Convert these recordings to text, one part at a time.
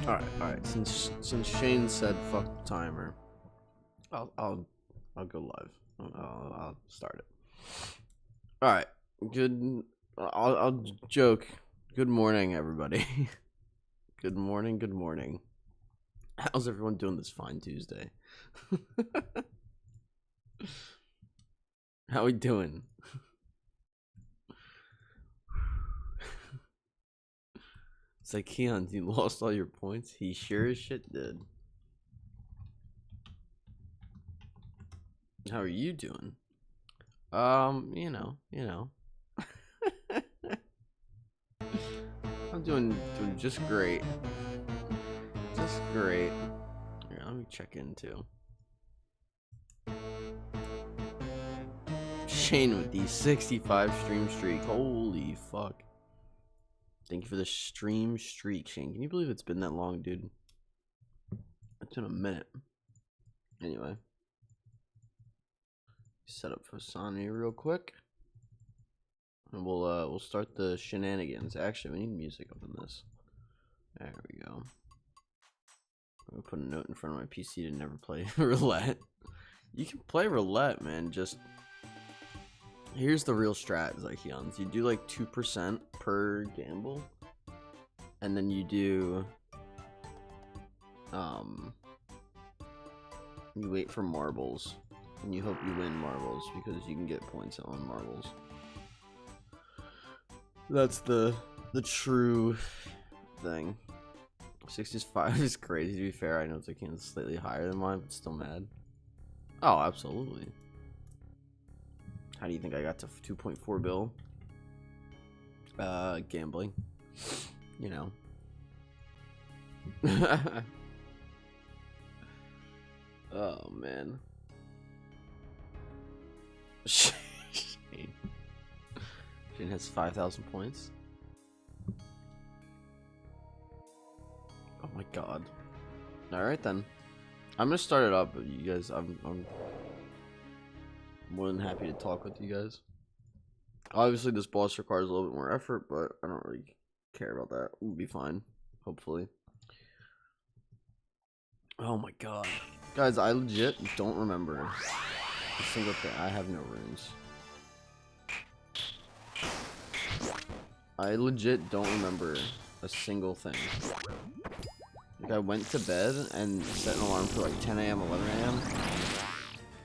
All right. Since Shane said fuck the timer, I'll go live. I'll start it. All right. Good. I'll joke. Good morning, everybody. Good morning. Good morning. How's everyone doing this fine Tuesday? How we doing? It's like, Keon, you lost all your points? He sure as shit did. How are you doing? You know. I'm doing just great. Just great. Here, let me check in too. Shane with the 65 stream streak. Holy fuck. Thank you for the stream streak, Shane. Can you believe it's been that long, dude? It's been a minute. Anyway. Set up for Sonny real quick. And we'll start the shenanigans. Actually, we need music up in this. There we go. I'm gonna put a note in front of my PC to never play roulette. You can play roulette, man. Just here's the real strat, Zykeons. You do like 2% per gamble, and then you do you wait for marbles, and you hope you win marbles because you can get points on marbles. That's the true thing. 65 is crazy, to be fair. I know it's like slightly higher than mine, but still mad. Oh, absolutely. How do you think I got to 2.4 bill? Gambling. You know. Oh, man. Shane has 5,000 points. Oh my god. Alright then. I'm gonna start it up, but you guys, I'm more than happy to talk with you guys. Obviously this boss requires a little bit more effort, but I don't really care about that. We'll be fine, hopefully. Oh my god. Guys, I legit don't remember a single thing. I have no runes. I legit don't remember a single thing. Like, I went to bed and set an alarm for like 10 a.m., 11 a.m.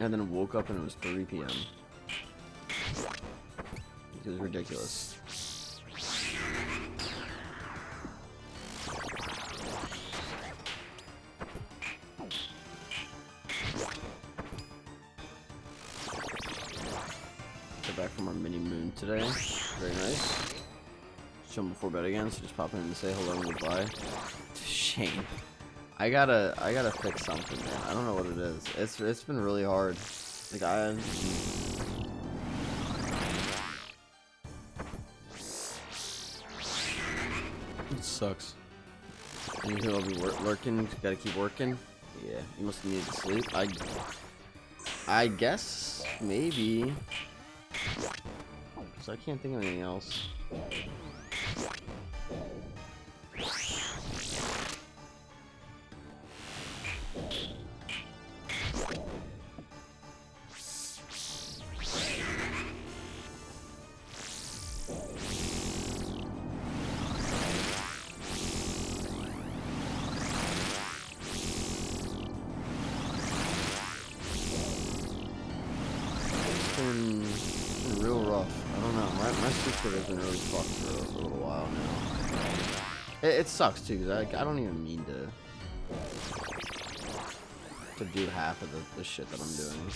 and then woke up and it was 3 p.m. It was ridiculous. Got back from our mini moon today. Very nice. Chilling before bed again, so just pop in and say hello and goodbye. Shame. I gotta fix something, man. I don't know what it is. It's been really hard. Like it sucks. And you will be working. Gotta keep working. Yeah, you must need to sleep. I guess maybe. Cause I can't think of anything else. It's been real rough. I don't know. My sister has been really fucked for a little while now. It sucks too, because I don't even mean to do half of the shit that I'm doing.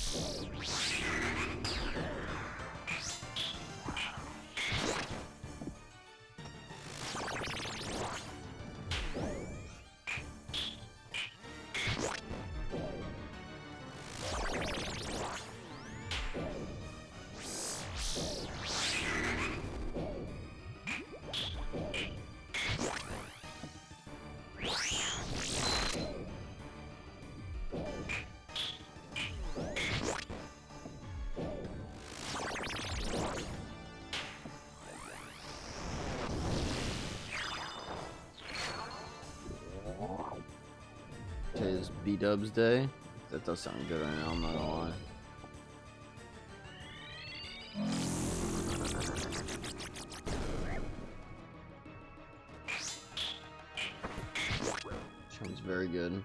It's B-Dubs Day. That does sound good right now, I'm not gonna lie. Sounds very good.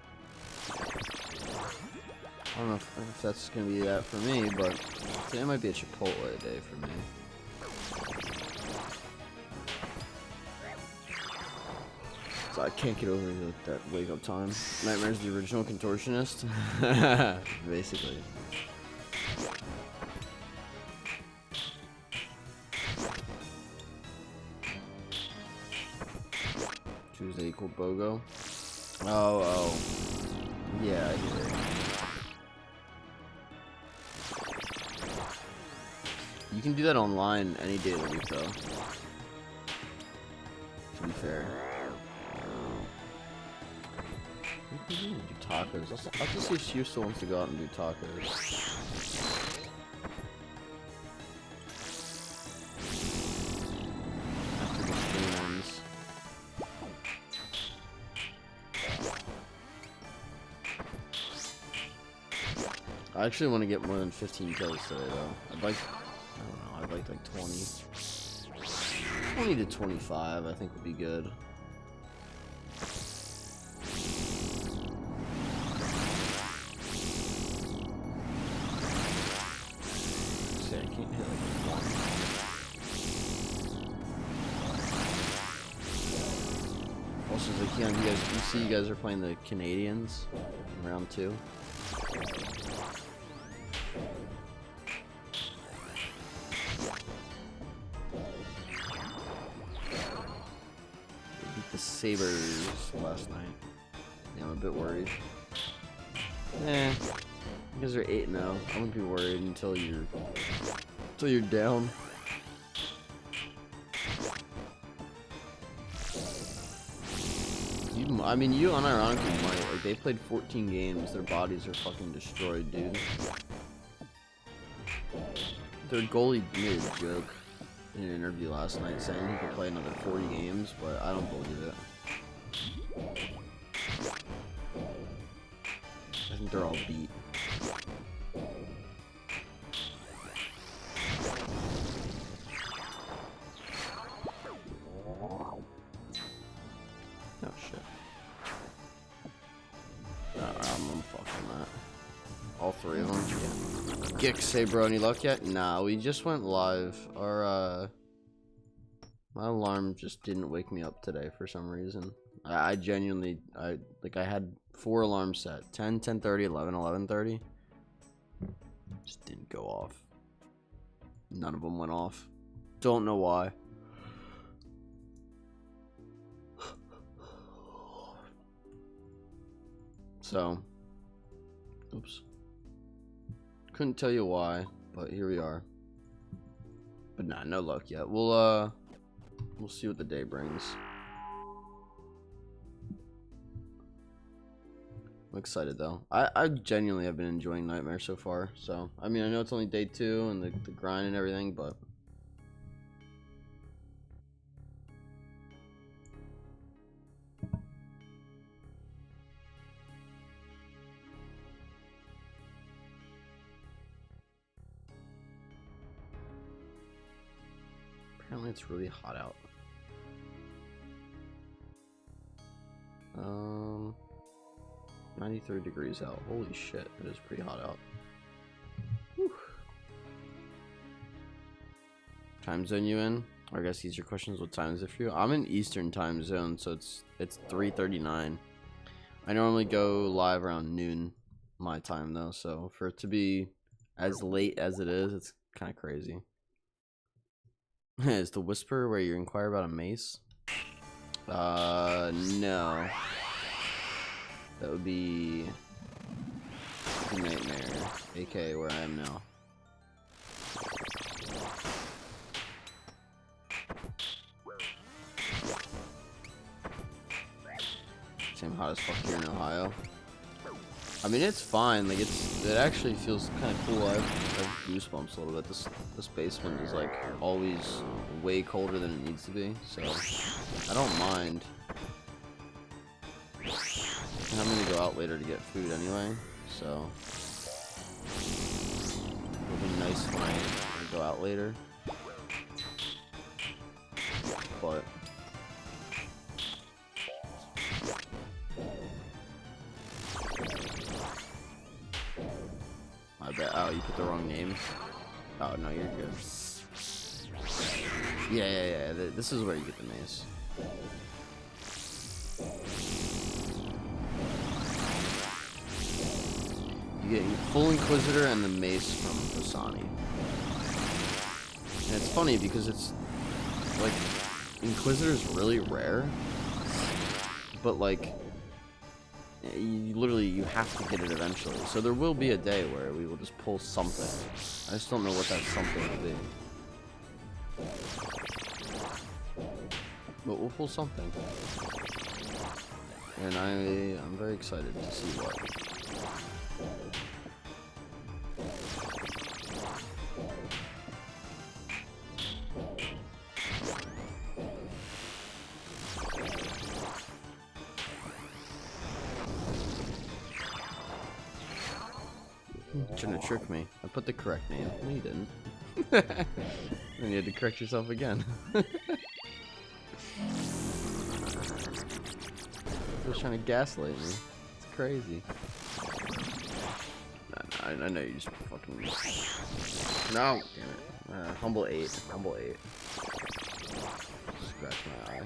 I don't know if that's gonna be that for me, but today might be a Chipotle day for me. So I can't get over that wake up time. Nightmare's the original contortionist, basically. Tuesday equal BOGO. Oh. Yeah, I get it. You can do that online any day of the week, though. To be fair. We can do tacos. I'll just see if she still wants to go out and do tacos. After the stream ends. I actually want to get more than 15 kills today, though. I'd like, I don't know, I'd like 20. 20 to 25, I think would be good. See, I can't hit like one. Also, Zakion, you see you guys are playing the Canadians in round 2. The Sabres last night. Yeah, I'm a bit worried. You guys are 8-0. I wouldn't be worried until you're down. I mean, you unironically might. Like, they played 14 games. Their bodies are fucking destroyed, dude. Their goalie made a joke in an interview last night saying he could play another 40 games, but I don't believe it. I think they're all beat. Oh shit. I'm fucking that. All 3 of them. Gix, say bro, any luck yet? Nah, we just went live. Our my alarm just didn't wake me up today for some reason. I genuinely, I had 4 alarms set. 10, 10:30, 11, 11:30. Just didn't go off. None of them went off. Don't know why. So, oops. Couldn't tell you why, but here we are. But nah, no luck yet. We'll see what the day brings. I'm excited though. I genuinely have been enjoying Nightmare so far. So, I mean, I know it's only day 2 and the grind and everything, but apparently it's really hot out. 93 degrees out. Holy shit, it is pretty hot out. Whew. Time zone you in? Or I guess these are questions. What time is it for you? I'm in Eastern time zone, so it's 3:39. I normally go live around noon my time though, so for it to be as late as it is, it's kind of crazy. Is the whisper where you inquire about a mace? No. That would be Nightmare, aka where I am now. Same hot as fuck here in Ohio. I mean, it's fine. Like, it actually feels kind of cool. I have goosebumps a little bit. This basement is like always way colder than it needs to be, so I don't mind. I'm gonna go go out later to get food anyway, so it'll be nice when I go out later. But I bet. Oh, you put the wrong names. Oh no, you're good. Yeah. This is where you get the mace. You get full Inquisitor and the mace from Asani. And it's funny because it's like Inquisitor's really rare, but like you have to get it eventually. So there will be a day where we will just pull something. I just don't know what that something will be. But we'll pull something. And I'm very excited to see what. You're trying to trick me. I put the correct name. No, you didn't. Then you had to correct yourself again. You're trying to gaslight me. It's crazy. No, I know you just fucking. No! Damn it. Humble 8. Humble 8. Scratch my eye.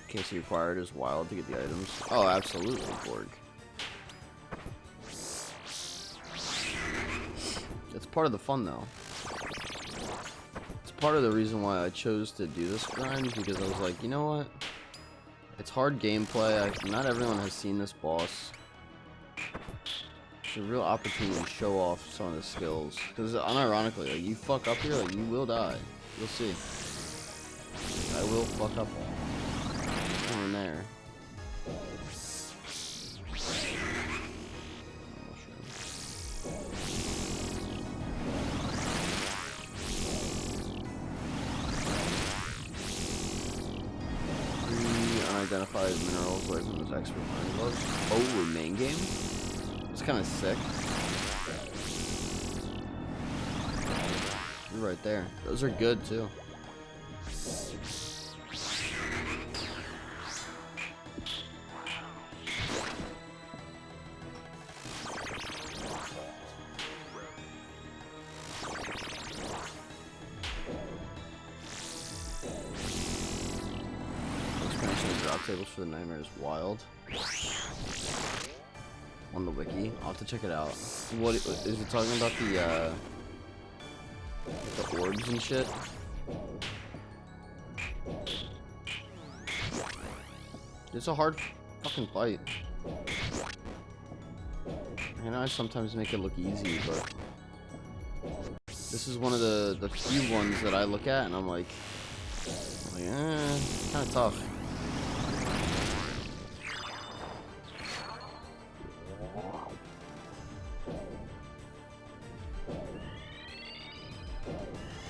Case required is wild to get the items. Oh, absolutely, Borg. It's part of the fun, though. It's part of the reason why I chose to do this grind, because I was like, you know what? It's hard gameplay. Not everyone has seen this boss. It's a real opportunity to show off some of the skills. Because unironically, like, you fuck up here, like, you will die. You'll see. I will fuck up in there. Unidentified minerals away from those expert mind gloves. Oh, we're main game? It's kind of sick. You're right there. Those are good too. Tables for the nightmare is wild. On the wiki, I'll have to check it out. What is it talking about? The orbs and shit. It's a hard fucking fight. I know I sometimes make it look easy, but this is one of the few ones that I look at and I'm like it's kind of tough.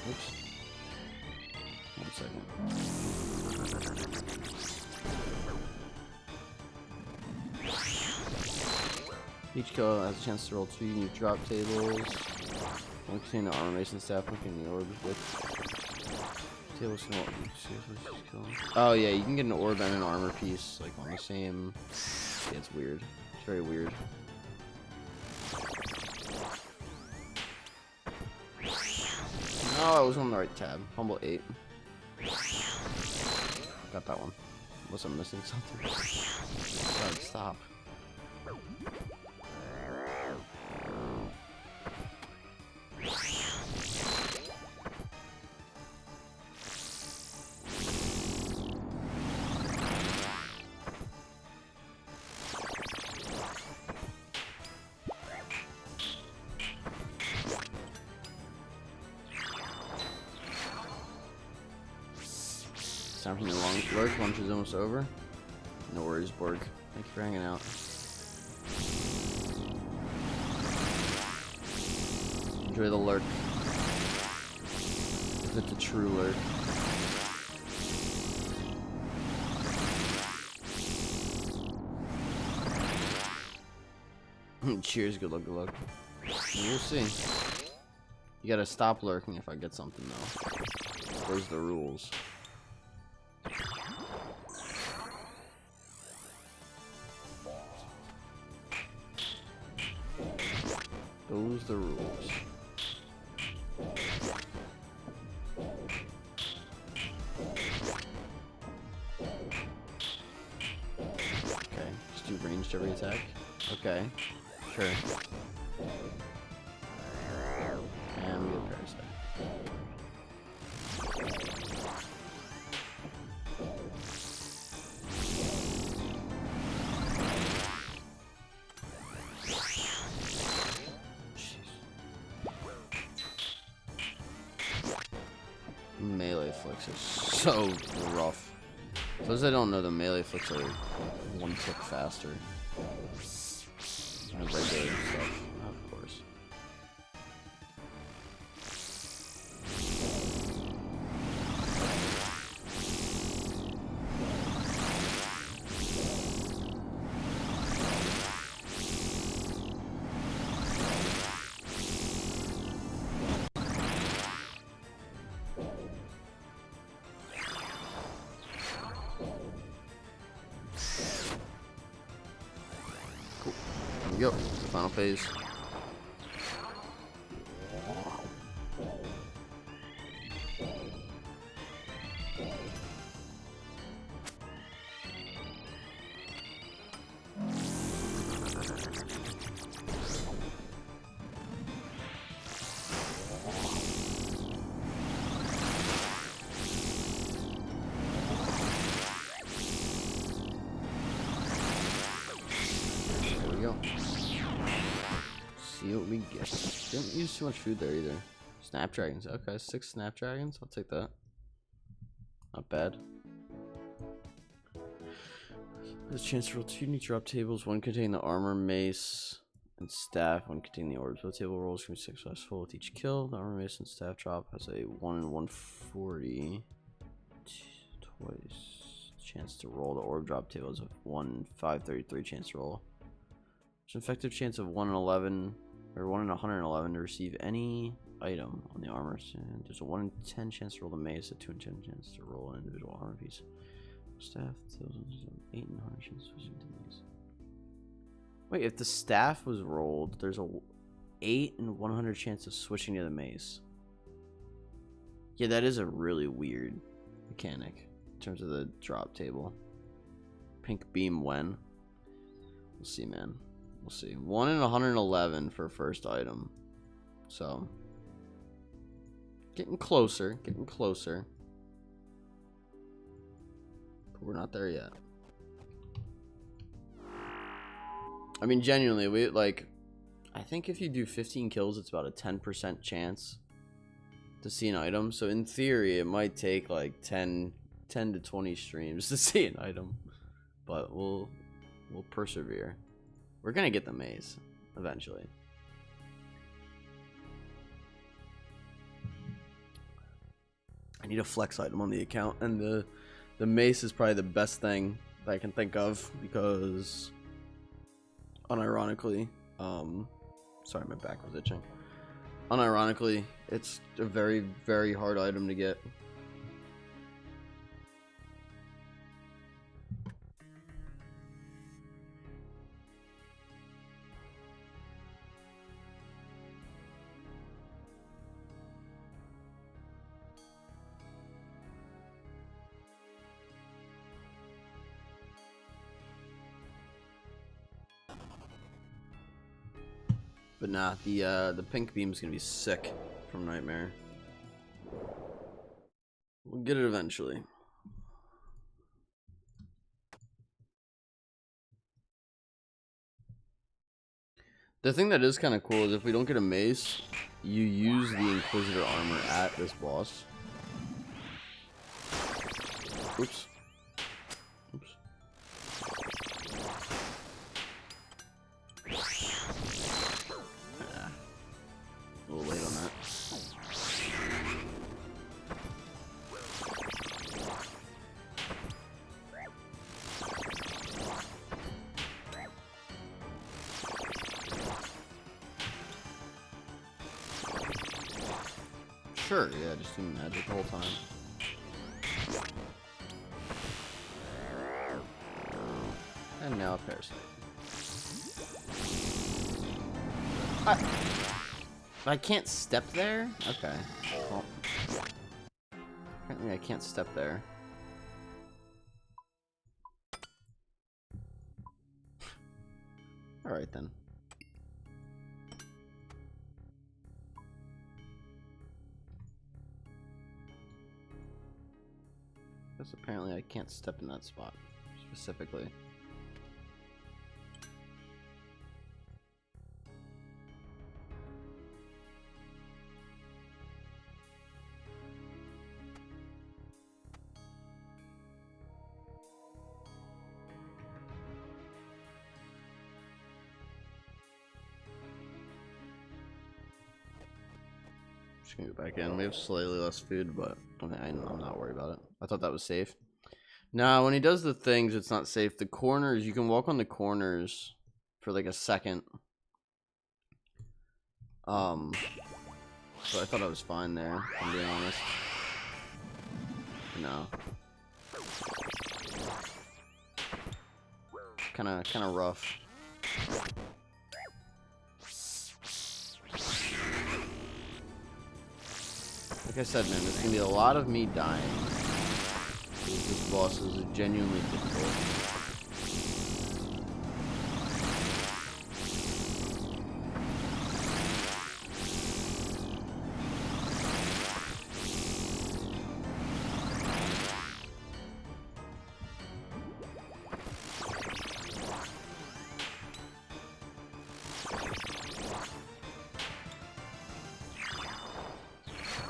Oops. 1 second. Each kill has a chance to roll 2 unique drop tables. One contain the armor mace and staff, one contain the orb with tables can roll. Oh yeah, you can get an orb and an armor piece like on the same. Yeah, it's weird. It's very weird. Oh, I was on the right tab. Humble 8. Got that one. Unless I'm missing something. God, stop. Time from your long lurk. Lunch is almost over. No worries, Borg. Thank you for hanging out. Enjoy the lurk. If it's a true lurk. Cheers, good luck, good luck. We'll see. You gotta stop lurking if I get something, though. Those are the rules. Those are the rules. Okay, just do ranged every attack. Okay, sure. And we get a parasite. Melee flicks are so rough. For those that don't know, the melee flicks are one tick faster than regular stuff, of course. Here we go, final phase. See what we get. Didn't use too much food there either. Snapdragons. Okay, 6 snapdragons. I'll take that. Not bad. There's a chance to roll 2 unique drop tables. One containing the armor, mace, and staff. One containing the orbs. Both table rolls can be successful with each kill. The armor, mace, and staff drop has a 1 in 140. Twice. Chance to roll. The orb drop table is a 1 in 533 chance to roll. There's an effective chance of 1 in 11. Or 1 in 111 to receive any item on the armor. And there's a 1 in 10 chance to roll the mace, a 2 in 10 chance to roll an individual armor piece. Staff, 8 in 100 chance to switch into mace. Wait, if the staff was rolled, there's a 8 in 100 chance of switching to the mace. Yeah, that is a really weird mechanic in terms of the drop table. Pink beam when? We'll see, man. We'll see. 1 in 111 for first item. So, getting closer, getting closer. But we're not there yet. I mean, genuinely, we like. I think if you do 15 kills, it's about a 10% chance to see an item. So in theory, it might take like 10 to 20 streams to see an item, but we'll persevere. We're gonna get the maze eventually. I need a flex item on the account, and the mace is probably the best thing that I can think of because, unironically, sorry, my back was itching. Unironically, it's a very, very hard item to get. But nah, the pink beam's gonna be sick from Nightmare. We'll get it eventually. The thing that is kind of cool is if we don't get a mace, you use the Inquisitor armor at this boss. Oops. Oops. A little late on that. Sure, yeah, just do magic the whole time. And now a parasite. I can't step there? Okay. Well, apparently I can't step there. Alright then. Because apparently I can't step in that spot specifically. Just gonna go back in. We have slightly less food, but I mean, I'm not worried about it. I thought that was safe. Nah, when he does the things, it's not safe. The corners, you can walk on the corners for like a second. So I thought I was fine there, if I'm being honest. No. Kinda rough. Like I said, man, there's gonna be a lot of me dying. This boss is genuinely difficult.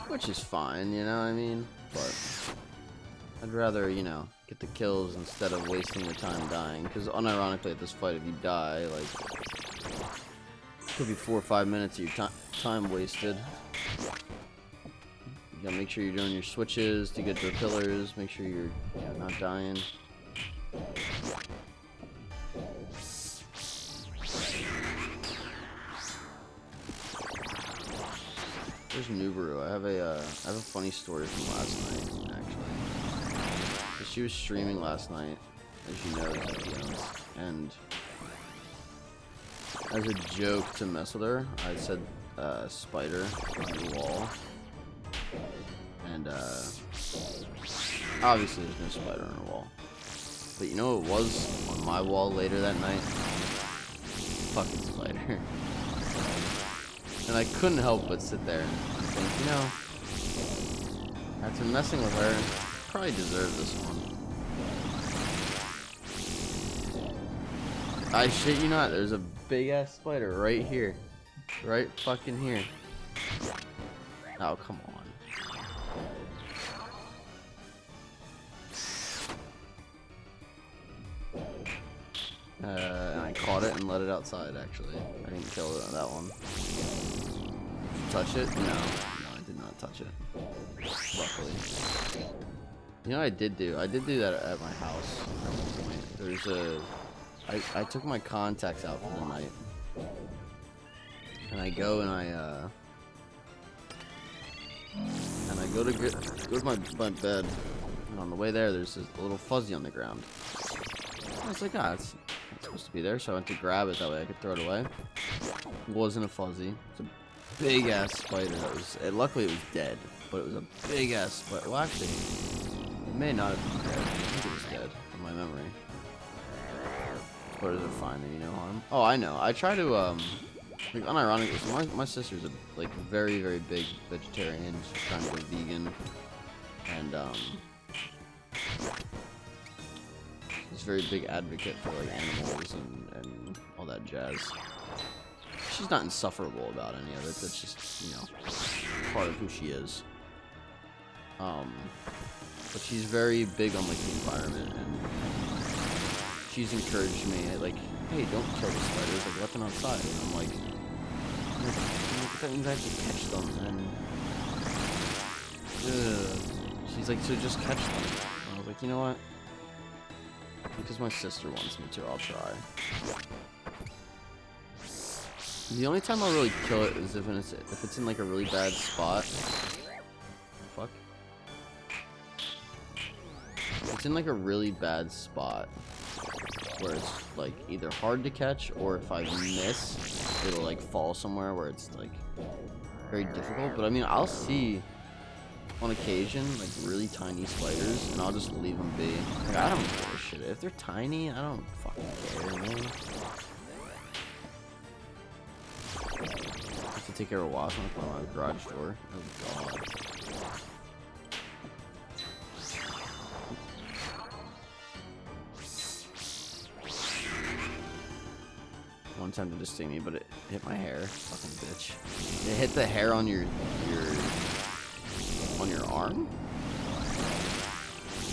Which is fine, you know what I mean? But I'd rather, you know, get the kills instead of wasting your time dying. Because unironically at this fight, if you die, like, it could be 4 or 5 minutes of your time wasted. You gotta make sure you're doing your switches to get to the pillars. Make sure you're not dying. There's Nubaru. I have a funny story from last night, actually. She was streaming last night, as you know, and as a joke to mess with her, I said spider on the wall, and obviously there's no spider on her wall. But you know what was on my wall later that night? Fucking spider. And I couldn't help but sit there and think, you know, after messing with her, I probably deserve this one. I shit you not, there's a big ass spider right here. Right fucking here. Oh, come on. And I caught it and let it outside, actually. I didn't kill it on that one. Did you touch it? No, I did not touch it. Luckily. You know what I did do? I did do that at my house at one point. There's a... I took my contacts out for the night. And I go and I go to my bed. And on the way there, there's this little fuzzy on the ground. I was like, it's supposed to be there, so I went to grab it, that way I could throw it away. It wasn't a fuzzy. It's a big ass spider that was, luckily it was dead, but it was a big ass spider. Well, actually, it may not have been dead. I think it was dead, from my memory. Spiders are fine, they mean no harm. Oh, I know. I try to, like, unironically, so my sister's a, like, very, very big vegetarian. She's trying to go vegan. And, she's a very big advocate for like animals and all that jazz. She's not insufferable about any of it. That's just, you know, part of who she is. But she's very big on like the environment, and she's encouraged me like, hey, don't kill the spiders. Like, let them outside. And I'm like, that means I have to catch them. And she's like, so just catch them. And I was like, you know what? Because my sister wants me to, I'll try. The only time I'll really kill it is if it's in like a really bad spot. fuck? It's in like a really bad spot where it's like either hard to catch, or if I miss, it'll like fall somewhere where it's like very difficult. But I mean, I'll see on occasion like really tiny spiders, and I'll just leave them be. Like, I don't give a shit if they're tiny. I don't fucking care, man. I have to take care of a wasp when I put on my garage door. Oh god. One time to just sting me, but it hit my hair. Fucking bitch. It hit the hair on your arm.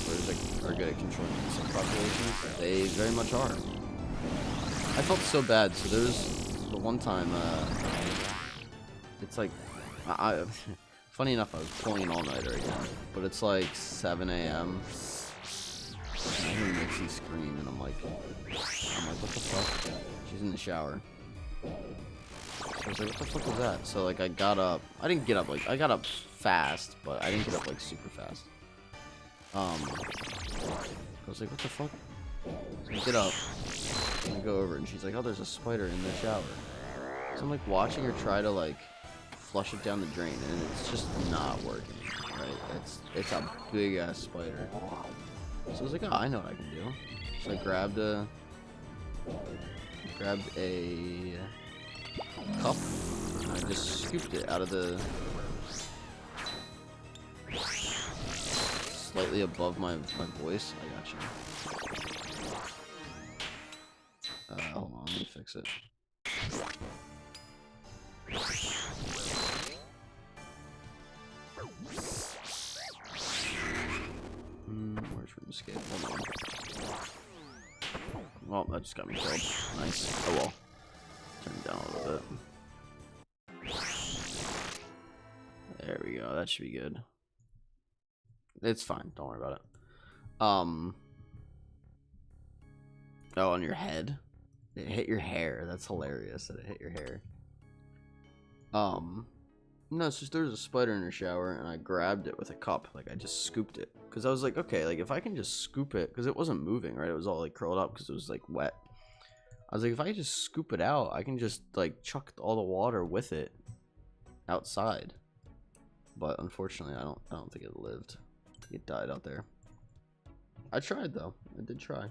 Birds are good at controlling insect populations. They very much are. I felt so bad. So there's the one time. It's like, funny enough, I was pulling an all-nighter again, but it's like 7 a.m. I hear Mixie scream, and I'm like, what the fuck? She's in the shower. So I was like, what the fuck was that? So like, I got up. I didn't get up like, I got up fast, but I didn't get up like super fast. I was like, what the fuck? So I get up, and I go over, and she's like, oh, there's a spider in the shower. So I'm like watching her try to like flush it down the drain, and it's just not working. Right? It's a big ass spider. So I was like, oh, I know what I can do. So I grabbed a cup, and I just scooped it out of the slightly above my voice. I got you. Hold on, let me fix it. Where's room escape? Hold on. Well, that just got me killed. Nice. Oh well. Turn it down a little bit. There we go. That should be good. It's fine. Don't worry about it. Oh, on your head? It hit your hair. That's hilarious that it hit your hair. No, it's just there was a spider in her shower, and I grabbed it with a cup. Like, I just scooped it. Because I was like, okay, like, if I can just scoop it, because it wasn't moving, right? It was all, like, curled up because it was, like, wet. I was like, if I just scoop it out, I can just, like, chuck all the water with it outside. But, unfortunately, I don't think it lived. I think it died out there. I tried, though. I did try.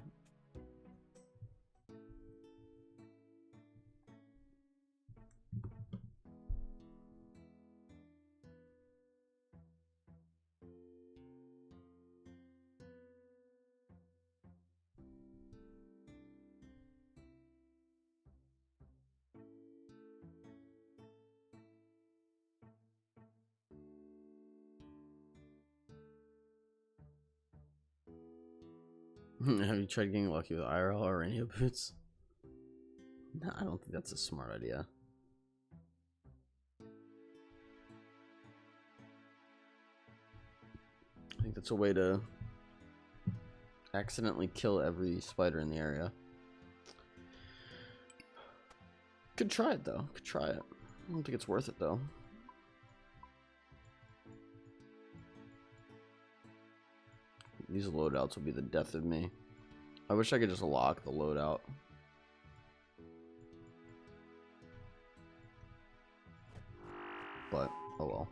Have you tried getting lucky with IRL or radio boots? No, I don't think that's a smart idea. I think that's a way to accidentally kill every spider in the area. Could try it though. Could try it. I don't think it's worth it though. These loadouts will be the death of me. I wish I could just lock the loadout. But, oh well.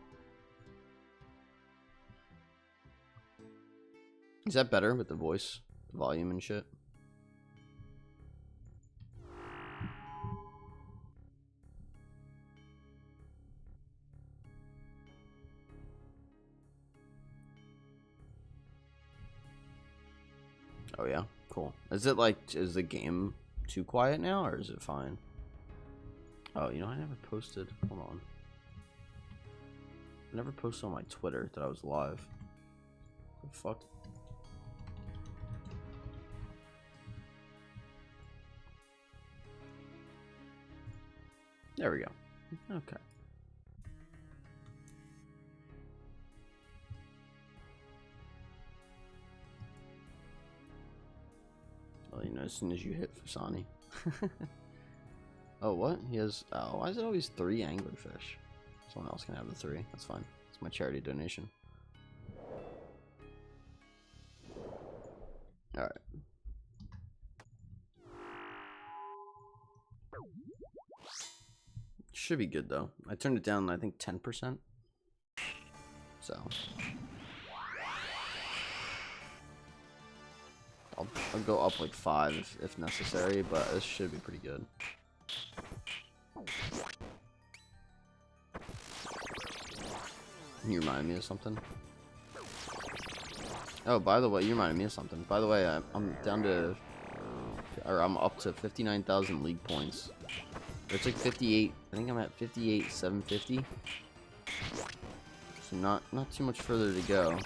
Is that better with the voice, the volume and shit? Oh yeah, cool. Is it like, is the game too quiet now, or is it fine? Oh, you know, I never posted. Hold on. I never posted on my Twitter that I was live. What the fuck? There we go. Okay. Well, you know, as soon as you hit Fasani. Oh, what? He has... Oh, why is it always 3 anglerfish? Someone else can have the 3. That's fine. It's my charity donation. Alright. Should be good though. I turned it down, I think 10%. So I'll go up like 5 if necessary, but this should be pretty good. You reminded me of something. Oh, by the way, you reminded me of something. By the way, I'm down to, or I'm up to 59,000 league points. It's like 58. I think I'm at 58,750. So not too much further to go.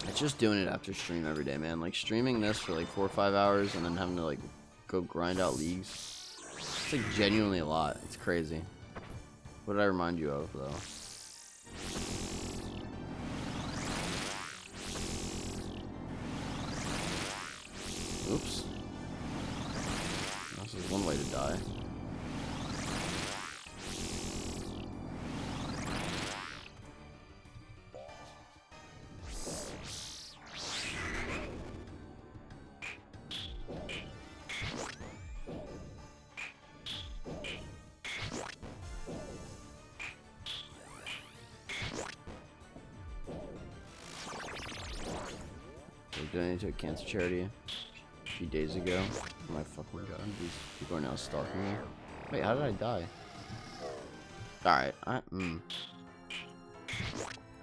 It's just doing it after stream every day, man. Like streaming this for like 4 or 5 hours and then having to like go grind out leagues. It's like genuinely a lot. It's crazy. What did I remind you of though? Oops. This is one way to die. Donated to a cancer charity a few days ago. Oh my fucking god, these people are now stalking me. Wait, how did I die? Alright, I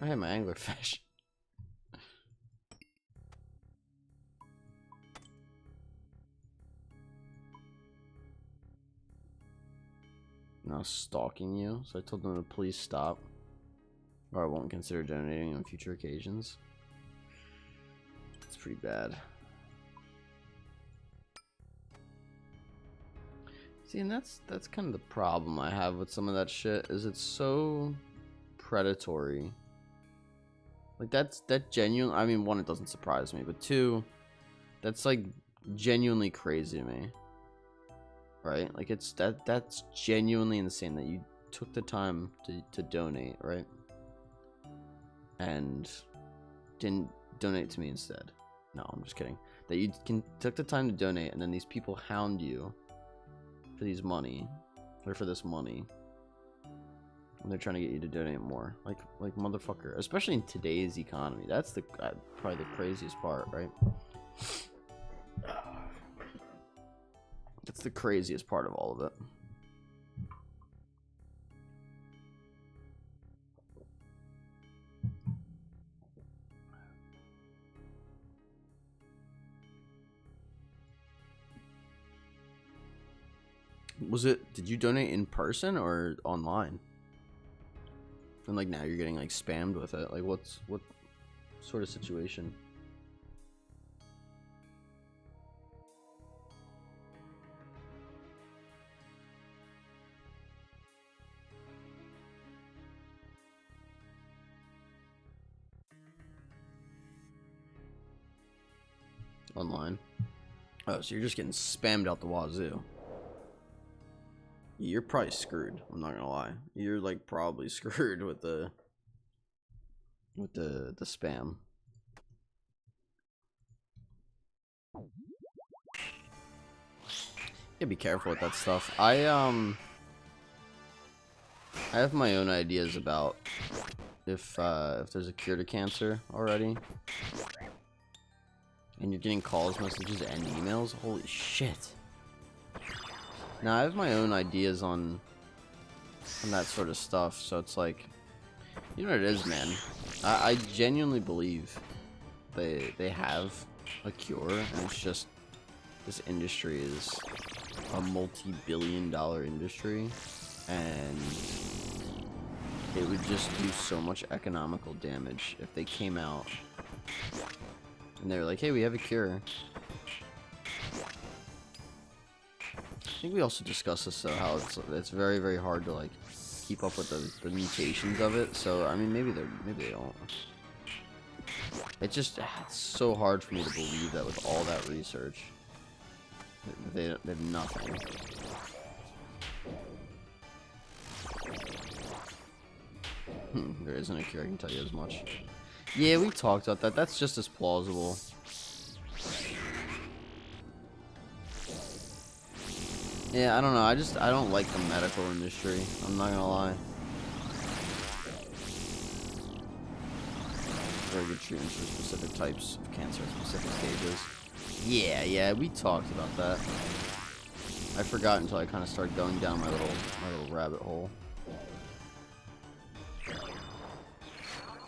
had my anglerfish. Now stalking you, so I told them to please stop, or I won't consider donating on future occasions. It's pretty bad. See, and that's kind of the problem I have with some of that shit, is it's so predatory. Like that genuine. I mean, one, it doesn't surprise me, but two, that's like genuinely crazy to me. Right? Like that's genuinely insane that you took the time to donate, right? And didn't donate to me instead. No, I'm just kidding. That you took the time to donate, and then these people hound you for these money, or for this money, and they're trying to get you to donate more. Like motherfucker. Especially in today's economy. That's the probably the craziest part, right? That's the craziest part of all of it. Did you donate in person or online? And like now you're getting like spammed with it. Like what sort of situation? Online. Oh, so you're just getting spammed out the wazoo. You're probably screwed. I'm not gonna lie. You're like probably screwed with the spam. Yeah, be careful with that stuff. I have my own ideas about if there's a cure to cancer already, and you're getting calls, messages, and emails. Holy shit! Now I have my own ideas on that sort of stuff, so it's like, you know what it is, man. I genuinely believe they have a cure, and it's just this industry is a multi-billion-dollar industry, and it would just do so much economical damage if they came out and they were like, hey, we have a cure. I think we also discussed this, though, how it's very, very hard to like keep up with the mutations of it. So I mean, maybe they don't. It's so hard for me to believe that with all that research, they have nothing. There isn't a cure, I can tell you as much. Yeah, we talked about that. That's just as plausible. Yeah, I don't know. I don't like the medical industry. I'm not gonna lie. Very good treatments for specific types of cancer at specific stages. Yeah, we talked about that. I forgot until I kind of started going down my little rabbit hole.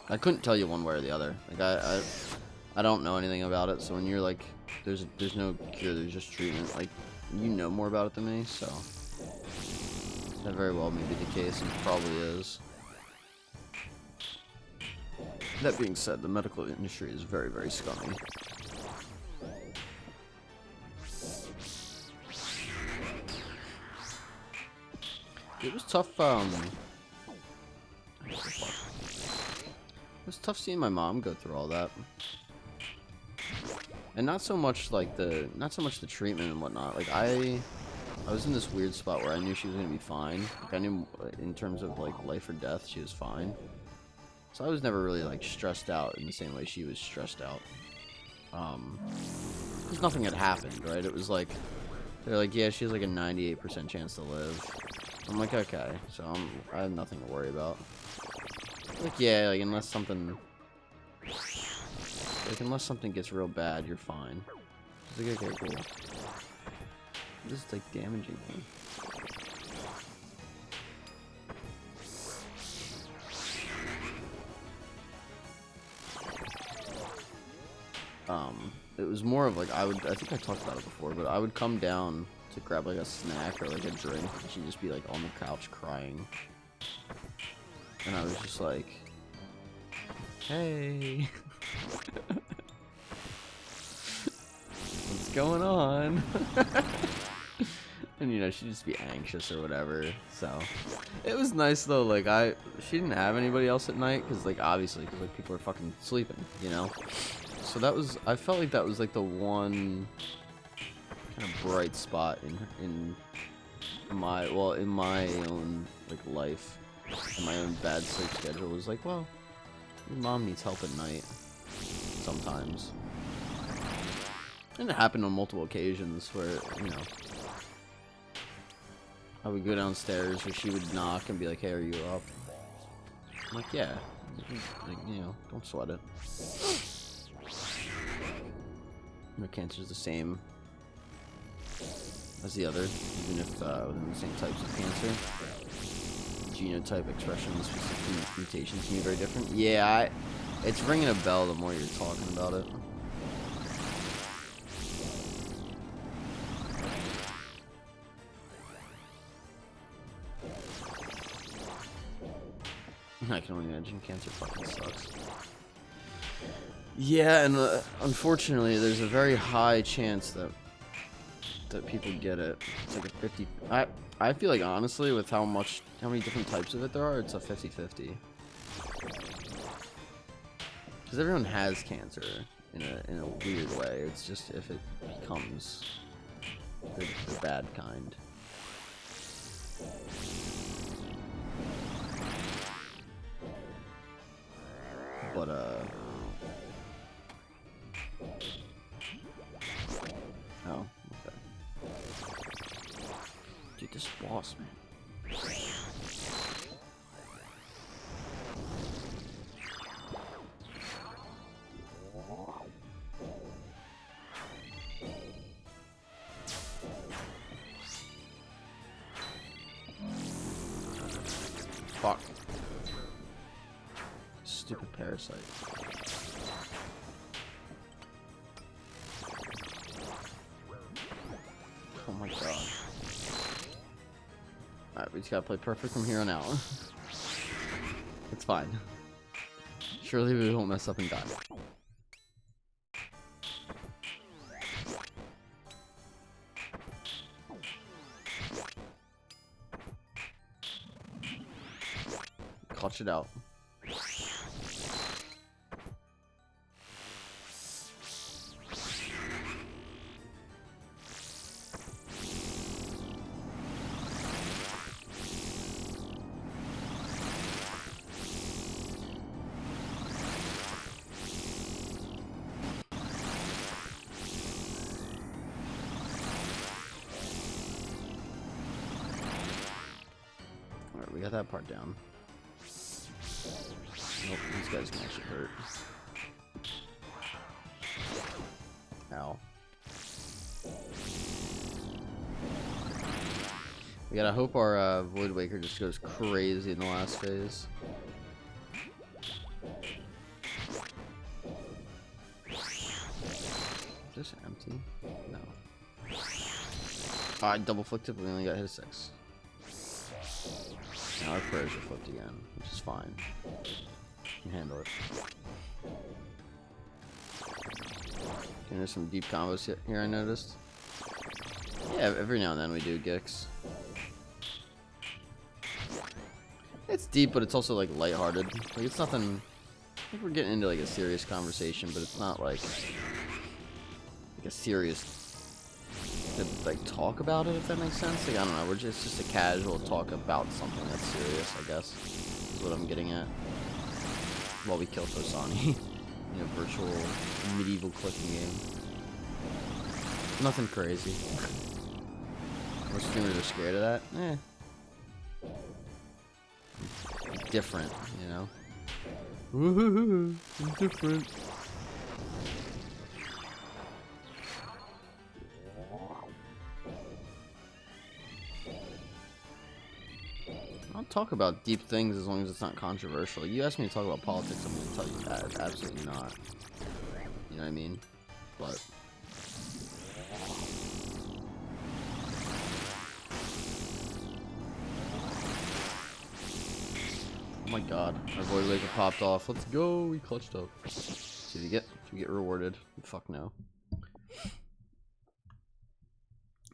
I couldn't tell you one way or the other. Like I don't know anything about it. So when you're like, there's no cure, there's just treatment. Like, you know more about it than me, so that very well may be the case, and probably is. That being said, the medical industry is very, very scummy. It was tough. It was tough seeing my mom go through all that, and not so much the treatment and whatnot. Like I was in this weird spot where I knew she was gonna be fine. Like I knew in terms of like life or death, she was fine. So I was never really like stressed out in the same way she was stressed out. Because nothing had happened, right? It was like they're like, yeah, she has like a 98% chance to live. I'm like, okay, so I have nothing to worry about. Like, yeah, like unless something gets real bad, you're fine. It's like, okay, cool. This is like damaging me. It was more of like I think I talked about it before, but I would come down to grab like a snack or like a drink, and she'd just be like on the couch crying. And I was just like, hey. What's going on? And you know, she'd just be anxious or whatever. So it was nice though, like she didn't have anybody else at night, because like obviously, because like people are fucking sleeping, you know? So that was, I felt like that was like the one kind of bright spot in my own like life, and my own bad sleep schedule. Was like, well, your mom needs help at night sometimes. And it happened on multiple occasions where, you know, I would go downstairs or she would knock and be like, hey, are you up? I'm like, yeah. Like, you know, don't sweat it. No cancer's the same as the other, even if within the same types of cancer. Genotype, expression, specific mutations can be very different. Yeah, it's ringing a bell the more you're talking about it. I can only imagine cancer fucking sucks. Yeah, and unfortunately, there's a very high chance that people get it. It's like a 50. I feel like honestly, with how many different types of it there are, it's a 50-50. Because everyone has cancer in a weird way. It's just if it becomes the bad kind. But oh, okay. Dude, this boss, man. Fuck. Stupid parasite. Oh my god. Alright, we just gotta play perfect from here on out. It's fine. Surely we won't mess up and die. Clutch it out. got that part down. Nope, these guys can actually hurt. Ow. We gotta hope our Void Waker just goes crazy in the last phase. Is this empty? No. Oh, I double flicked it, but we only got hit 6. Now our prayers are flipped again, which is fine. Can handle it. And there's some deep combos here I noticed. Yeah, every now and then we do Gix. It's deep, but it's also like lighthearted. Like it's nothing. I think we're getting into like a serious conversation, but it's not like a serious to like talk about it, if that makes sense. Like I don't know, we're just a casual talk about something that's serious, I guess. Is what I'm getting at. While we kill Tosani in a virtual medieval clicking game. Nothing crazy. Most streamers are scared of that. Different, you know. Woohoo! Different. I'll talk about deep things as long as it's not controversial. You ask me to talk about politics, I'm going to tell you that. Absolutely not. You know what I mean? But oh my god, our Void Waker popped off. Let's go, we clutched up. Did we get rewarded? Fuck no.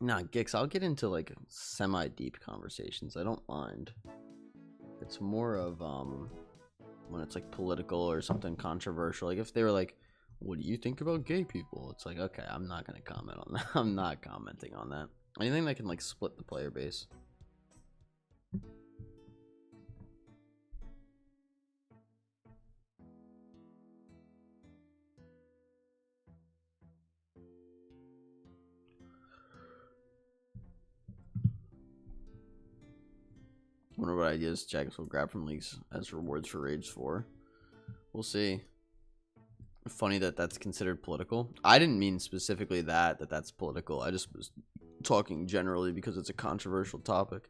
Nah, Gix, I'll get into like semi-deep conversations. I don't mind. It's more of when it's like political or something controversial. Like if they were like, what do you think about gay people? It's like, okay, I'm not gonna comment on that. I'm not commenting on that. Anything that can like split the player base. I wonder what ideas Jackets will grab from leagues as rewards for Rage 4. We'll see. Funny that that's considered political. I didn't mean specifically that's political. I just was talking generally because it's a controversial topic.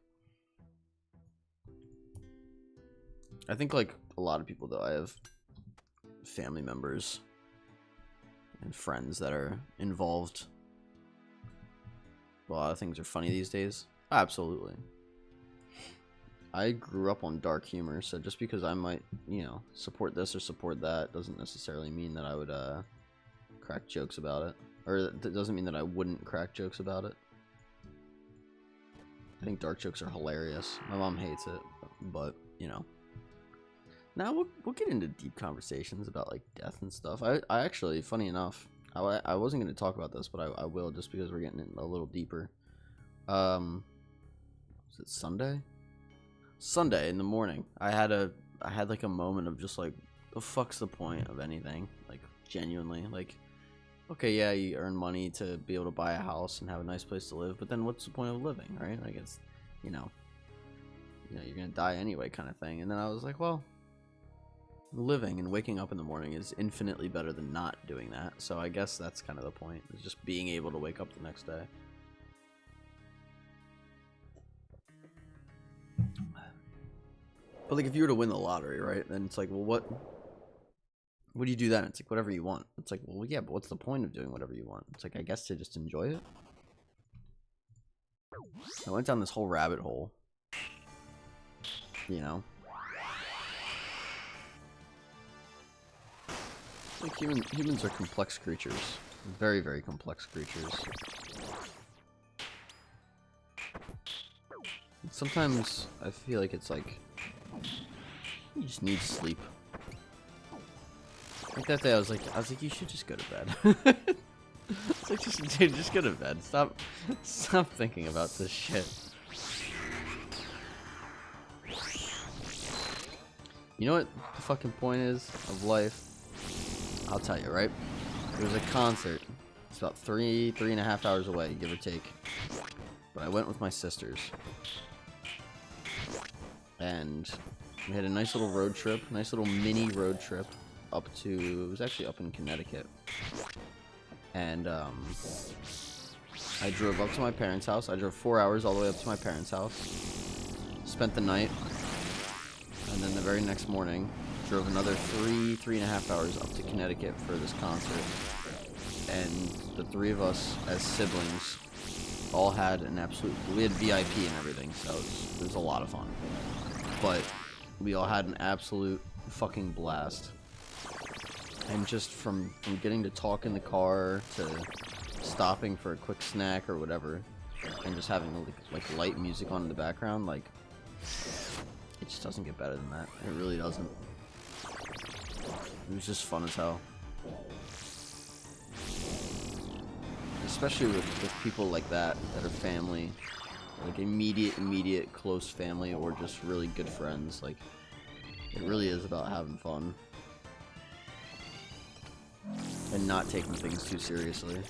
I think like a lot of people though, I have family members and friends that are involved. A lot of things are funny these days. Absolutely. I grew up on dark humor, so just because I might, you know, support this or support that doesn't necessarily mean that I would crack jokes about it. Or that doesn't mean that I wouldn't crack jokes about it. I think dark jokes are hilarious. My mom hates it, but, you know. Now we'll get into deep conversations about like death and stuff. I actually, funny enough, I wasn't going to talk about this, but I will just because we're getting in a little deeper. Was it Sunday? Sunday in the morning, I had like a moment of just like, the fuck's the point of anything? Like genuinely, like, okay, yeah, you earn money to be able to buy a house and have a nice place to live, but then what's the point of living, right? Like it's, you know, you're gonna die anyway, kind of thing. And then I was like, well, living and waking up in the morning is infinitely better than not doing that. So I guess that's kind of the point, is just being able to wake up the next day. But like if you were to win the lottery, right, then it's like, well, what do you do then? It's like whatever you want. It's like, well, yeah, but what's the point of doing whatever you want? It's like, I guess to just enjoy it. I went down this whole rabbit hole, you know. Like humans are complex creatures, very, very complex creatures. And sometimes I feel like it's like you just need sleep. Like that day, I was like, you should just go to bed. It's like, just go to bed. Stop thinking about this shit. You know what the fucking point is of life? I'll tell you, right? There was a concert. It's about 3.5 hours away, give or take. But I went with my sisters. and we had a nice little road trip, nice little mini road trip up to, it was actually up in Connecticut, and I drove up to my parents' house. I drove 4 hours all the way up to my parents' house, spent the night, and then the very next morning drove another 3.5 hours up to Connecticut for this concert. And the three of us as siblings all had an absolute, we had VIP and everything, so it was a lot of fun. But we all had an absolute fucking blast. And just from getting to talk in the car to stopping for a quick snack or whatever, and just having like light music on in the background, like, it just doesn't get better than that. It really doesn't. It was just fun as hell. Especially with people like that are family, like immediate close family, or just really good friends. Like, it really is about having fun and not taking things too seriously.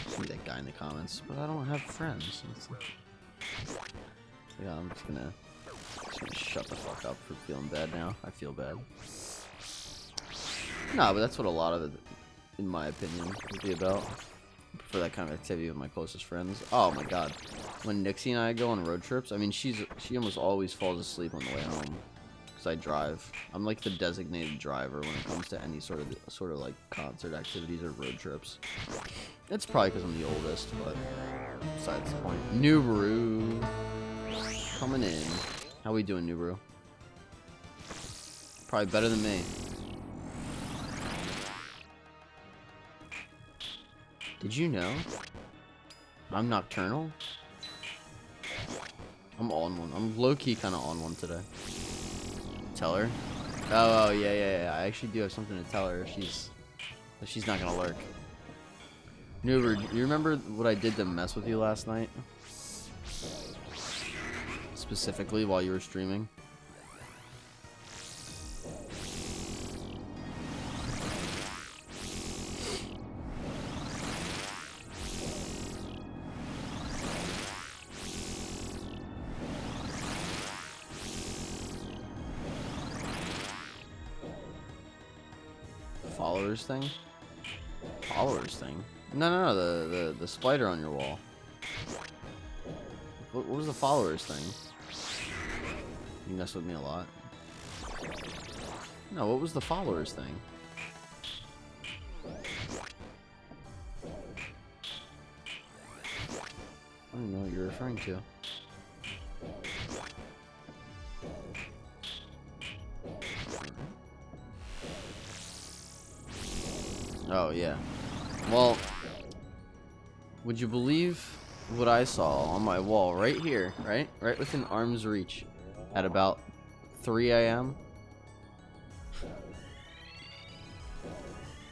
See that guy in the comments, but I don't have friends. Yeah, I'm just gonna shut the fuck up for feeling bad now. I feel bad. No, but that's what a lot of it, in my opinion, would be about. I prefer that kind of activity with my closest friends. Oh my god. When Nixie and I go on road trips, I mean, she almost always falls asleep on the way home. Because I drive. I'm like the designated driver when it comes to any sort of like concert activities or road trips. It's probably because I'm the oldest, but besides the point. Nubru coming in. How we doing, Nubru? Probably better than me. Did you know I'm nocturnal? I'm on one. I'm low-key kind of on one today. Tell her? Oh, yeah. I actually do have something to tell her. She's not gonna lurk. Nuber, you remember what I did to mess with you last night? Specifically while you were streaming? Followers thing? Followers thing? No, the spider on your wall. What was the followers thing? You mess with me a lot. No, what was the followers thing? I don't know what you're referring to. Oh, yeah. Well, would you believe what I saw on my wall right here, right within arm's reach at about 3 a.m.?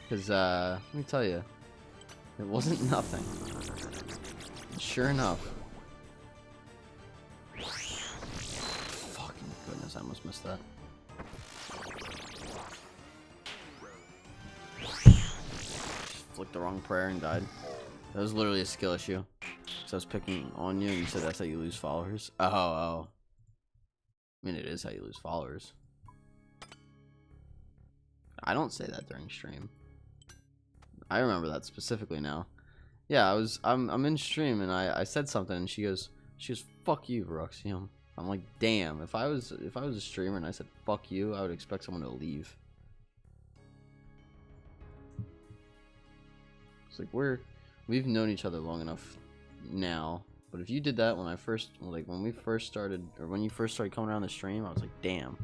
Because, let me tell you, it wasn't nothing. Sure enough. Fucking goodness, I almost missed that. Flicked the wrong prayer and died. That was literally a skill issue. So I was picking on you and you said that's how you lose followers. Oh. I mean, it is how you lose followers. I don't say that during stream. I remember that specifically now. Yeah, I'm in stream and I said something and she goes, fuck you, Roxium. I'm like, damn, if I was a streamer and I said fuck you, I would expect someone to leave. It's like we've known each other long enough now, but if you did that when we first started, or when you first started coming around the stream, I was like, damn,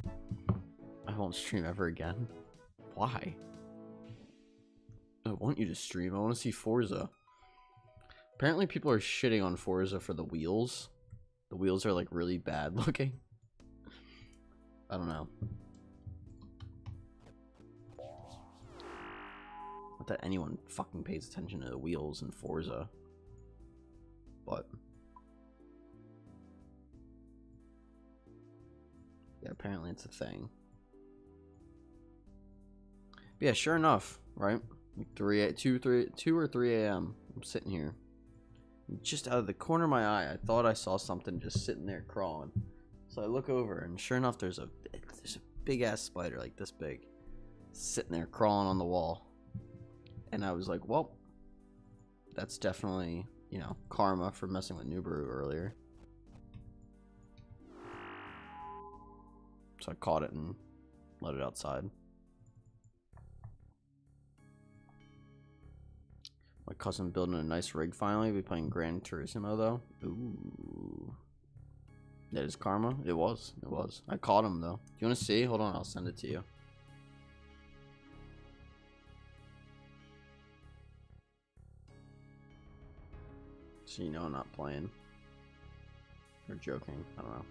I won't stream ever again. Why? I want you to stream. I want to see Forza. Apparently people are shitting on Forza for the wheels. The wheels are like really bad looking. I don't know. Not that anyone fucking pays attention to the wheels in Forza. But yeah, apparently it's a thing. But yeah, sure enough, right? Like 2 or 3 a.m. I'm sitting here. Just out of the corner of my eye, I thought I saw something just sitting there crawling. So I look over, and sure enough, there's a big ass spider like this big, sitting there crawling on the wall. And I was like, well, that's definitely, you know, karma for messing with Nubaru earlier. So I caught it and let it outside. My cousin building a nice rig finally. We playing Gran Turismo though. Ooh. That is karma? It was. It was. I caught him though. Do you want to see? Hold on, I'll send it to you. So you know I'm not playing. Or joking. I don't know.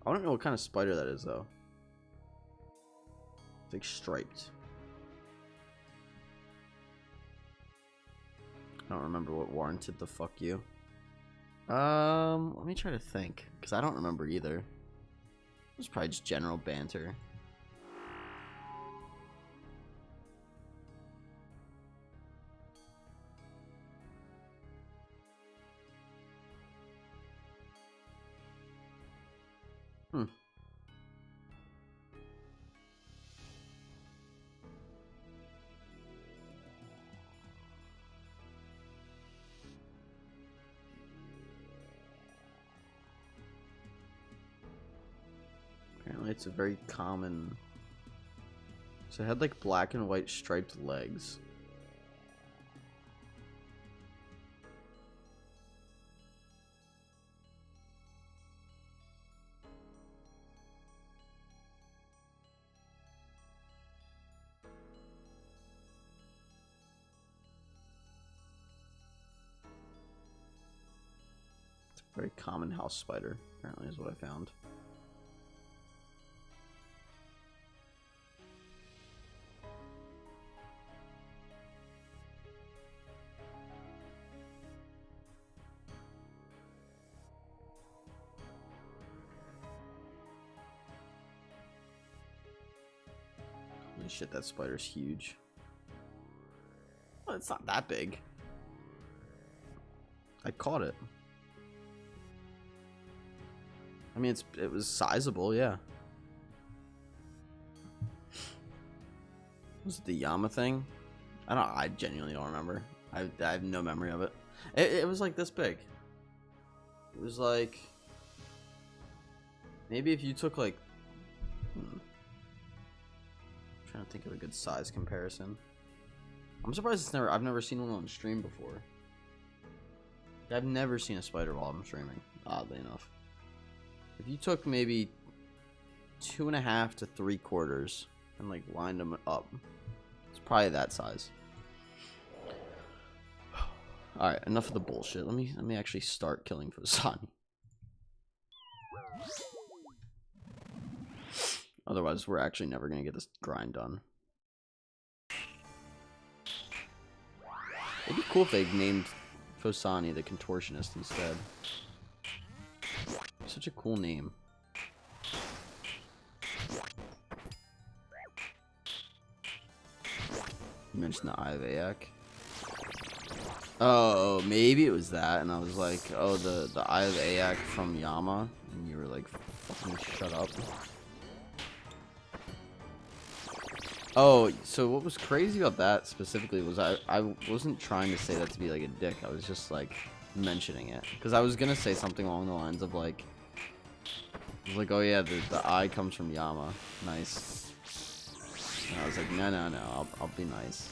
I don't know what kind of spider that is though. It's like striped. I don't remember what warranted the fuck you. Let me try to think, because I don't remember either. It was probably just general banter. Apparently it's a very common... So it had like black and white striped legs. It's a very common house spider, apparently is what I found. Holy shit, that spider's huge. Well, it's not that big. I caught it. I mean, it was sizable, yeah. Was it the Yama thing? I genuinely don't remember. I have no memory of it. It was like this big. It was like... Maybe if you took like... I'm trying to think of a good size comparison. I'm surprised I've never seen one on stream before. I've never seen a spider while I'm streaming, oddly enough. If you took maybe 2.5 to 3/4 and like lined them up, it's probably that size. All right, enough of the bullshit. Let me actually start killing Fosani. Otherwise, we're actually never gonna get this grind done. It'd be cool if they named Fosani the Contortionist instead. Such a cool name. You mentioned the Eye of Ayak. Oh, maybe it was that, and I was like, oh, the Eye of Ayak from Yama, and you were like, fucking shut up. Oh, so what was crazy about that specifically was I wasn't trying to say that to be like a dick. I was just like mentioning it because I was gonna say something along the lines of like, oh yeah, the eye comes from Yama. Nice. And I was like, no, I'll be nice.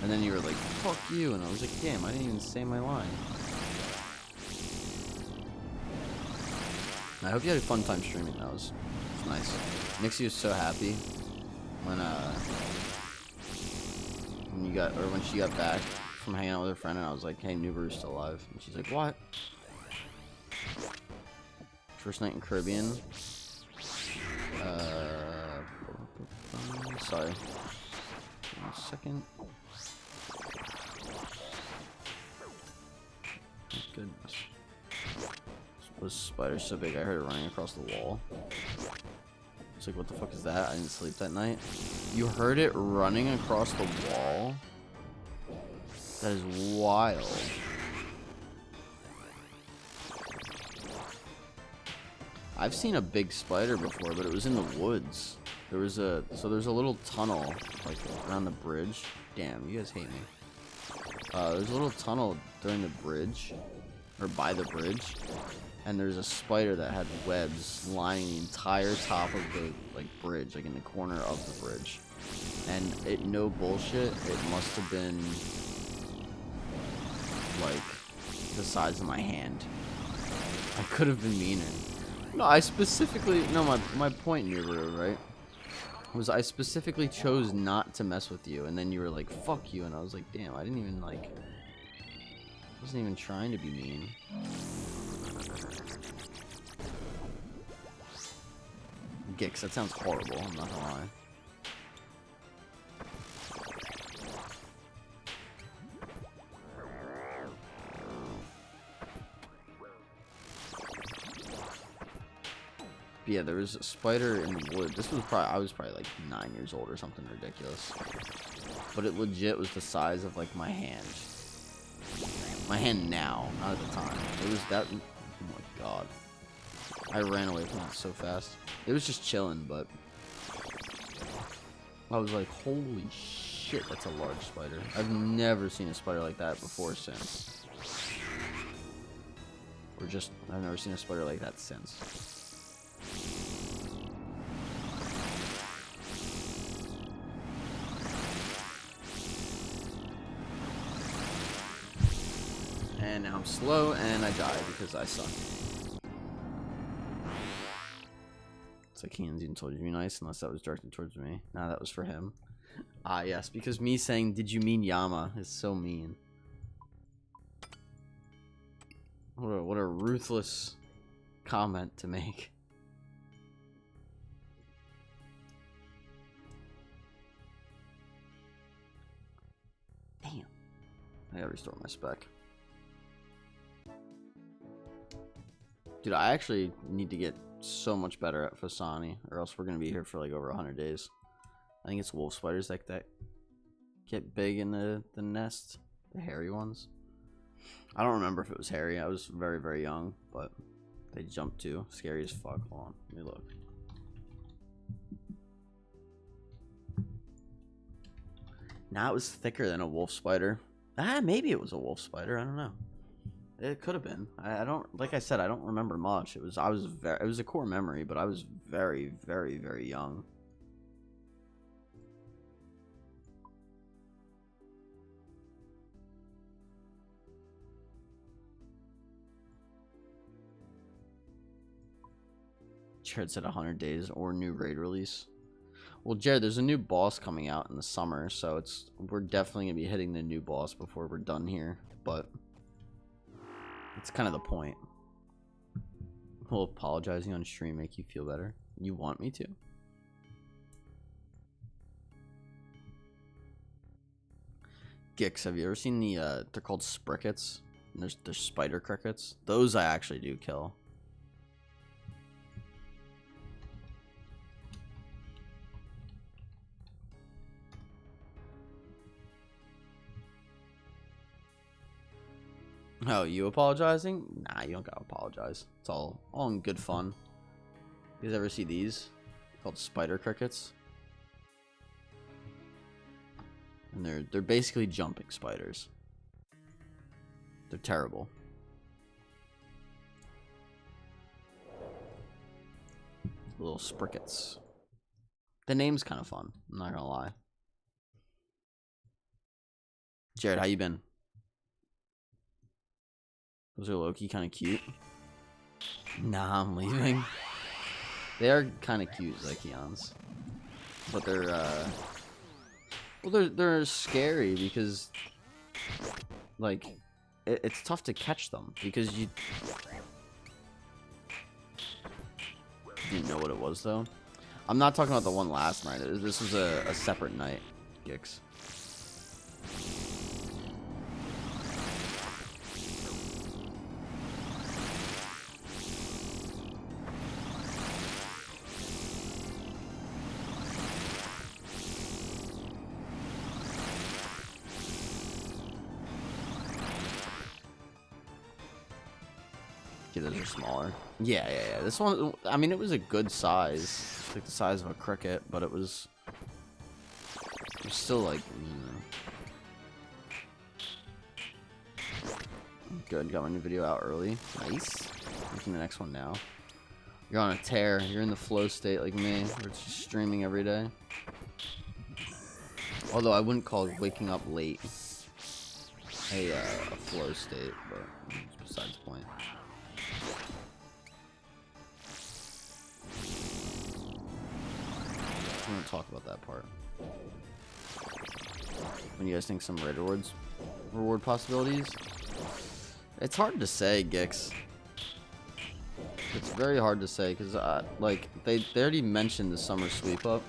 And then you were like, fuck you, and I was like, damn, I didn't even say my line. I hope you had a fun time streaming. That was nice. Nixie was so happy when she got back from hanging out with her friend, and I was like, hey, Nubaru's still alive. And she's like, what? First night in Caribbean. Sorry. 1 second. Goodness. Was spider so big I heard it running across the wall. It's like, what the fuck is that? I didn't sleep that night. You heard it running across the wall? That is wild. I've seen a big spider before, but it was in the woods. There's a little tunnel, like, around the bridge. Damn, you guys hate me. There's a little tunnel during the bridge, or by the bridge, and there's a spider that had webs lining the entire top of the, like, bridge, like, in the corner of the bridge. And it, no bullshit, it must have been, like, the size of my hand. I could have been meaner. No, I specifically, no, my point, Nibiru, right, was I specifically chose not to mess with you, and then you were like, fuck you, and I was like, damn, I didn't even, like, wasn't even trying to be mean. Gix, that sounds horrible, I'm not gonna lie. Yeah, there was a spider in the wood. This was probably, I was probably like 9 years old or something ridiculous. But it legit was the size of like my hand. My hand now, not at the time. It was that, oh my god. I ran away from it so fast. It was just chilling, but I was like, holy shit, that's a large spider. I've never seen a spider like that before since. Or just, I've never seen a spider like that since. And now I'm slow and I die because I suck. It's like Hands even told you to be nice unless that was directed towards me. Nah, that was for him. Ah, yes, because me saying, did you mean Yama, is so mean. What a ruthless comment to make. Damn. I gotta restore my spec. Dude, I actually need to get so much better at Fasani, or else we're gonna be here for like over 100 days. I think it's wolf spiders like that get big in the nest, the hairy ones. I don't remember if it was hairy. I was very, very young, but they jumped too. Scary as fuck. Hold on, let me look. Nah, it was thicker than a wolf spider. Ah, maybe it was a wolf spider. I don't know. It could have been. I don't, like I said, I don't remember much. It was a core memory, but I was very, very, very young. Jared said 100 days or new raid release. Well, Jared, there's a new boss coming out in the summer, so we're definitely gonna be hitting the new boss before we're done here, but it's kind of the point. Will apologizing on stream make you feel better? You want me to? Gix, have you ever seen the they're called sprickets? And there's spider crickets. Those I actually do kill. Oh, you apologizing? Nah, you don't gotta apologize. It's all in good fun. You guys ever see these? Called spider crickets. And they're basically jumping spiders. They're terrible. Little sprickets. The name's kind of fun, I'm not gonna lie. Jared, how you been? Those are low-key kind of cute. Nah, I'm leaving. They are kind of cute, Zykeons. But they're, well, they're scary because, like, it's tough to catch them because you didn't know what it was, though. I'm not talking about the one last night. This was a separate night, Gix. those are smaller. Yeah. This one, I mean, it was a good size. It's like the size of a cricket, but it was still like, Good, got my new video out early. Nice. Making the next one now. You're on a tear. You're in the flow state like me. We're just streaming every day. Although I wouldn't call waking up late a flow state, but it's besides the point. We won't talk about that part. When you guys think some reward possibilities? It's hard to say, Gix. It's very hard to say because like they already mentioned the summer sweep up,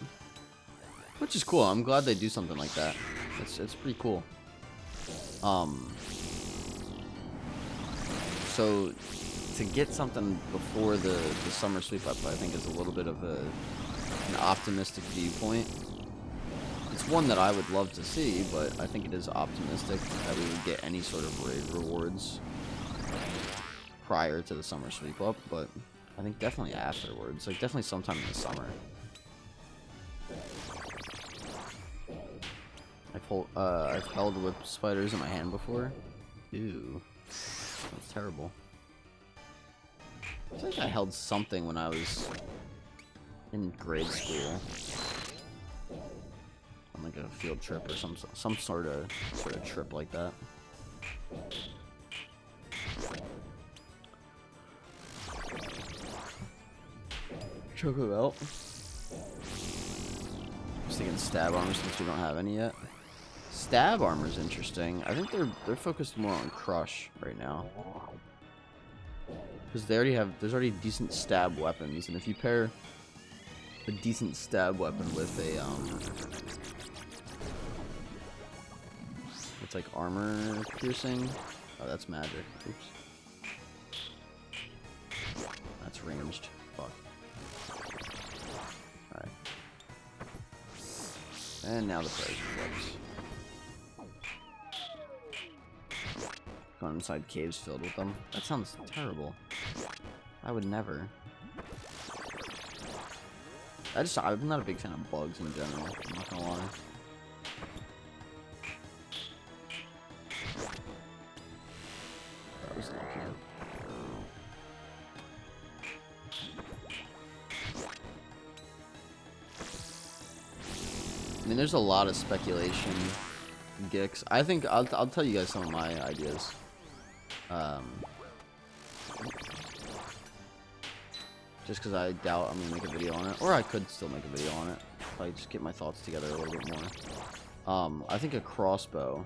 which is cool. I'm glad they do something like that. It's pretty cool. So to get something before the summer sweep up, I think is a little bit of an optimistic viewpoint. It's one that I would love to see, but I think it is optimistic that we would get any sort of raid rewards prior to the summer sweep up, but I think definitely afterwards, like definitely sometime in the summer. I've held whip spiders in my hand before. Ew, that's terrible. I think I held something when I was in grade school, on like a field trip or some sort of trip like that. Choco belt. I was thinking stab armor since we don't have any yet. Stab armor is interesting. I think they're focused more on crush right now, because there's already decent stab weapons, and if you pair a decent stab weapon with a it's like armor piercing. Oh, that's magic. Oops. That's ranged. Fuck. Alright. And now the pressure flips. Going inside caves filled with them. That sounds terrible. I would never. I'm not a big fan of bugs in general. I'm not gonna lie. That was lucky. I mean, there's a lot of speculation, Gix. I think I'll tell you guys some of my ideas. Just because I doubt I'm gonna make a video on it, or I could still make a video on it if I just get my thoughts together a little bit more. I think a crossbow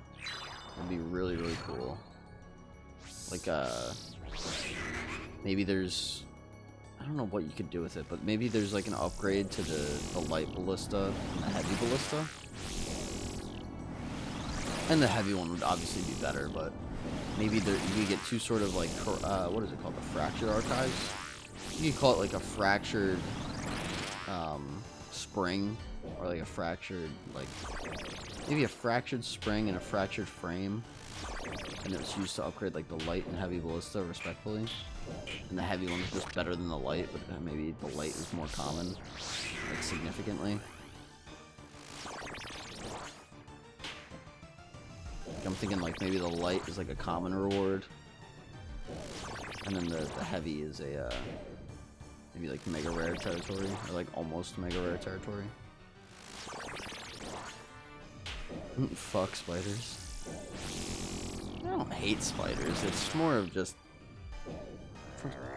would be really, really cool. Like maybe there's, I don't know what you could do with it, but maybe there's like an upgrade to the light ballista and the heavy ballista. And the heavy one would obviously be better, but maybe you could get two sort of like, what is it called? The fractured archives? You could call it like a fractured spring, or like a fractured, like, maybe a fractured spring and a fractured frame. And it's used to upgrade like the light and heavy ballista respectively. And the heavy one is just better than the light, but maybe the light is more common, like significantly. I'm thinking like maybe the light is like a common reward, and then the heavy is a maybe like mega rare territory, or like almost mega rare territory. Fuck spiders. I don't hate spiders. It's more of just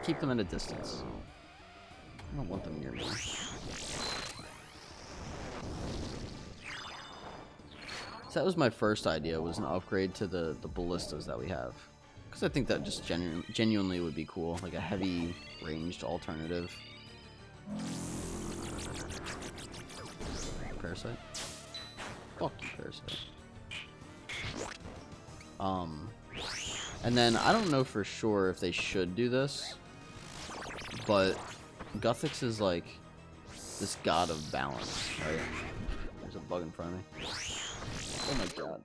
keep them at a distance. I don't want them near me. So that was my first idea, was an upgrade to the ballistas that we have. Because I think that just genuinely would be cool. Like a heavy ranged alternative. Parasite? Fuck you, Parasite. And then I don't know for sure if they should do this, but Guthix is like this god of balance, right? There's a bug in front of me. Oh my god.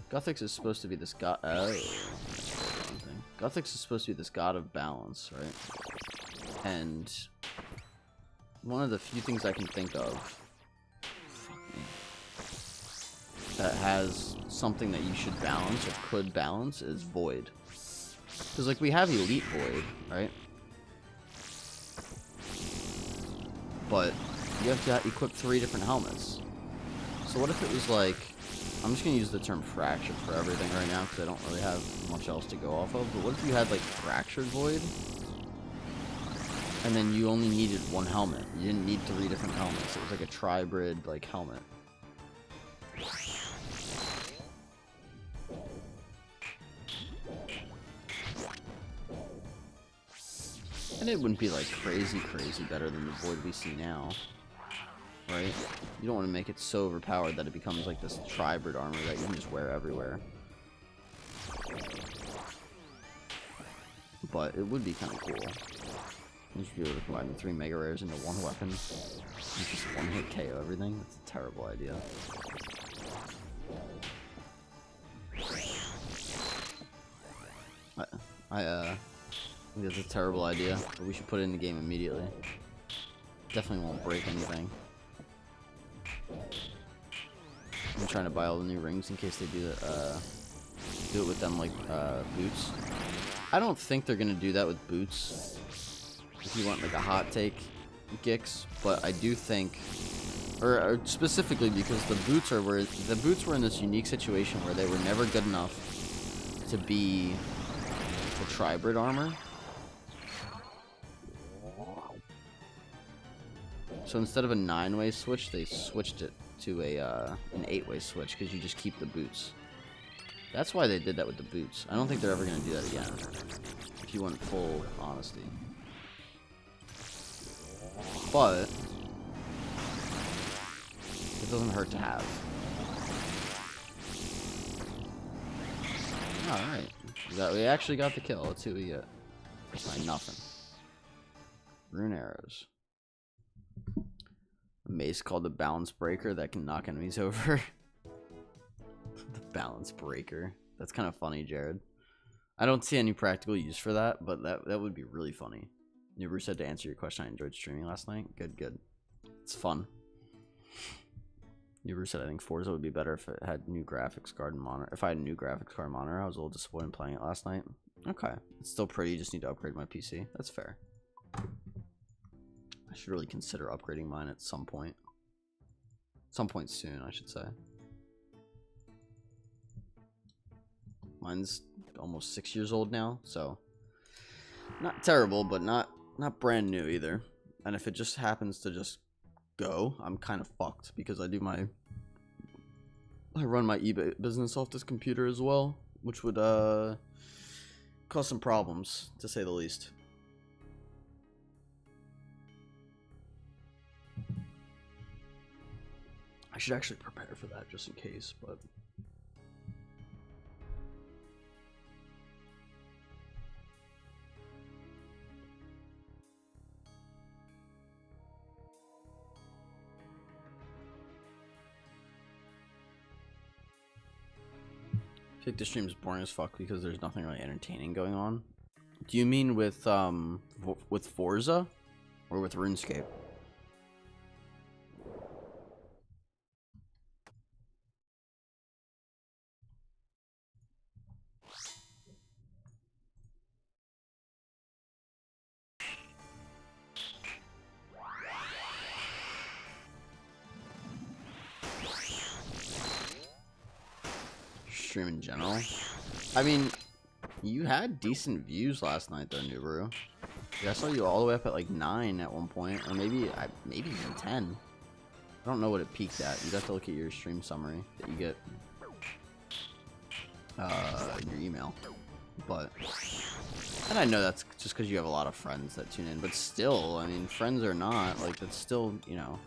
Guthix is supposed to be this god. Oh, Guthix is supposed to be this god of balance, right? And one of the few things I can think of that has something that you should balance or could balance is Void. Because, like, we have Elite Void, right? But you have to equip 3 different helmets. So what if it was like, I'm just going to use the term Fractured for everything right now because I don't really have much else to go off of. But what if you had, like, Fractured Void? And then you only needed 1 helmet. You didn't need 3 different helmets. It was like a tribrid, like, helmet. And it wouldn't be, like, crazy better than the Void we see now. Right? You don't want to make it so overpowered that it becomes like this tribrid armor that you can just wear everywhere. But it would be kind of cool. You should be able to combine the 3 mega rares into 1 weapon. You just one-hit KO everything. That's a terrible idea. I think that's a terrible idea, but we should put it in the game immediately. Definitely won't break anything. I'm trying to buy all the new rings in case they do it with them like boots. I don't think they're gonna do that with boots. If you want like a hot take, Gix, but I do think, or specifically because the boots were in this unique situation where they were never good enough to be the tribrid armor. So instead of a 9-way switch, they switched it to an 8-way switch because you just keep the boots. That's why they did that with the boots. I don't think they're ever going to do that again, if you want full honesty. But it doesn't hurt to have. Alright. We actually got the kill. Let's see what we get. Nothing. Rune arrows. A mace called the Balance Breaker that can knock enemies over. The Balance Breaker. That's kind of funny, Jared. I don't see any practical use for that, but that would be really funny. Nubru said, to answer your question, I enjoyed streaming last night. Good. It's fun. Nubru said, I think Forza would be better if it had new graphics card and monitor. If I had a new graphics card and monitor, I was a little disappointed playing it last night. Okay. It's still pretty, you just need to upgrade my PC. That's fair. I should really consider upgrading mine at some point. Some point soon, I should say. Mine's almost 6 years old now, so not terrible, but not brand new either. And if it just happens to just go, I'm kind of fucked because I run my eBay business off this computer as well, which would cause some problems, to say the least. I should actually prepare for that just in case, but I think the stream is boring as fuck because there's nothing really entertaining going on. Do you mean with Forza or with RuneScape? Stream in general. I mean, you had decent views last night though, Nubru. Yeah, I saw you all the way up at like 9 at one point, or maybe even 10. I don't know what it peaked at. You'd have to look at your stream summary that you get in your email. But, and I know that's just because you have a lot of friends that tune in, but still, I mean, friends or not, like that's still, you know.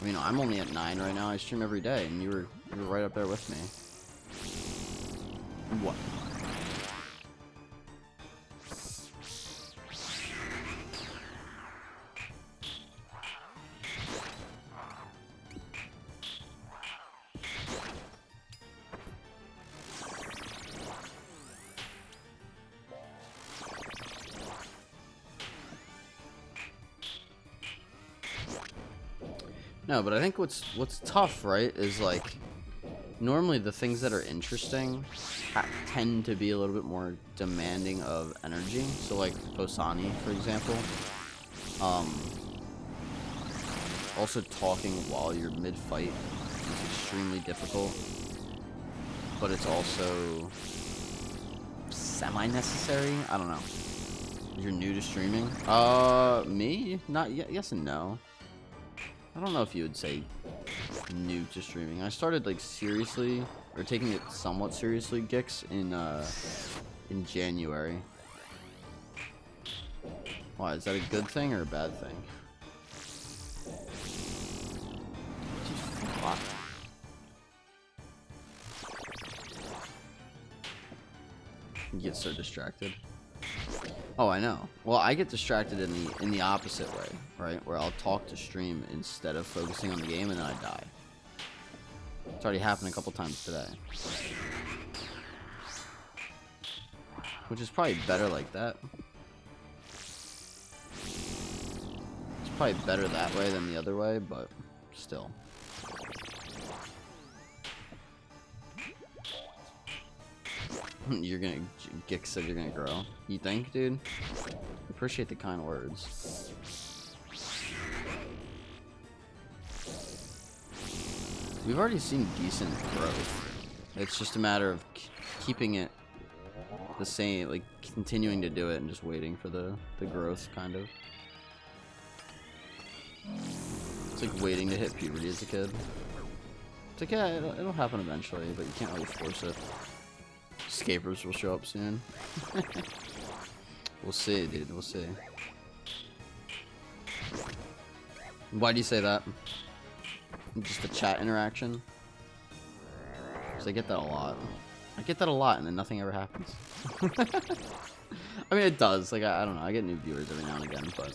I mean, I'm only at 9 right now. I stream every day, and you were right up there with me. What? No, but I think what's tough, right, is like normally the things that are interesting tend to be a little bit more demanding of energy. So like Posani, for example. Also talking while you're mid-fight is extremely difficult, but it's also semi-necessary. I don't know. You're new to streaming? Me? Not yet. Yes and no. I don't know if you would say new to streaming. I started like seriously, or taking it somewhat seriously, Gix, in January. Why, is that a good thing or a bad thing? Fuck. You get so distracted. Oh, I know. Well, I get distracted in the opposite way, right? Where I'll talk to stream instead of focusing on the game, and then I die. It's already happened a couple times today. Which is probably better like that. It's probably better that way than the other way, but still. You're gonna... Gix said you're gonna grow. You think, dude? Appreciate the kind words. We've already seen decent growth. It's just a matter of keeping it the same, like continuing to do it and just waiting for the growth, kind of. It's like waiting to hit puberty as a kid. It's like, yeah, it'll happen eventually, but you can't really force it. Escapers will show up soon. We'll see, dude. We'll see. Why do you say that? Just the chat interaction? Because I get that a lot. I get that a lot, and then nothing ever happens. I mean, it does. Like, I don't know. I get new viewers every now and again, but...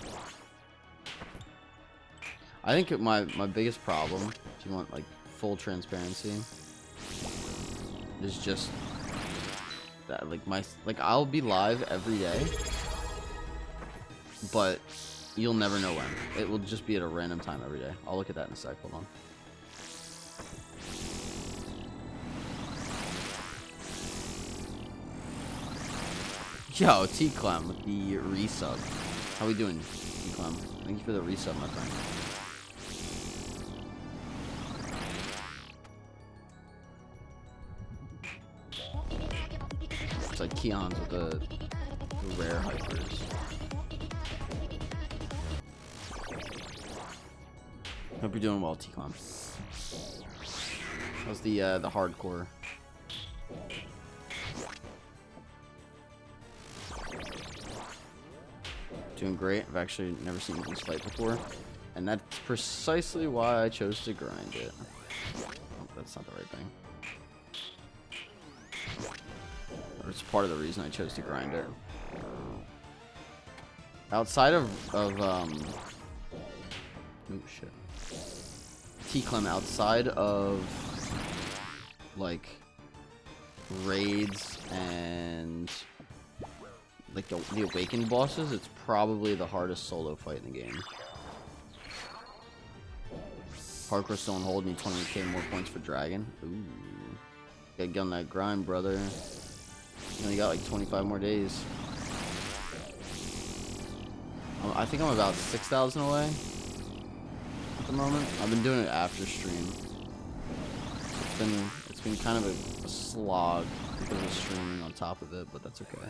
I think my biggest problem, if you want, like, full transparency, is just... that, like, I'll be live every day, but you'll never know when. It will just be at a random time every day. I'll look at that in a sec. Hold on. Yo, T-Clem with the resub. How we doing, T-Clem? Thank you for the resub, my friend. It's like Keon's with the rare hypers. Hope you're doing well, T-Clem. How's the hardcore? Doing great. I've actually never seen this fight before, and that's precisely why I chose to grind it. Oh, that's not the right thing. Or it's part of the reason I chose to grind it. Outside of oh shit. T-Clem, outside of like raids and like the awakened bosses, it's probably the hardest solo fight in the game. Hardcore still on hold, need 20k more points for Dragon. Ooh. Gotta get on that grind, brother. You only got like 25 more days. I think I'm about 6,000 away at the moment. I've been doing it after stream. It's been kind of a slog because of streaming on top of it, but that's okay.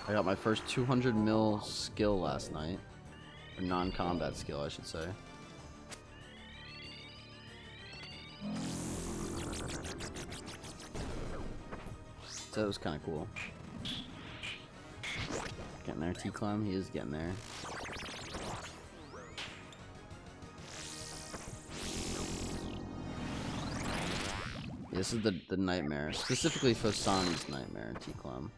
I got my first 200 mil skill last night. Or non-combat skill, I should say. So that was kind of cool. Getting there, T-Clem. He is getting there. Yeah, this is the nightmare. Specifically Fosani's nightmare, T-Clem.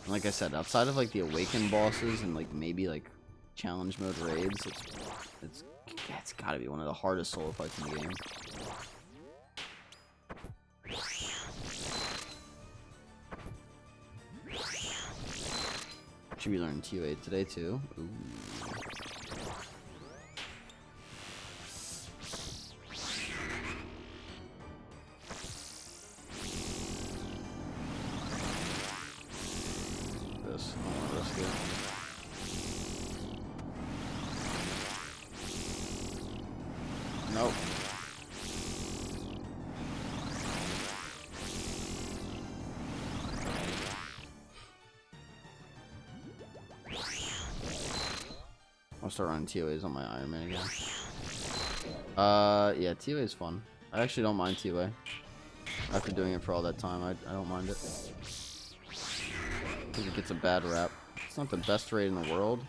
Like I said, outside of like the awakened bosses and like maybe like challenge mode raids, it's gotta be one of the hardest solo fights in the game. Should be learning TOA today too. Ooh. Nope. I'll start running TOAs on my Ironman again. Yeah, TOA is fun. I actually don't mind TOA. After doing it for all that time, I don't mind it. I think it gets a bad rap. It's not the best raid in the world.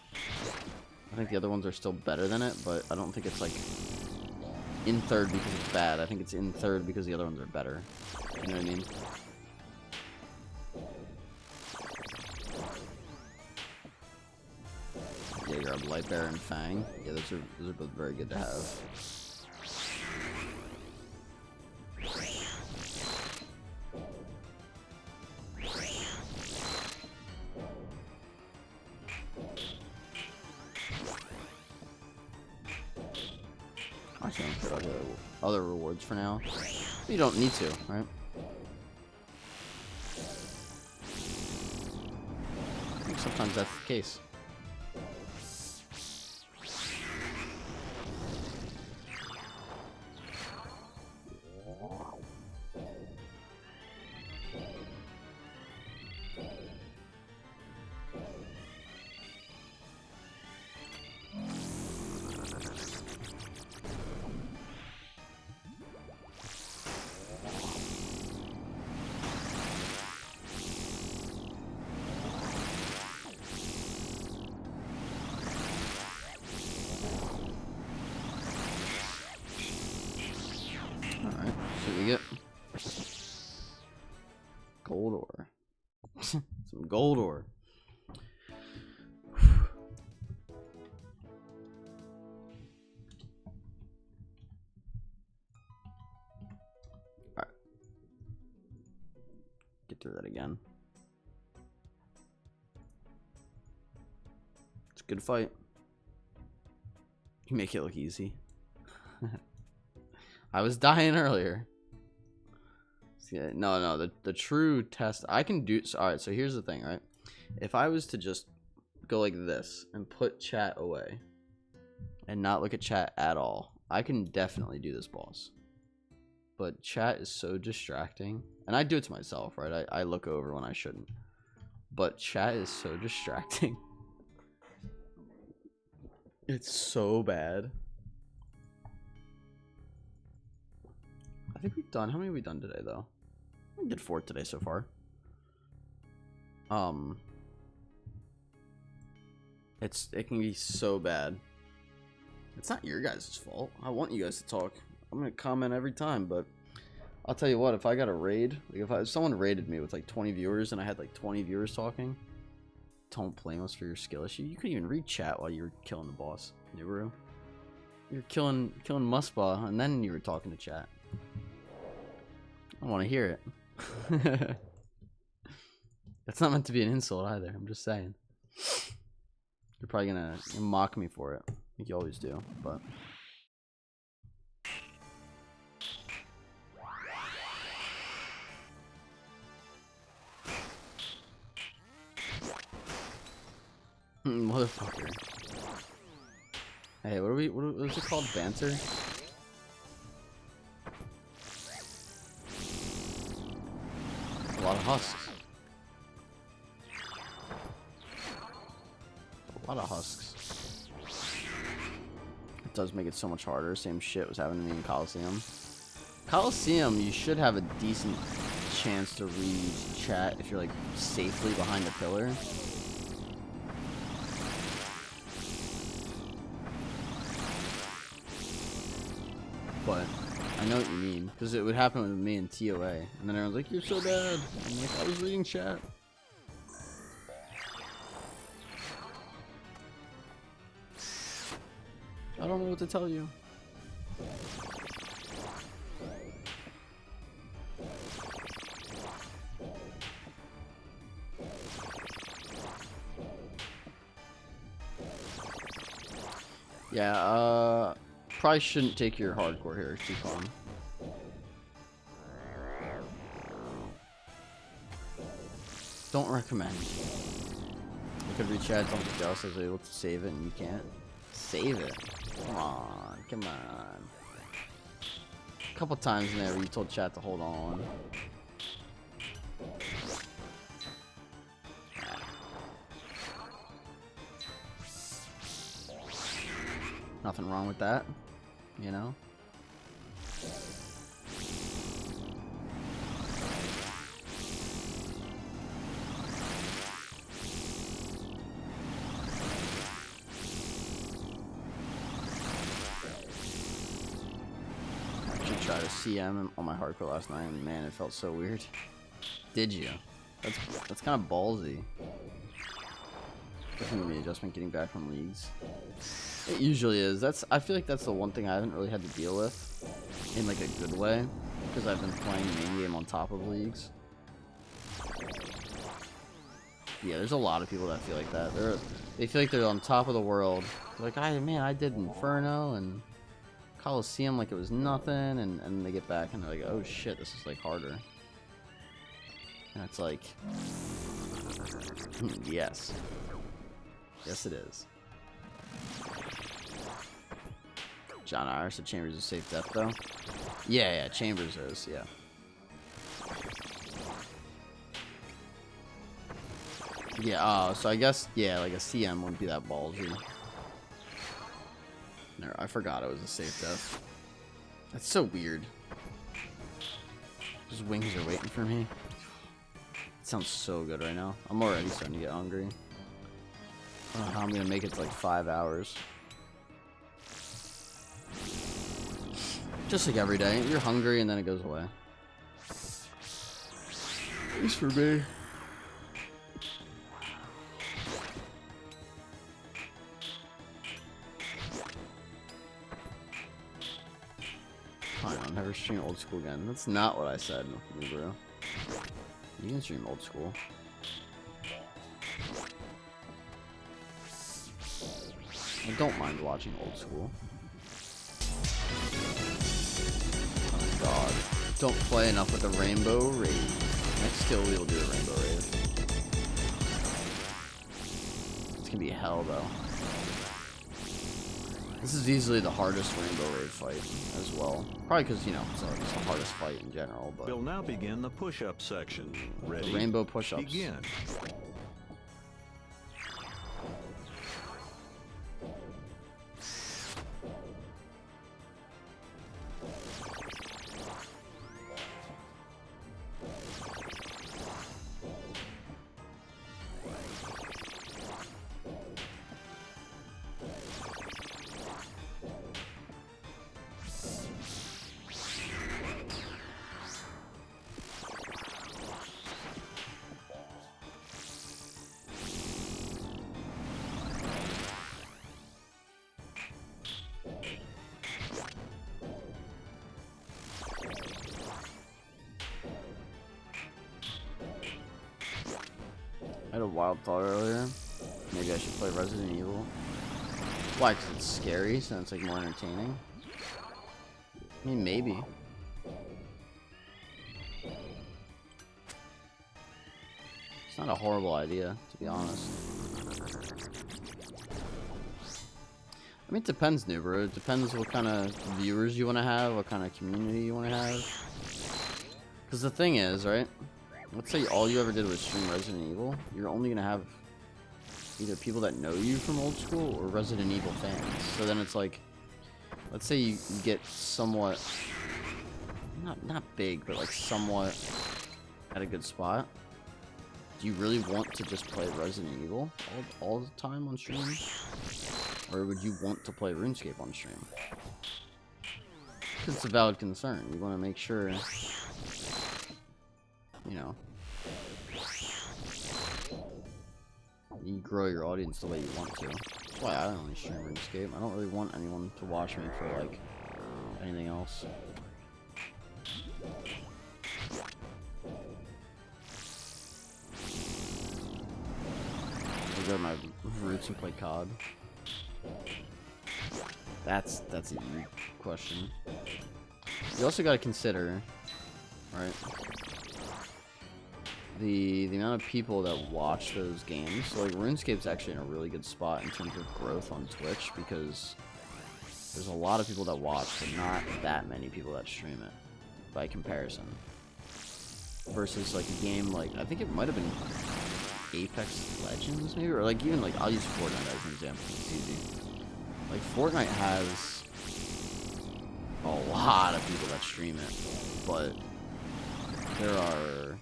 I think the other ones are still better than it, but I don't think it's like in third because it's bad. I think it's in third because the other ones are better. You know what I mean? Yeah, you grab Light Bear and Fang. Yeah, those are both very good to have. I can't put other rewards for now. You don't need to, right? I think sometimes that's the case. Alright, see what we get. Gold ore. Some gold ore. Alright. Get through that again. It's a good fight. You make it look easy. I was dying earlier. No, the true test I can do. So, all right, so here's the thing, right? If I was to just go like this and put chat away and not look at chat at all, I can definitely do this boss. But chat is so distracting, and I do it to myself, right? I look over when I shouldn't. But chat is so distracting. It's so bad. I think we've done, how many have we done today though? We did 4 today so far. It can be so bad. It's not your guys' fault. I want you guys to talk. I'm gonna comment every time, but I'll tell you what, if I got a raid, like if someone raided me with like 20 viewers and I had like 20 viewers talking, don't blame us for your skill issue. You couldn't even read chat while you were killing the boss. Nibiru. You're killing Muspa and then you were talking to chat. I want to hear it. That's not meant to be an insult either. I'm just saying. You're probably gonna mock me for it, like you always do. But motherfucker. Hey, what is it called? Banter? A lot of husks. A lot of husks. It does make it so much harder. Same shit was happening to me in Coliseum. Coliseum, you should have a decent chance to read chat if you're like safely behind a pillar. But I know what you mean, because it would happen with me in TOA, and then everyone's like, "You're so bad." I'm like, "I was reading chat." I don't know what to tell you. Yeah, probably shouldn't take your hardcore here. It's too fun. Don't recommend. I could reach out to somebody else. I was able to save it and you can't. Save it. Come on, come on. couple times in there where you told chat to hold on. Nothing wrong with that, you know? I actually tried a CM on my hardcore last night, and man, it felt so weird. Did you? That's kind of ballsy. Definitely the adjustment getting back from leagues. It usually is. I feel like that's the one thing I haven't really had to deal with in like a good way, because I've been playing main game on top of leagues. Yeah, there's a lot of people that feel like that. They feel like they're on top of the world. They're like, man, I did Inferno and Coliseum like it was nothing, and they get back and they're like, oh shit, this is like harder. And it's like, yes. Yes, it is. John Irish, the Chambers is safe death though. Yeah, Chambers is, yeah. Yeah, so I guess, yeah, like a CM wouldn't be that ballsy. No, I forgot it was a safe death. That's so weird. Those wings are waiting for me. It sounds so good right now. I'm already starting to get hungry. I don't know how I'm gonna make it to like 5 hours. Just like every day, you're hungry and then it goes away. At least for me. Fine, I'll never stream old school again. That's not what I said, bro. You can stream old school. I don't mind watching old school. Oh god. Don't play enough with the rainbow rave. Next kill we'll do a rainbow rave. It's gonna be hell though. This is easily the hardest rainbow rave fight as well. Probably because, you know, it's the hardest fight in general, but... We'll now begin the push-up section. Ready? The rainbow push-ups. Begin. I had a wild thought earlier. Maybe I should play Resident Evil. Why? Because it's scary, so it's like more entertaining. I mean, maybe. It's not a horrible idea, to be honest. I mean, it depends, Noober. It depends what kind of viewers you want to have, what kind of community you want to have. Because the thing is, right? Let's say all you ever did was stream Resident Evil. You're only going to have either people that know you from old school or Resident Evil fans. So then it's like, let's say you get somewhat, not big, but like somewhat at a good spot. Do you really want to just play Resident Evil all the time on stream? Or would you want to play RuneScape on stream? Because it's a valid concern. You want to make sure, you know, you grow your audience the way you want to. That's why I only stream RuneScape. I don't really want anyone to watch me for, like, anything else. I go to my roots and play COD. That's a unique question. You also gotta consider, right, the amount of people that watch those games. So like RuneScape's actually in a really good spot in terms of growth on Twitch, because There's a lot of people that watch, but not that many people that stream it by comparison. Versus like a game like, I think it might have been Apex Legends maybe, or like even like, I'll use Fortnite as an example, it's easy. Like Fortnite has a lot of people that stream it, but there are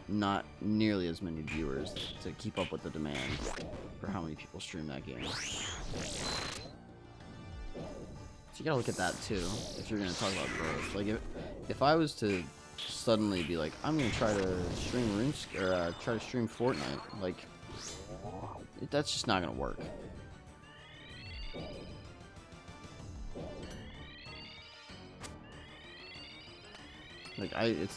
not nearly as many viewers to keep up with the demand for how many people stream that game. So you gotta look at that too, if you're gonna talk about growth. Like if I was to suddenly be like, I'm gonna try to stream try to stream Fortnite, like that's just not gonna work. Like it's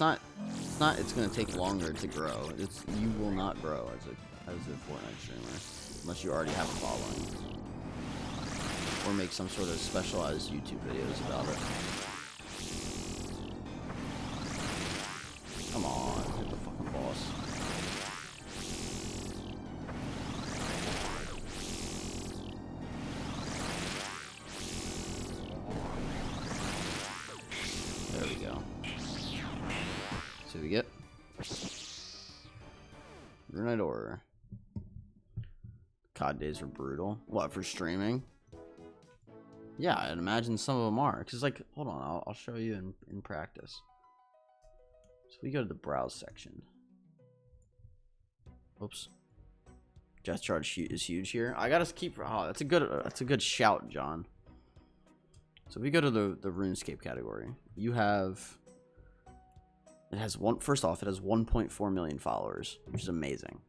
gonna take longer to grow. You will not grow as a Fortnite streamer unless you already have a following or make some sort of specialized YouTube videos about it. Come on, hit the fucking boss. There we go. See what we get? Rune Order. COD days are brutal. What, for streaming? Yeah, I'd imagine some of them are. Because, like, hold on, I'll show you in practice. So we go to the browse section. Oops. Death charge is huge here. I gotta keep. Oh, that's a good shout, John. So we go to the RuneScape category. You have. It has first off, it has 1.4 million followers, which is amazing.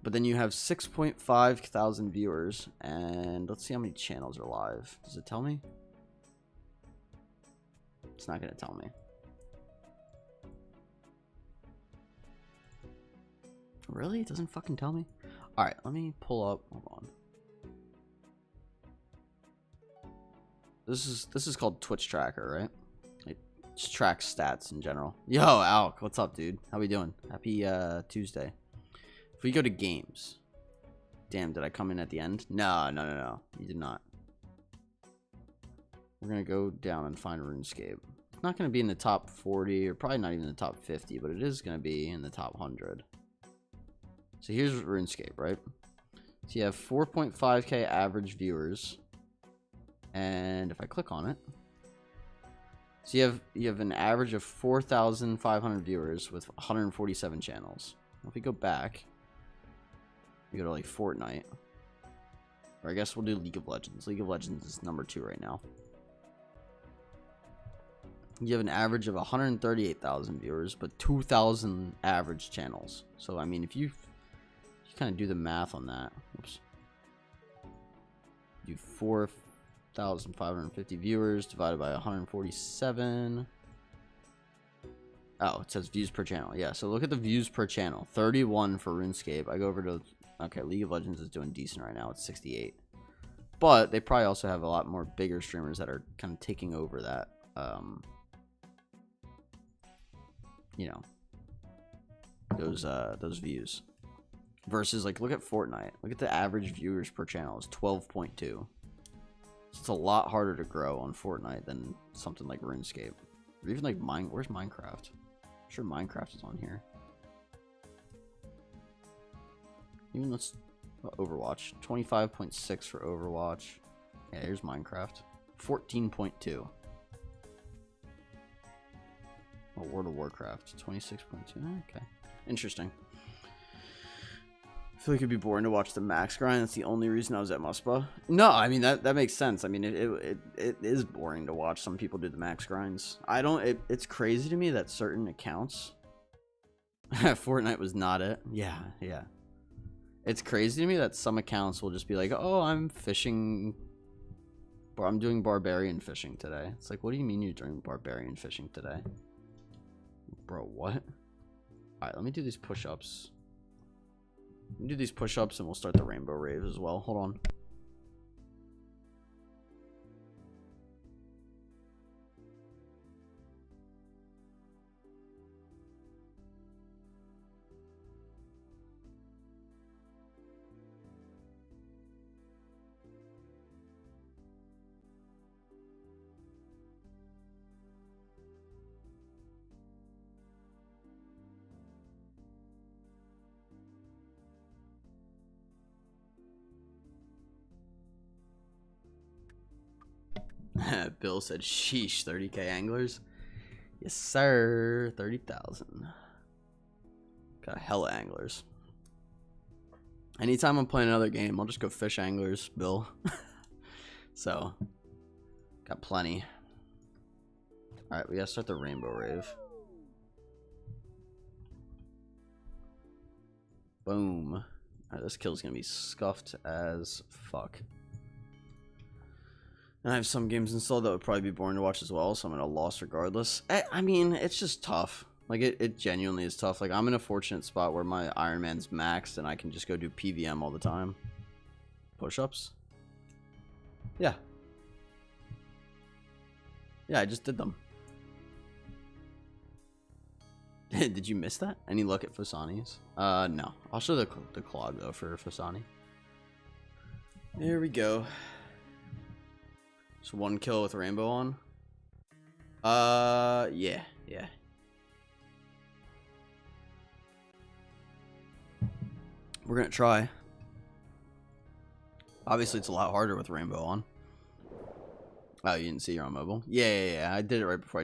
But then you have 6.5 thousand viewers, and let's see how many channels are live. Does it tell me? It's not gonna tell me. Really? It doesn't fucking tell me? Alright, let me pull up. Hold on. This is called Twitch Tracker, right? It just tracks stats in general. Yo, Alk, what's up, dude? How we doing? Happy Tuesday. If we go to games. Damn, did I come in at the end? No. You did not. We're gonna go down and find RuneScape. It's not gonna be in the top 40, or probably not even the top 50, but it is gonna be in the top 100. So here's RuneScape, right? So you have 4.5k average viewers. And if I click on it, so you have an average of 4,500 viewers with 147 channels. If we go back, we go to like Fortnite, or I guess we'll do League of Legends. League of Legends is number 2 right now. You have an average of 138,000 viewers, but 2,000 average channels. So I mean, if you kind of do the math on that, oops, do 4,550 viewers divided by 147. Oh, it says views per channel. Yeah, so look at the views per channel. 31 for RuneScape. I go over to, okay, League of Legends is doing decent right now. It's 68. But they probably also have a lot more bigger streamers that are kind of taking over that, you know, those views. Versus, like, look at Fortnite. Look at the average viewers per channel is 12.2. So it's a lot harder to grow on Fortnite than something like RuneScape. Or even like where's Minecraft? I'm sure Minecraft is on here. Even let's Overwatch. 25.6 for Overwatch. Yeah, here's Minecraft. 14.2. Oh, World of Warcraft. 26.2. Okay. Interesting. I feel like it'd be boring to watch the max grind. That's the only reason I was at Muspa. No, I mean that makes sense. I mean it is boring to watch some people do the max grinds. It's crazy to me that certain accounts Fortnite was not it. Yeah. It's crazy to me that some accounts will just be like, "Oh, I'm fishing, or I'm doing barbarian fishing today." It's like, what do you mean you're doing barbarian fishing today? Bro, what? Alright, let me do these push-ups. Do these push-ups and we'll start the rainbow rave as well. Hold on. Bill said, sheesh, 30k anglers. Yes, sir. 30,000. Got hella anglers. Anytime I'm playing another game, I'll just go fish anglers, Bill. So, got plenty. Alright, we gotta start the rainbow rave. Boom. Alright, this kill's gonna be scuffed as fuck. And I have some games installed that would probably be boring to watch as well, so I'm gonna loss regardless. I mean, it's just tough. Like, it genuinely is tough. Like, I'm in a fortunate spot where my Ironman's maxed and I can just go do PVM all the time. Push-ups? Yeah. Yeah, I just did them. Did you miss that? Any luck at Fasani's? No. I'll show the clog, though, for Fasani. There we go. Just one kill with rainbow on. Yeah. We're gonna try. Obviously, it's a lot harder with rainbow on. Oh, you didn't see you're on mobile? Yeah. I did it right before I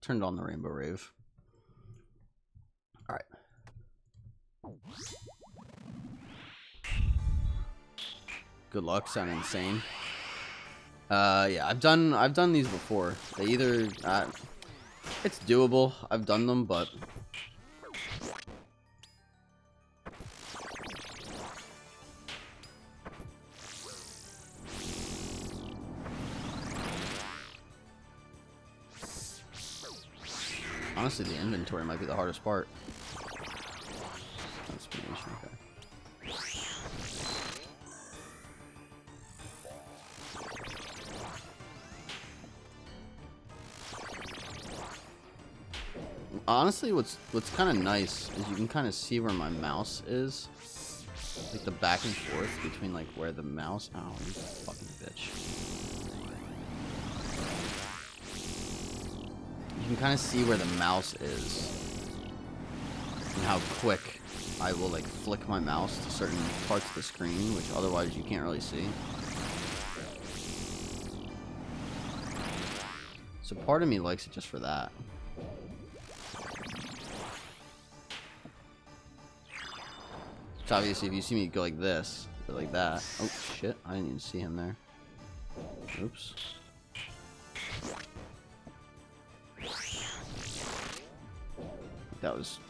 turned on the rainbow rave. Alright. Good luck, sound insane. Yeah, I've done these before. They either it's doable. I've done them, but honestly, the inventory might be the hardest part. Okay. Honestly, what's kind of nice is you can kind of see where my mouse is, like the back and forth between like where the mouse. Oh, you fucking bitch! You can kind of see where the mouse is and how quick I will like flick my mouse to certain parts of the screen, which otherwise you can't really see. So part of me likes it just for that. So obviously if you see me go like this, or like that. Oh shit, I didn't even see him there. Oops.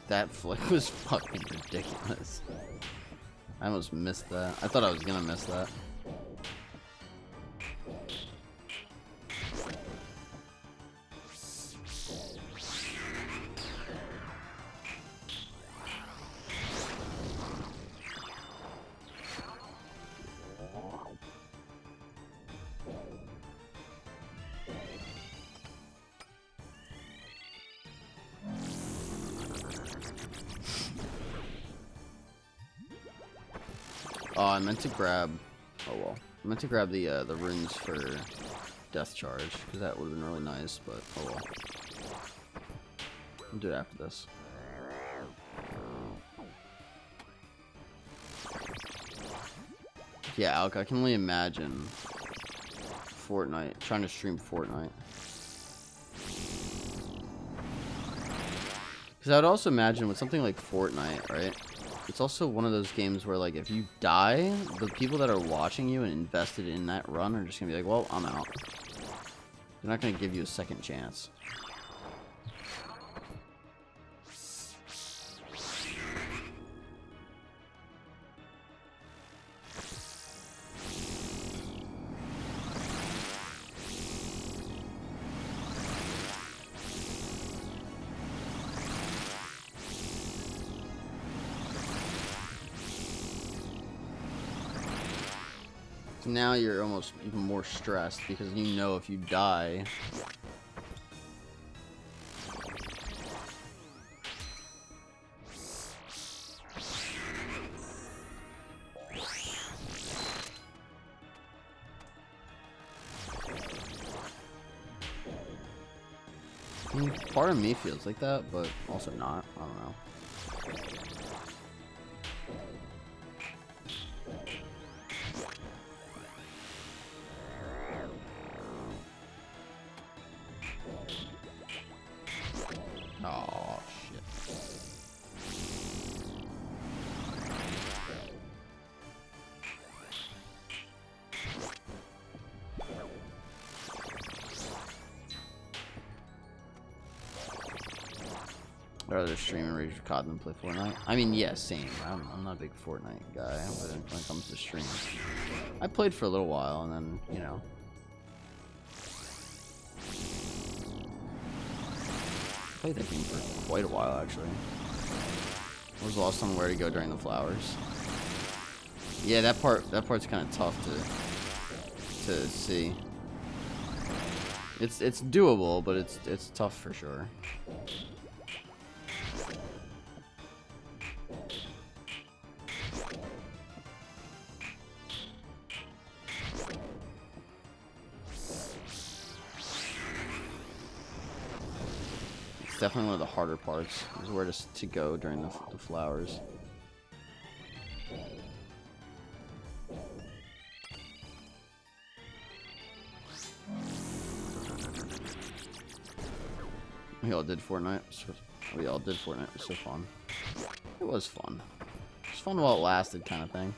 That flick was fucking ridiculous. I almost missed that. I thought I was gonna miss that. Oh, I meant to grab. Oh well, I meant to grab the runes for death charge because that would have been really nice. But oh well, I'll do it after this. Yeah, Alk, I can only imagine Fortnite trying to stream Fortnite. Because I would also imagine with something like Fortnite, right? It's also one of those games where, like, if you die, the people that are watching you and invested in that run are just gonna be like, well, I'm out. They're not gonna give you a second chance. Now you're almost even more stressed because you know if you die, I mean, part of me feels like that, but also not. I don't know. I'd rather stream and Rage with COD than play Fortnite. I mean, yeah, same. I'm not a big Fortnite guy, but when it comes to stream, I played for a little while, and then, you know. I played that game for quite a while, actually. When was the last time where to go during the flowers? Yeah, that part's kind of tough to see. It's doable, but it's tough for sure. It's definitely one of the harder parts, is where to go during the flowers. We all did Fortnite. We all did Fortnite. It was so fun. It was fun. It was fun while it lasted, kind of thing.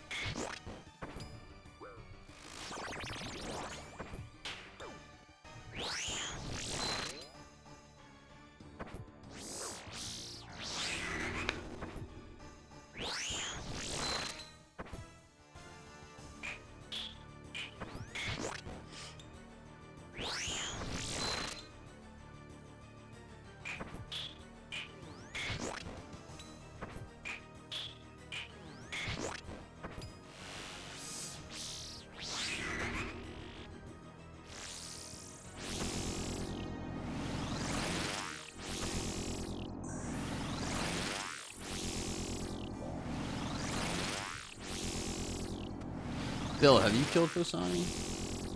Bill, have you killed Fosani?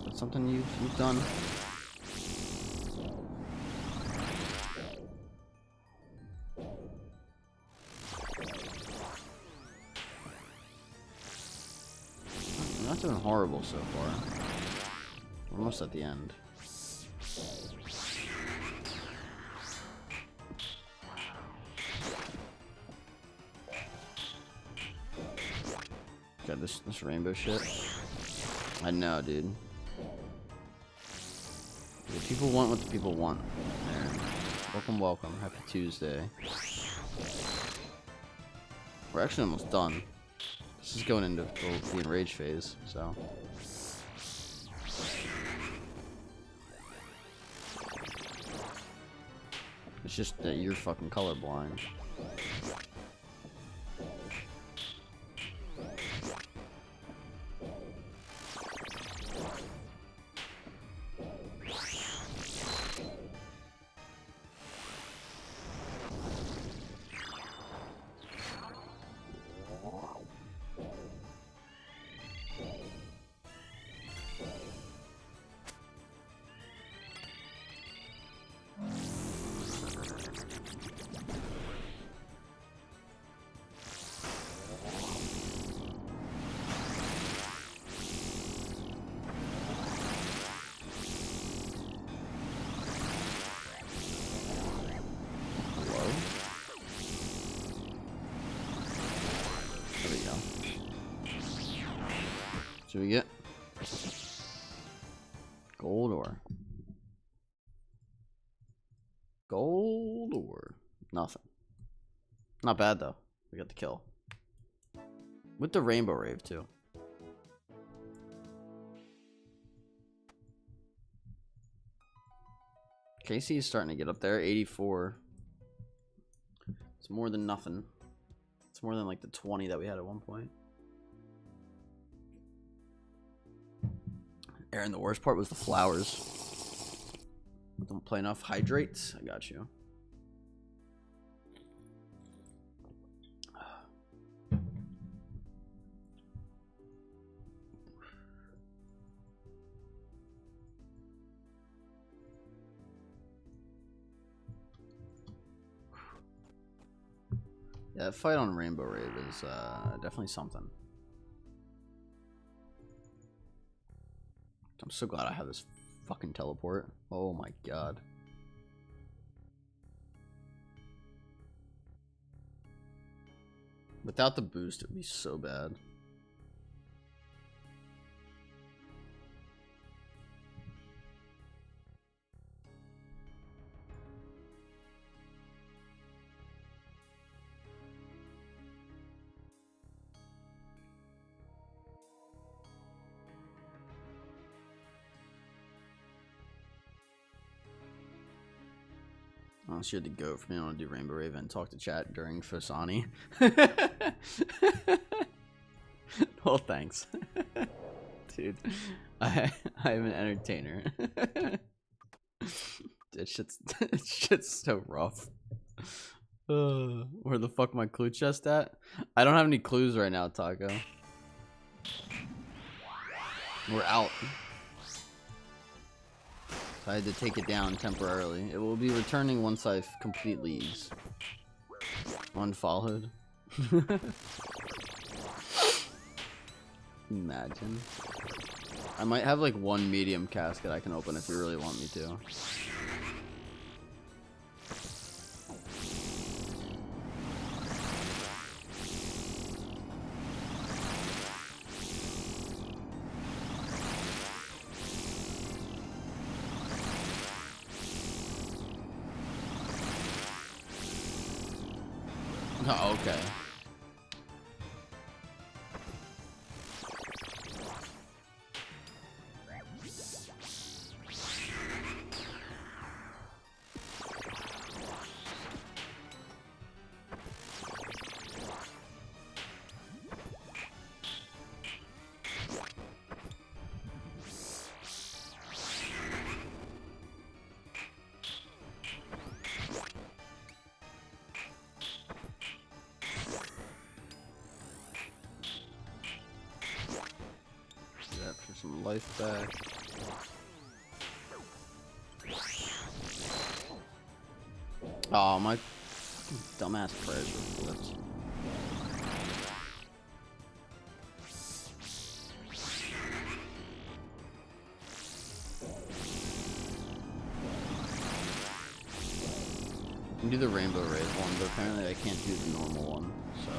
That's something you've done? I'm not doing horrible so far. We're almost at the end. Got this rainbow shit. I know, dude. The people want what the people want. There. Welcome, welcome. Happy Tuesday. We're actually almost done. This is going into the enrage phase, so. It's just that you're fucking colorblind. What do we get? Gold ore. Gold ore. Nothing. Not bad though. We got the kill. With the rainbow rave too. KC is starting to get up there. 84. It's more than nothing. It's more than like the 20 that we had at one point. Aaron, the worst part was the flowers. Don't play enough hydrates. I got you. Yeah, that fight on Rainbow Rave is definitely something. I'm so glad I have this fucking teleport. Oh my god. Without the boost, it would be so bad. Unless you're the goat for me, I want to do Rainbow Raven and talk to chat during Fasani. Well, thanks. Dude, I'm an entertainer. That shit's so rough. Where the fuck my clue chest at? I don't have any clues right now, Taco. We're out. So I had to take it down temporarily. It will be returning once I've complete leagues. Unfollowed. Imagine. I might have like one medium casket I can open if you really want me to. Oh, okay. Some life back. Oh, my dumbass prayers were flipped. I can do the Rainbow Raid one, but apparently I can't do the normal one, so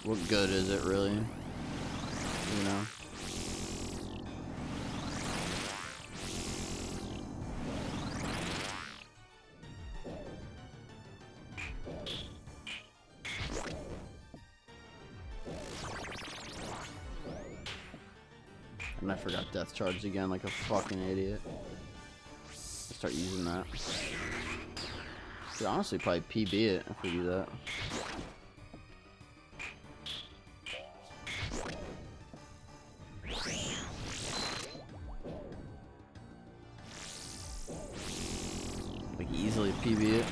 what good is it really? You know? And I forgot Death Charge again like a fucking idiot. I'll start using that. Could honestly probably PB it if we do that. Like easily PB it.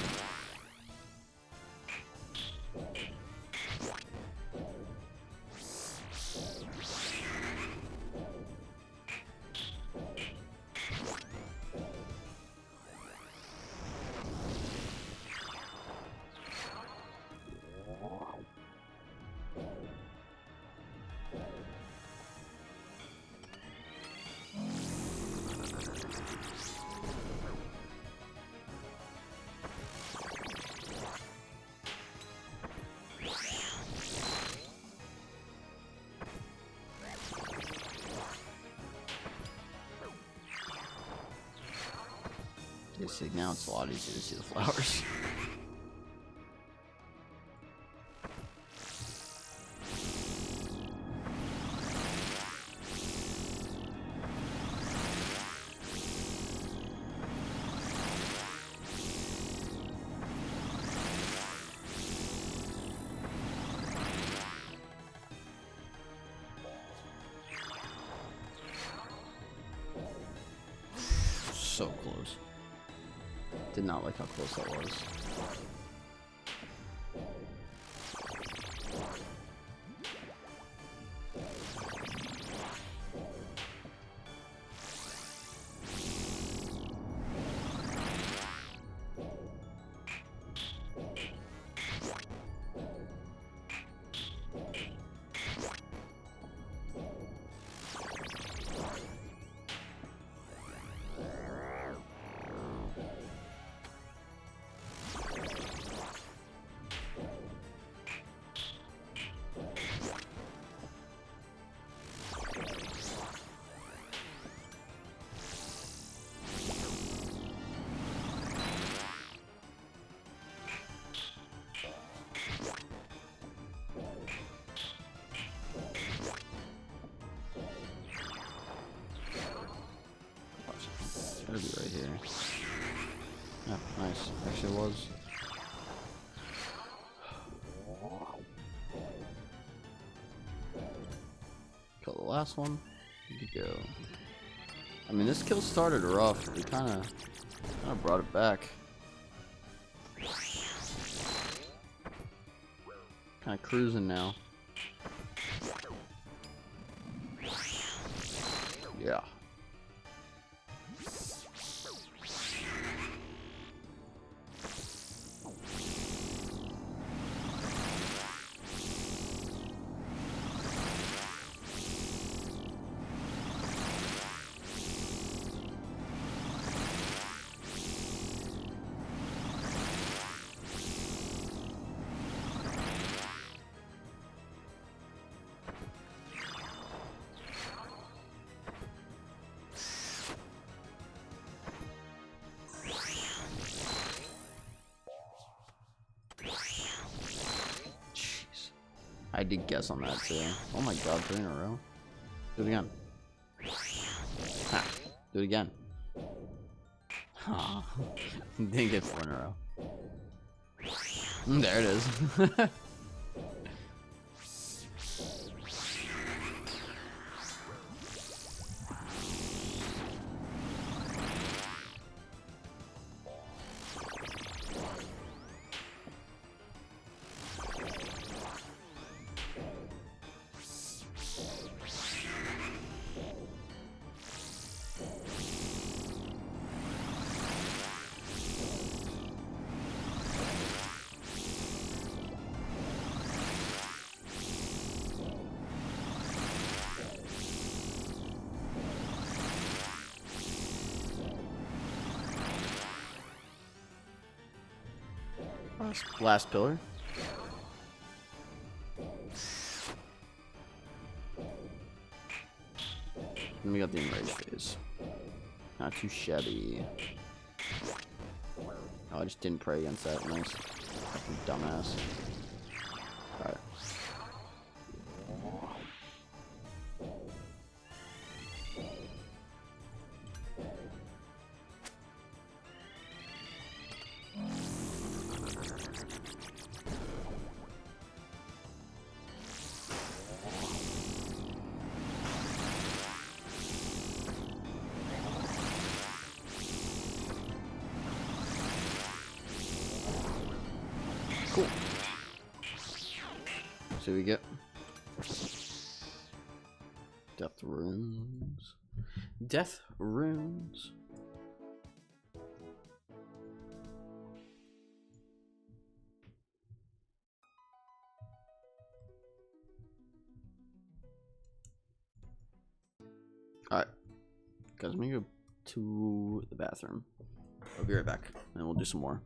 See, now it's a lot easier to see the flowers. So close. Did not like how close that was. Gotta be right here. Yeah, nice. Actually it was. Kill the last one. Good to go. I mean, this kill started rough. We kind of brought it back. Kind of cruising now. Yeah. I did guess on that too. Oh my god, 3 in a row. Do it again. Ha. Do it again. Ha. Didn't get 4 in a row. There it is. Last pillar. Then we got the enrage phase. Not too shabby. Oh, I just didn't pray against that. Nice. Fucking dumbass. Alright. Cool. So we get death runes. Death runes. Alright. Guys, I'm gonna go to the bathroom. I'll be right back, and we'll do some more.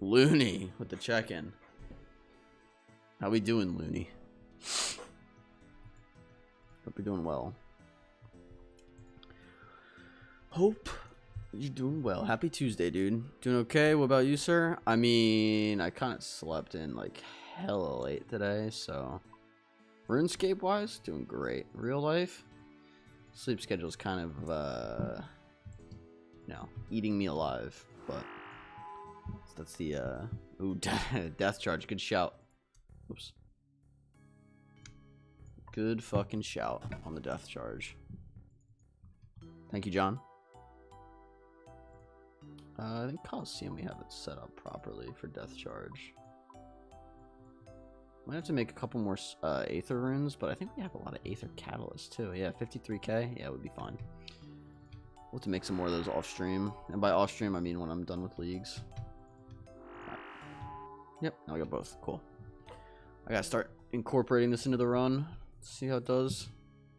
Looney with the check-in. How we doing, Looney? Hope you're doing well. Hope you're doing well. Happy Tuesday, dude. Doing okay? What about you, sir? I mean, I kind of slept in like hella late today, so RuneScape-wise, doing great. Real life, sleep schedule is kind of, eating me alive, but that's the, ooh, death charge. Good shout. Oops. Good fucking shout on the death charge. Thank you, John. I think Coliseum we have it set up properly for death charge. Might have to make a couple more Aether runes, but I think we have a lot of Aether catalysts too. Yeah, 53k. Yeah, it would be fine. We'll have to make some more of those off stream, and by off stream I mean when I'm done with leagues. Right. Yep, now I got both. Cool. I gotta start incorporating this into the run. See how it does.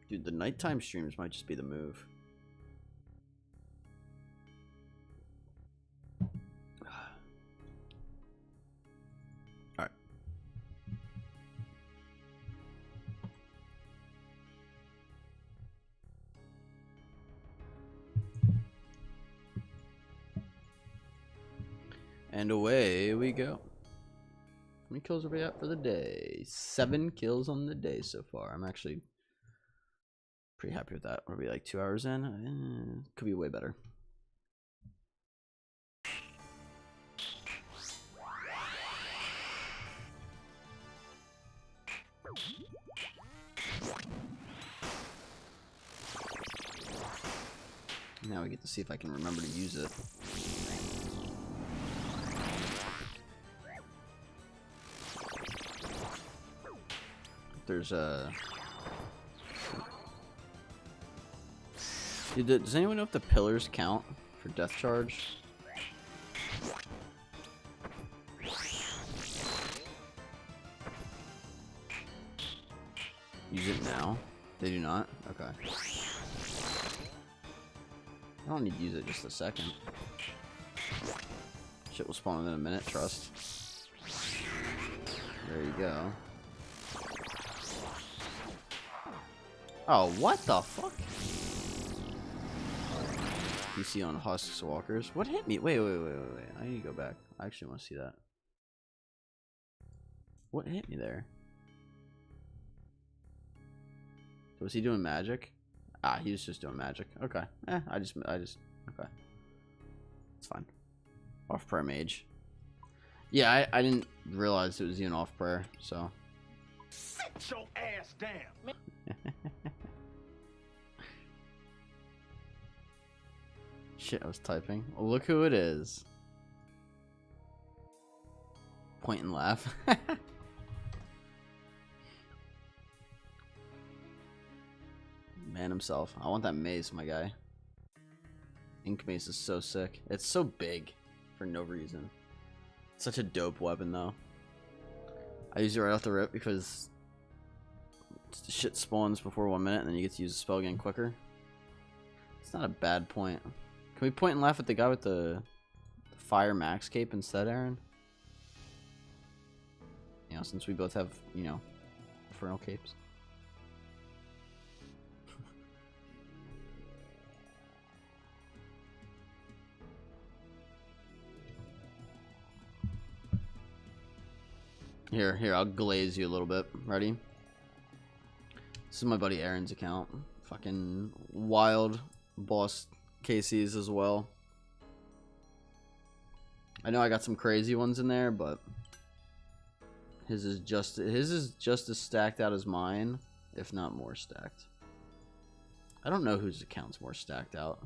Dude, the nighttime streams might just be the move. Alright. And away we go. How many kills are we at for the day? 7 kills on the day so far. I'm actually pretty happy with that. Are we like 2 hours in? Could be way better. Now we get to see if I can remember to use it. There's a... Dude, does anyone know if the pillars count for death charge? Use it now? They do not? Okay. I don't need to use it just a second. Shit will spawn within a minute, trust. There you go. Oh, what the fuck? PC on Husks Walkers. What hit me? Wait. I need to go back. I actually want to see that. What hit me there? Was he doing magic? Ah, he was just doing magic. Okay. I just, okay. It's fine. Off prayer mage. Yeah, I didn't realize it was even off prayer, so. Sit your ass down. Shit, I was typing. Oh, look who it is. Point and laugh. Man himself. I want that mace, my guy. Ink mace is so sick. It's so big for no reason. It's such a dope weapon, though. I use it right off the rip because shit spawns before 1 minute and then you get to use the spell again quicker. It's not a bad point. Can we point and laugh at the guy with the fire max cape instead, Aaron? You know, since we both have, you know, infernal capes. Here, I'll glaze you a little bit. Ready? This is my buddy Aaron's account. Fucking wild boss KCs as well. I know I got some crazy ones in there, but his is just as stacked out as mine, if not more stacked. I don't know whose account's more stacked out.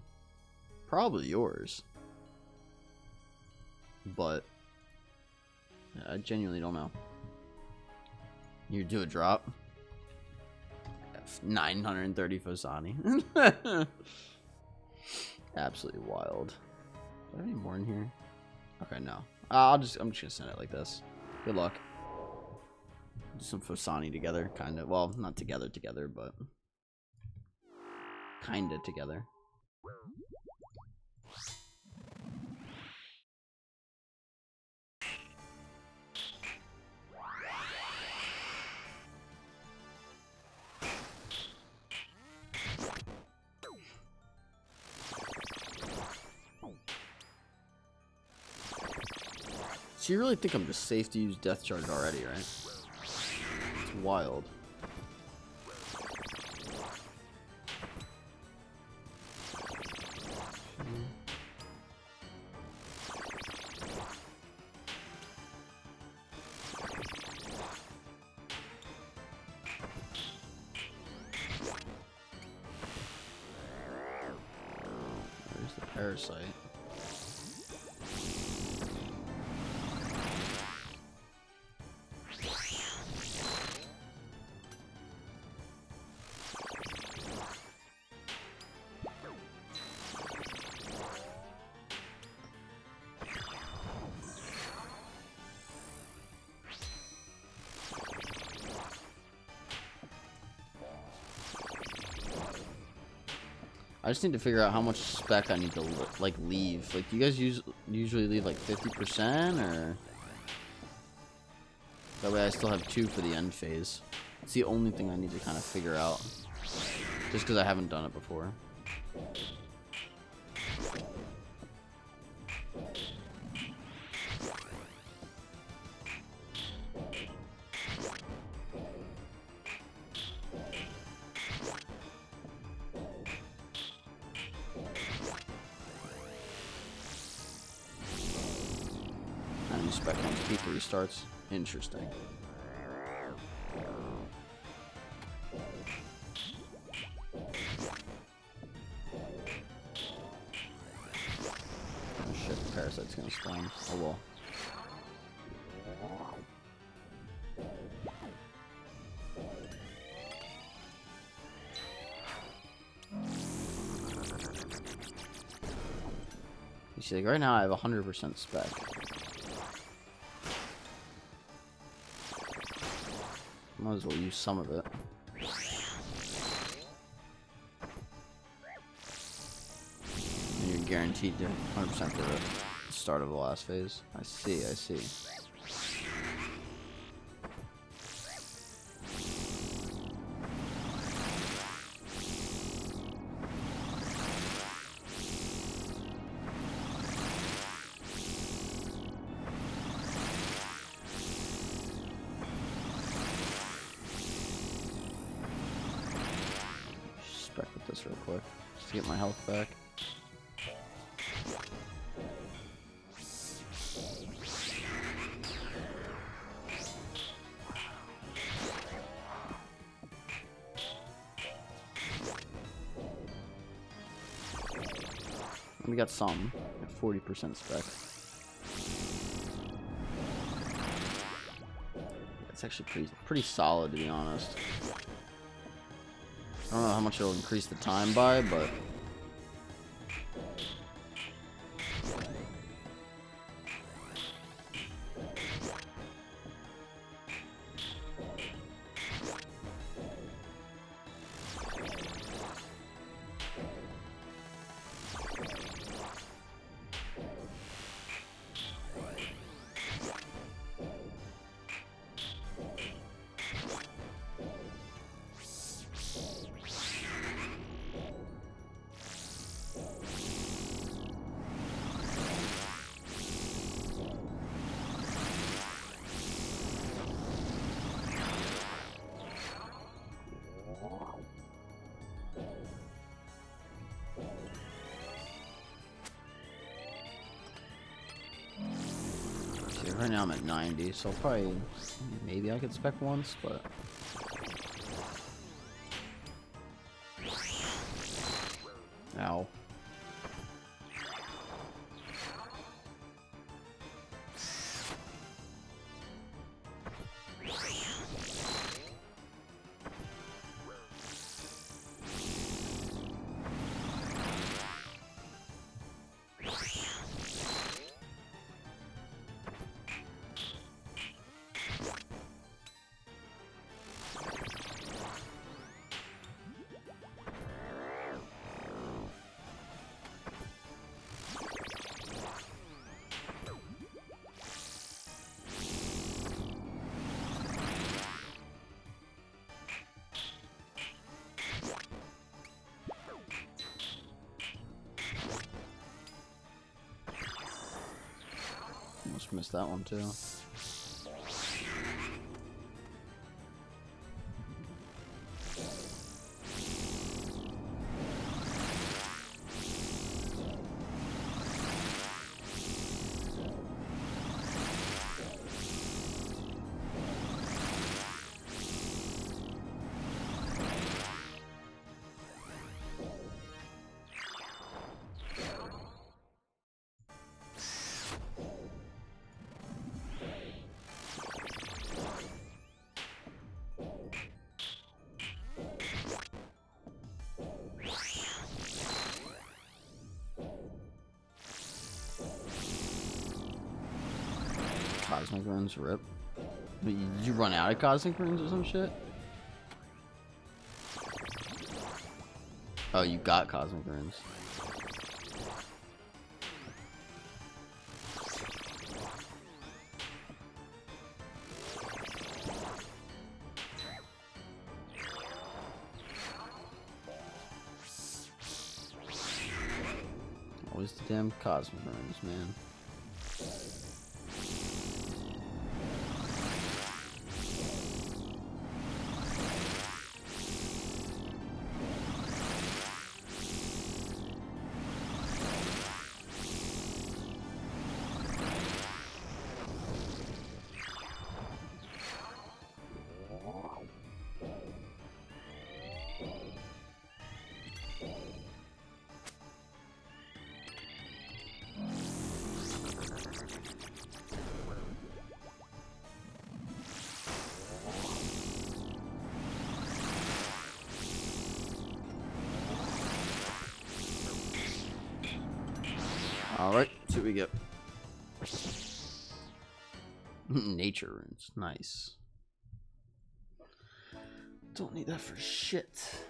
Probably yours. But I genuinely don't know. You do a drop. 930 Fosani. Absolutely wild. Do I have any more in here? Okay, no. I'm just gonna send it like this. Good luck. Do some Fosani together, kind of. Well, not together, but kind of together. So you really think I'm just safe to use Death Charge already, right? It's wild. There's the parasite. I just need to figure out how much spec I need to like leave. Like, do you guys usually leave like 50% or? That way I still have 2 for the end phase. It's the only thing I need to kind of figure out. Just because I haven't done it before. And spec once P3 starts. Interesting. Oh shit, the parasite's gonna spawn. Oh well. You see, like right now I have 100% spec. Might as well use some of it. And you're guaranteed to 100% to the start of the last phase. I see, I see. Spec with this real quick, just to get my health back. We got some, 40% spec. It's actually pretty solid, to be honest. I don't know how much it'll increase the time by, but right now I'm at 90, so probably maybe I could spec once, but ow. Missed that one too. Cosmic runes, rip. Did you run out of cosmic runes or some shit? Oh, you got cosmic runes. Always the damn cosmic runes, man. Alright, see what we get. Nature runes, nice. Don't need that for shit.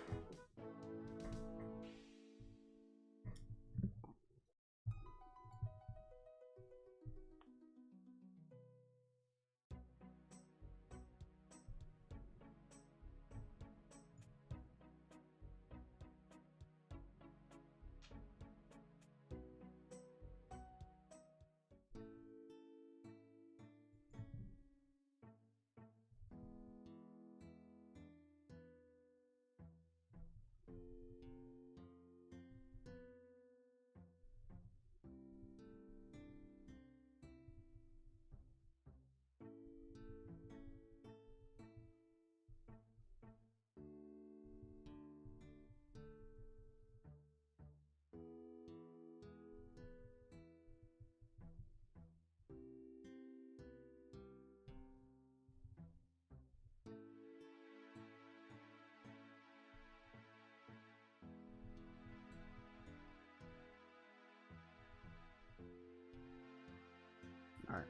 All right.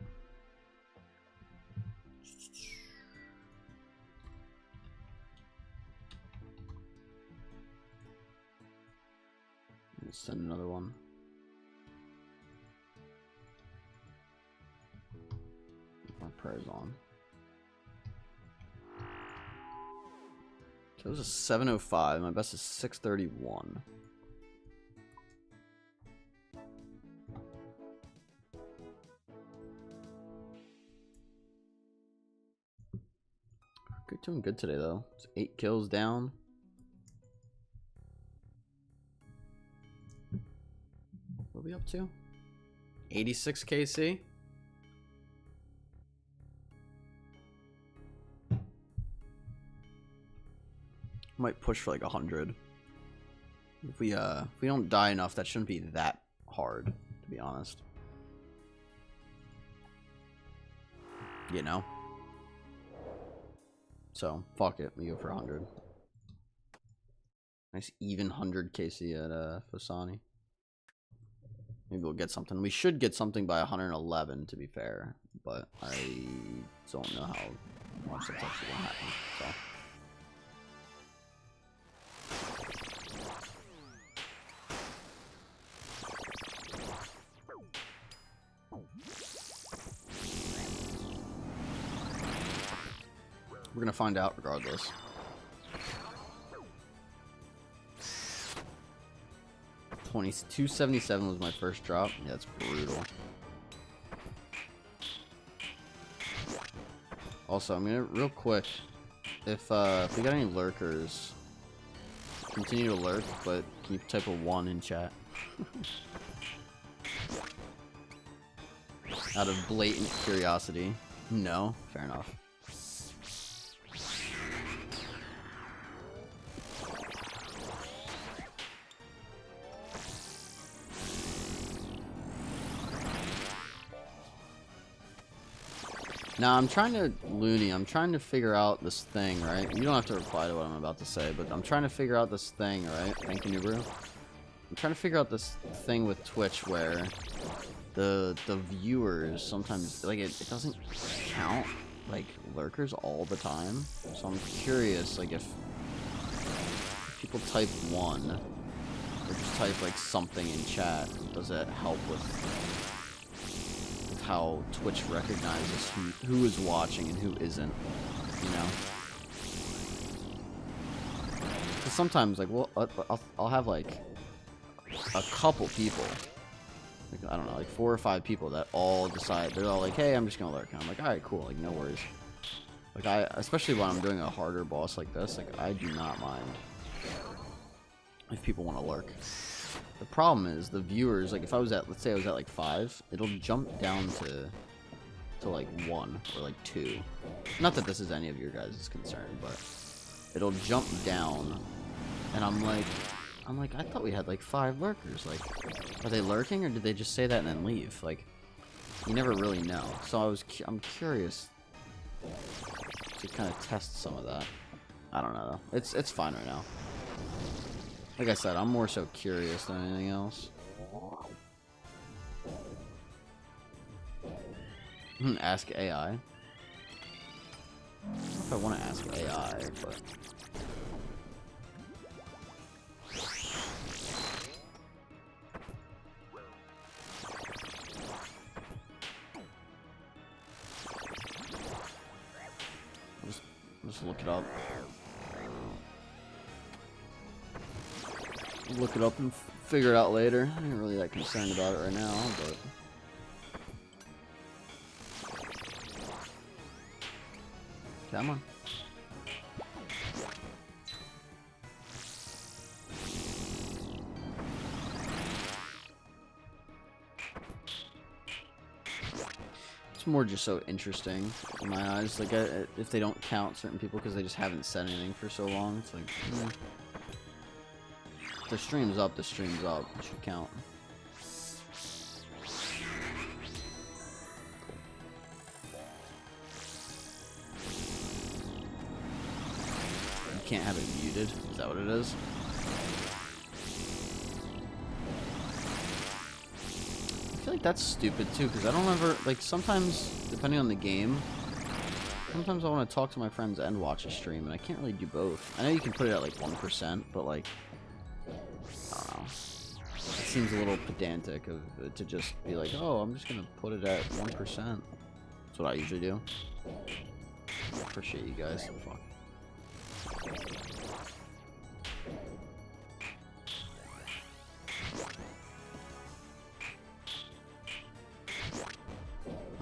Let's send another one. My prayer's on. So it was a 705. My best is 631. Good, doing good today though. It's 8 kills down. What are we up to? 86 KC. Might push for like 100. If we don't die enough, that shouldn't be that hard, to be honest. You know? So, fuck it. We go for 100. Nice even 100 KC at Fasani. Maybe we'll get something. We should get something by 111, to be fair. But I don't know how much that's actually going to happen. So. We're gonna find out regardless. $277 was my first drop. Yeah, that's brutal. Also, I'm gonna real quick. If we got any lurkers, continue to lurk, but can you type a 1 in chat? Out of blatant curiosity. No, fair enough. Now I'm trying to figure out this thing, right? You don't have to reply to what I'm about to say, but I'm trying to figure out this thing, right? Thank you, Nubru. I'm trying to figure out this thing with Twitch where the viewers sometimes, like, it doesn't count like lurkers all the time. So I'm curious, like, if people type 1 or just type like something in chat, does that help with how Twitch recognizes who is watching and who isn't, you know? Because sometimes, like, I'll have like a couple people, like, I don't know, like 4 or 5 people that all decide, they're all like, hey, I'm just gonna lurk. And I'm like, alright, cool, like, no worries. Like, especially when I'm doing a harder boss like this, like, I do not mind if people want to lurk. The problem is the viewers, like, if I was at, let's say I was at like 5, it'll jump down to like 1 or like 2. Not that this is any of your guys' concern, but it'll jump down, and I'm like, I thought we had like 5 lurkers. Like, are they lurking or did they just say that and then leave? Like, you never really know. So I'm curious to kind of test some of that. I don't know though. It's fine right now. Like I said, I'm more so curious than anything else. Ask AI. I don't know if I want to ask AI, but just look it up. Look it up and figure it out later. I ain't really that concerned about it right now, but come on. It's more just so interesting in my eyes. Like, if they don't count certain people because they just haven't said anything for so long, it's like, the stream's up, the stream's up. It should count. You can't have it muted? Is that what it is? I feel like that's stupid too, because I don't ever, like, sometimes, depending on the game, sometimes I want to talk to my friends and watch a stream, and I can't really do both. I know you can put it at like 1%, but like, I don't know. It seems a little pedantic to just be like, oh, I'm just gonna put it at 1%. That's what I usually do. I appreciate you guys. Fuck.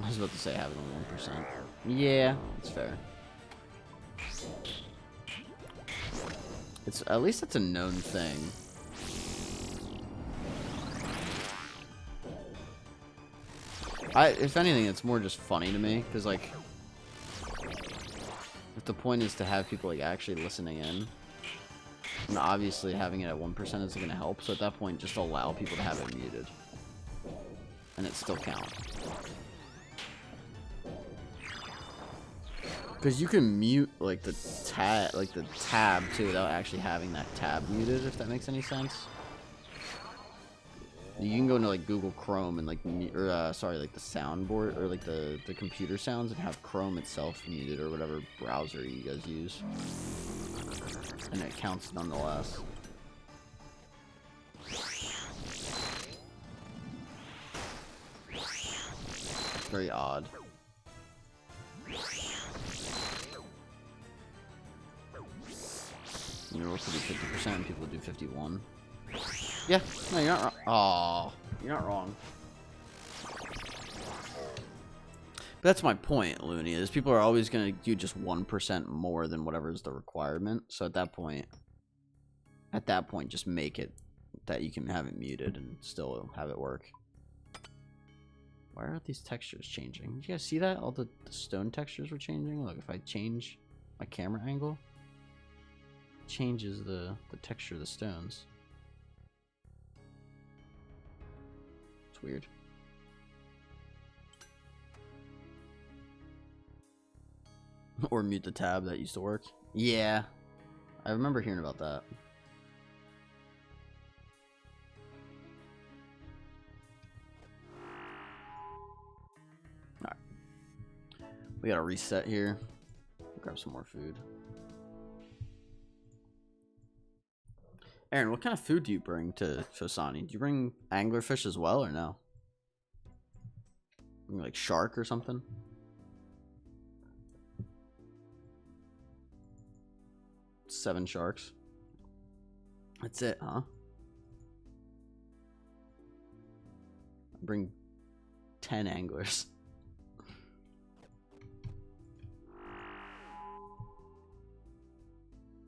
I was about to say have it on 1%. Yeah, it's fair. It's at least it's a known thing. If anything, it's more just funny to me, because, like, if the point is to have people, like, actually listening in, and obviously having it at 1% isn't going to help, so at that point, just allow people to have it muted. And it still counts. Because you can mute, like, the tab, too, without actually having that tab muted, if that makes any sense. You can go into, like, Google Chrome and, like, like the soundboard, or, like, the computer sounds, and have Chrome itself muted, or whatever browser you guys use. And it counts nonetheless. It's very odd. You know, to do 50% and people do 51%. Yeah, no, you're not wrong. Oh, you're not wrong. That's my point, Looney, is people are always going to do just 1% more than whatever is the requirement. So at that point, just make it that you can have it muted and still have it work. Why are these textures changing? Did you guys see that? All the stone textures were changing. Look, if I change my camera angle, it changes the texture of the stones. It's weird. Or mute the tab that used to work. Yeah, I remember hearing about that. Alright. We gotta reset here. Grab some more food. Aaron, what kind of food do you bring to Shosani? Do you bring anglerfish as well or no? Bring like shark or something? Seven sharks. That's it, huh? Bring 10 anglers.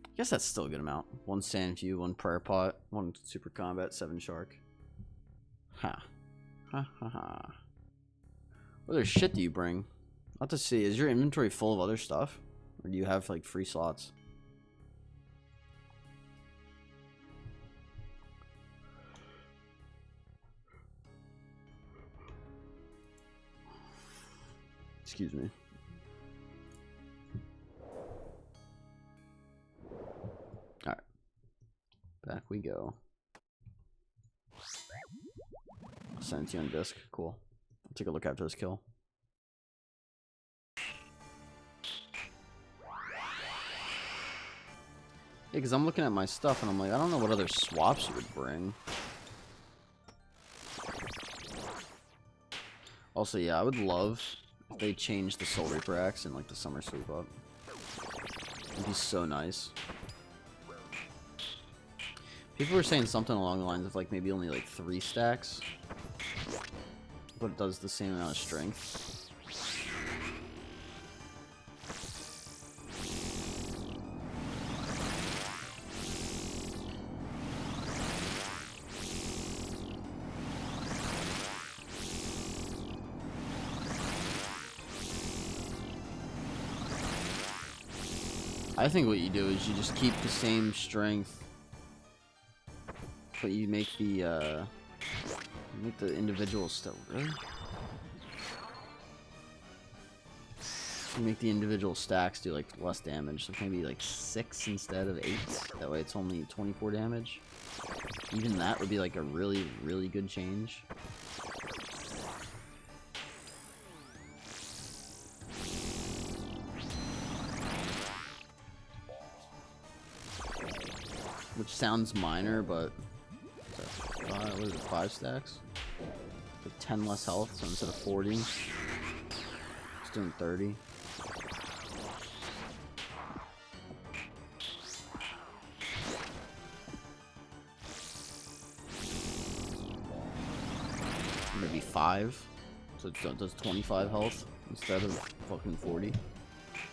I guess that's still a good amount. 1 sand view, 1 prayer pot, 1 super combat, 7 shark. Ha. Ha ha ha. What other shit do you bring? I'll have to see. Is your inventory full of other stuff? Or do you have like free slots? Excuse me. Alright. Back we go. I'll send it to you on disc. Cool. I'll take a look after this kill. Yeah, because I'm looking at my stuff and I'm like, I don't know what other swaps you would bring. Also, yeah, I would love if they changed the Soul Reaper axe in like the summer sweep up. It'd be so nice. People were saying something along the lines of like maybe only like 3 stacks, but it does the same amount of strength. I think what you do is you just keep the same strength, but you make the individual stuff. Really? You make the individual stacks do like less damage, so maybe like 6 instead of 8. That way it's only 24 damage. Even that would be like a really, really good change. Which sounds minor, but what is it, 5 stacks? So 10 less health, so instead of 40, it's doing 30. Maybe 5, so it does 25 health instead of fucking 40.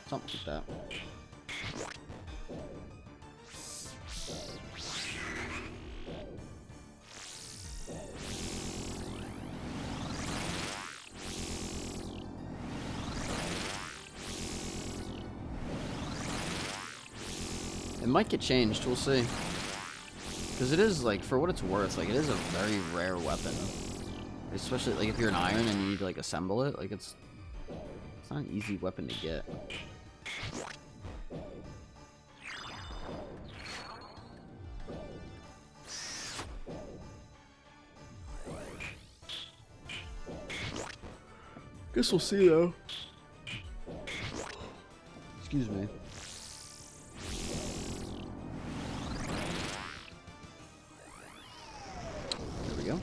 Something like that. It might get changed, we'll see. Because it is, like, for what it's worth, like, it is a very rare weapon. Especially, like, if you're an iron and you need to, like, assemble it, like, it's not an easy weapon to get. Guess we'll see, though. Excuse me. There we go.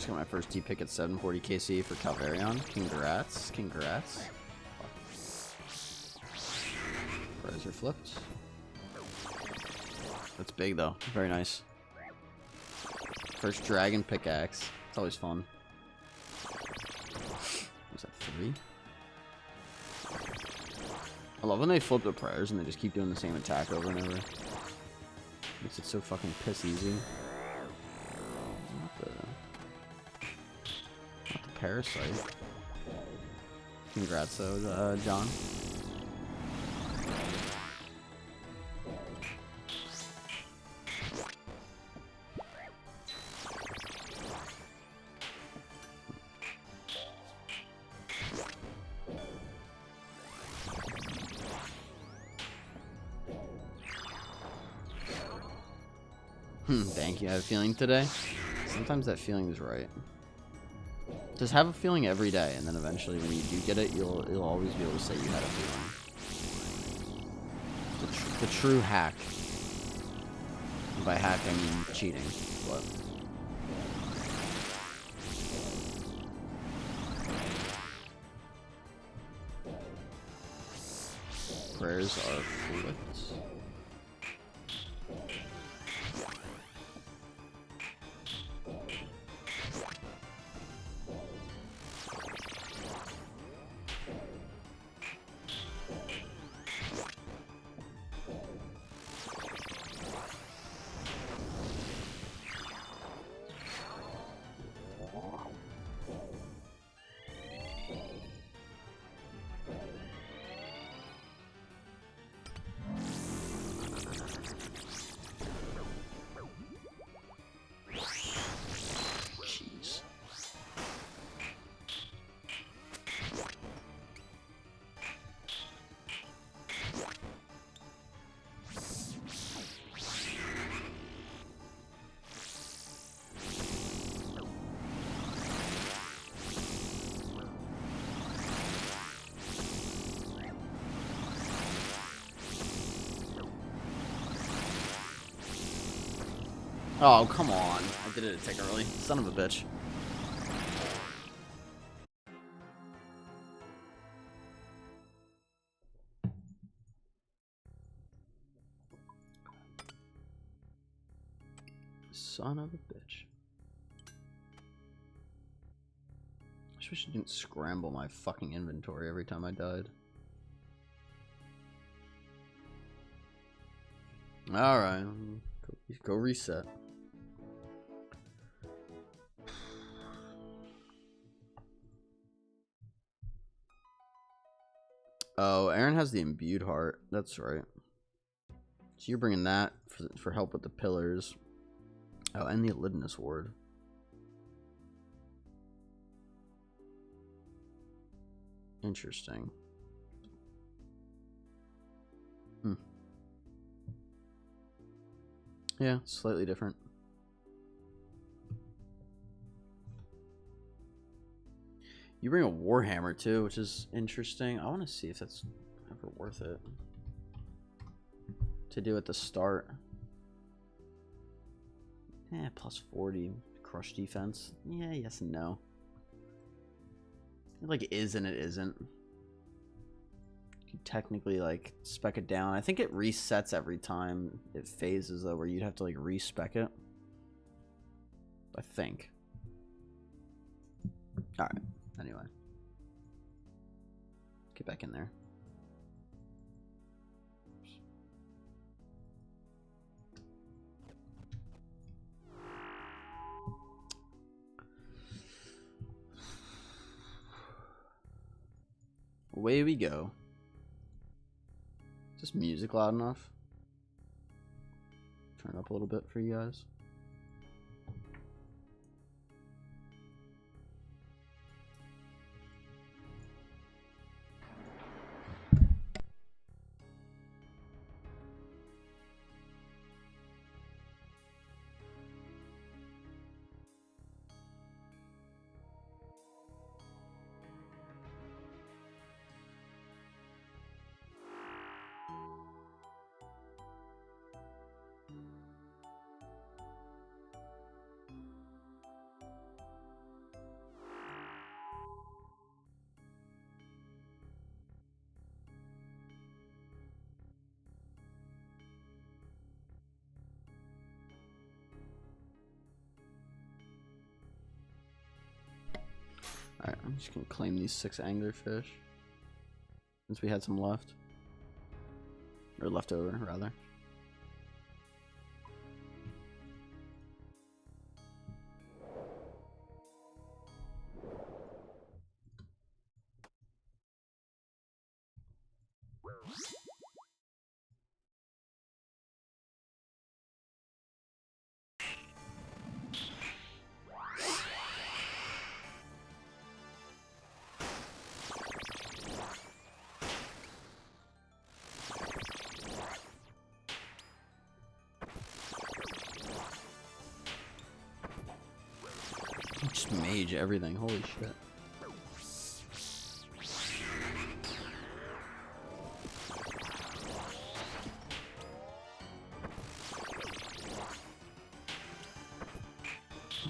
Just got my first T pick at 740 KC for Calvarion. Congrats. Congrats. Prayers are flipped. That's big though. Very nice. First dragon pickaxe. It's always fun. Was that 3? I love when they flip the prayers and they just keep doing the same attack over and over. Makes it so fucking piss easy. Not the parasite. Congrats though, John. Thank you. I have a feeling today. Sometimes that feeling is right. Just have a feeling every day, and then eventually, when you do get it, you'll always be able to say you had a feeling. The true hack. And by hack, I mean cheating. But prayers are flipped. Oh, come on. I did it a tick early. Son of a bitch. Son of a bitch. I just wish I didn't scramble my fucking inventory every time I died. Alright. Go reset. Oh, Aaron has the imbued heart. That's right. So you're bringing that for help with the pillars. Oh, and the Elidinous ward. Interesting. Yeah, slightly different. You bring a Warhammer too, which is interesting. I want to see if that's ever worth it to do at the start. Plus 40 crush defense. Yeah, yes and no. It like is and it isn't. You can technically like spec it down. I think it resets every time it phases though, where you'd have to like respec it. I think. All right. Anyway, get back in there. Away we go. Is this music loud enough? Turn it up a little bit for you guys. Alright, I'm just gonna claim these 6 anglerfish. Since we had some left. Or left over, rather. Just mage everything, holy shit.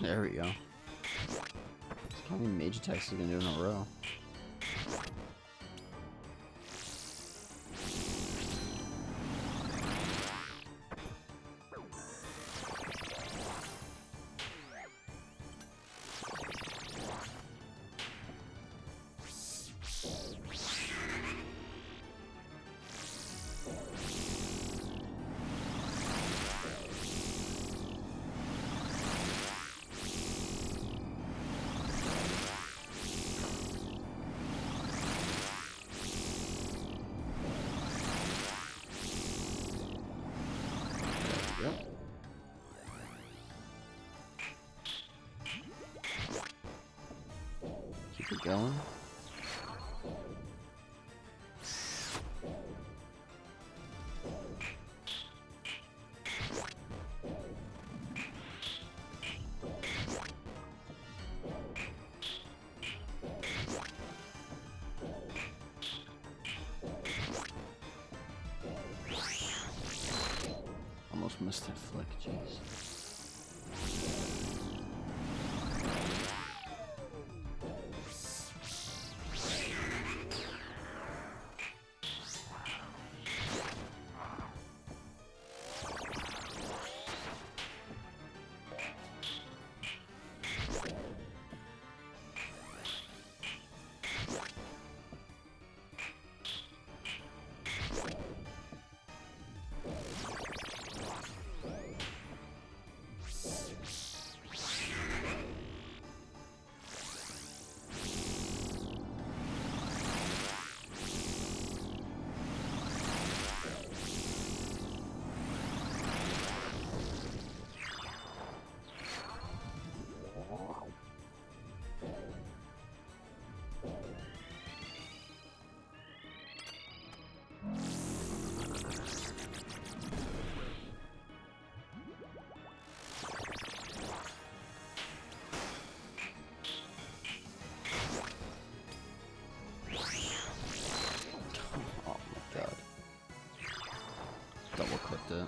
There we go. How many mage attacks are you gonna do in a row? Keep it going. Almost missed that flick, jeez. Double clicked it.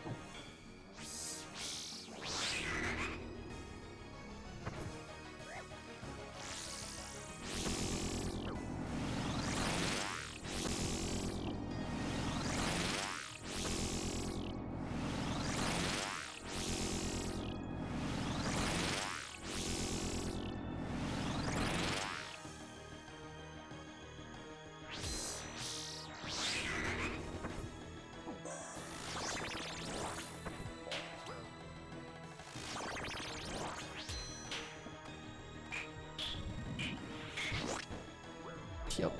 Yep.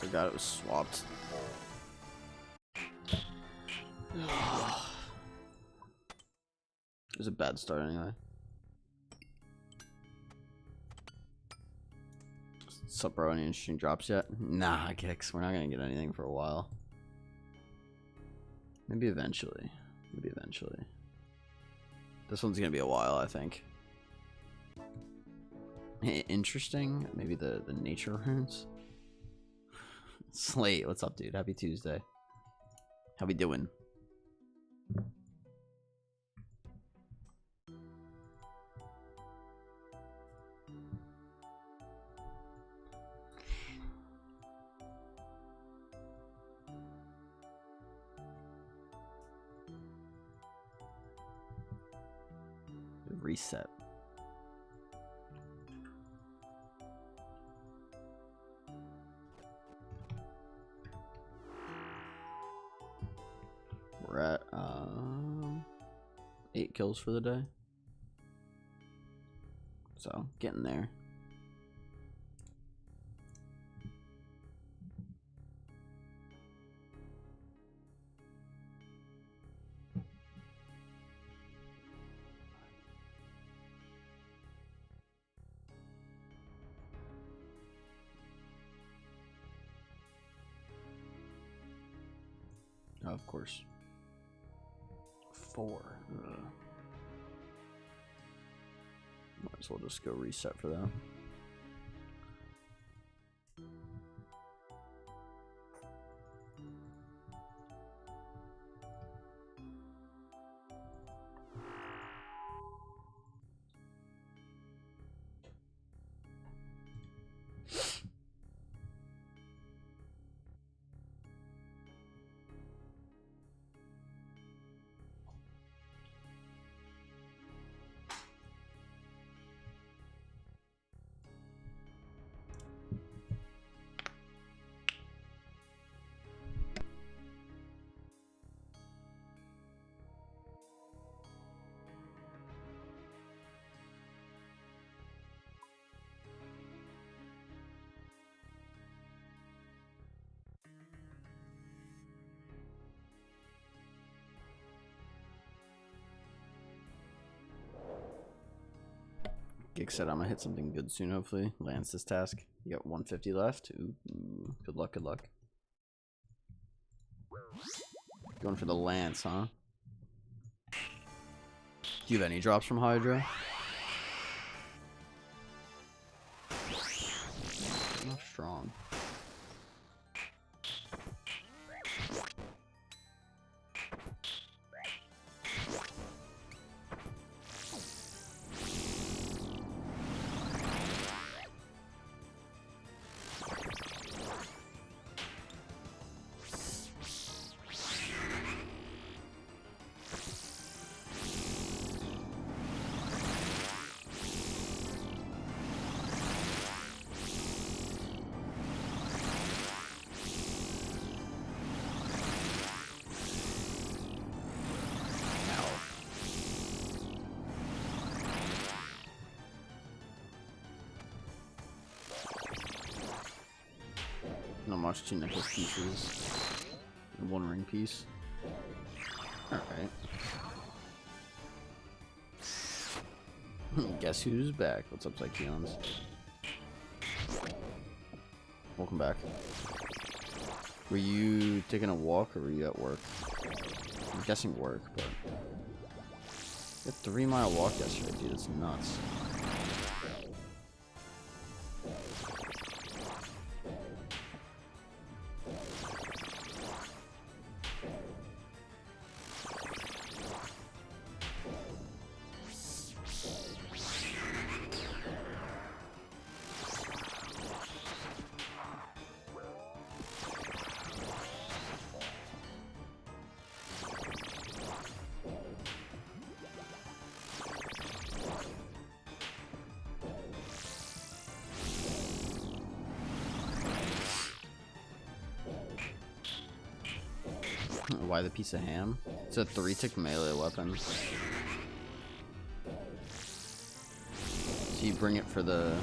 Forgot it was swapped. It was a bad start anyway. Sup, bro? Any interesting drops yet? Nah, Kicks. We're not gonna get anything for a while. Maybe eventually. Maybe eventually. This one's gonna be a while, I think. Interesting. Maybe the nature runes. Slate, what's up, dude? Happy Tuesday. How we doing? Reset. 8 kills for the day. So, getting there. Oh, of course. 4. Might as well just go reset for that. Gig said I'm gonna hit something good soon, hopefully. Lands this task. You got 150 left. Ooh, good luck, good luck. Going for the lance, huh? Do you have any drops from Hydra? Not strong. Not much, 2 necklace pieces and 1 ring piece. Alright. Guess who's back? What's up, Psycheons? Welcome back. Were you taking a walk or were you at work? I'm guessing work, but... A 3-mile walk yesterday, dude. That's nuts. Why the piece of ham? It's a 3-tick melee weapon. So you bring it for the...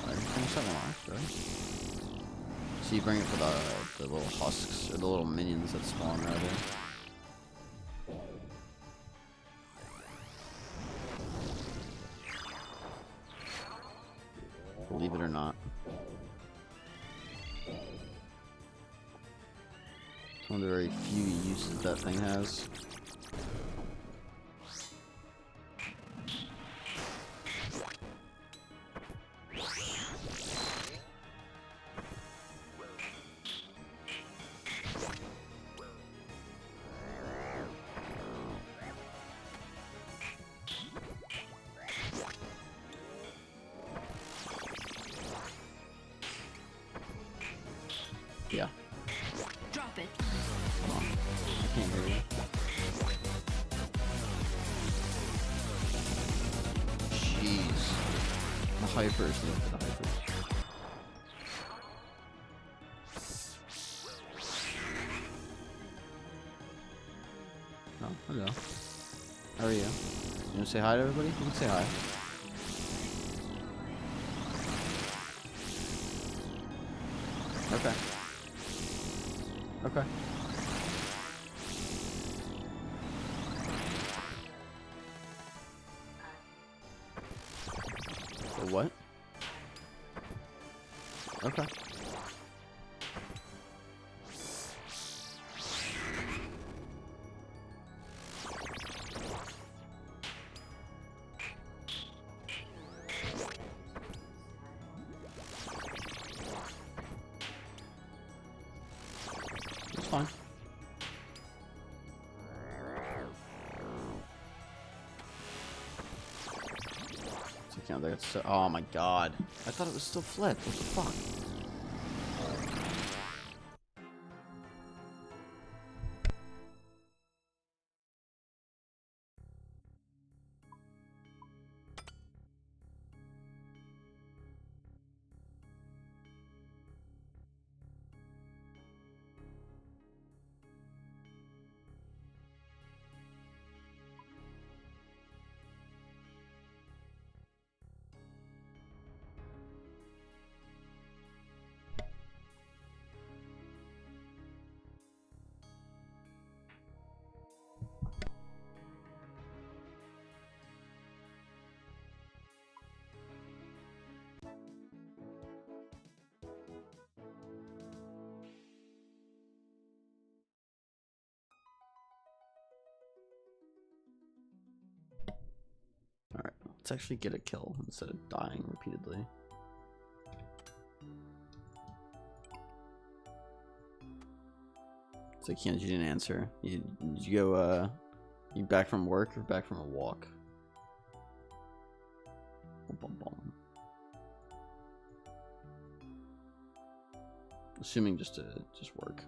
I finished that one off, right? So you bring it for the little husks, or the little minions that spawn right there. Believe it or not. It's one of the very few uses that thing has. Yeah. Drop it. Come on. I can't hear you. Jeez. The hypers. Look at the hypers. Hello. How are you? You wanna say hi to everybody? You can say hi. Okay. Okay. The what? Okay. It's fine. Oh my god. I thought it was still flipped. What the fuck? Alright, let's actually get a kill instead of dying repeatedly. So Keanu, you didn't answer. Did you go, you back from work or back from a walk? Bum, bum, bum. Assuming just work.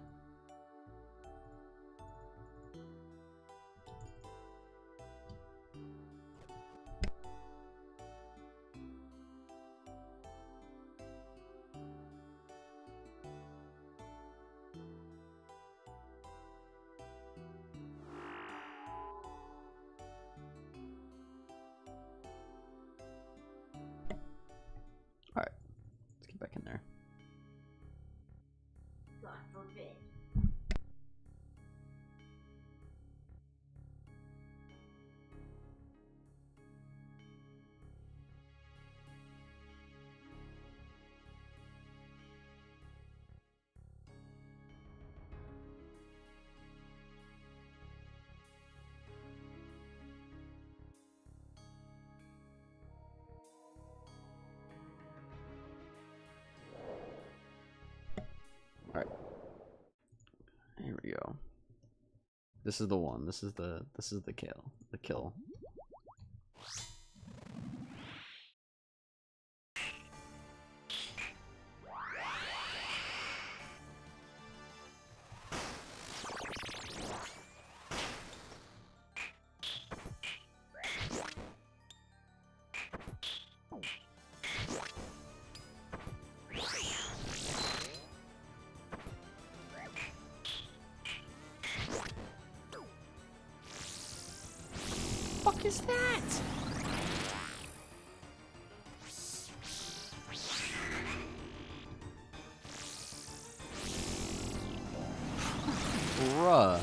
Alright, let's get back in there. God forbid. Alright. Here we go. This is the one. This is the kill. The kill. Fuck is that? Bruh.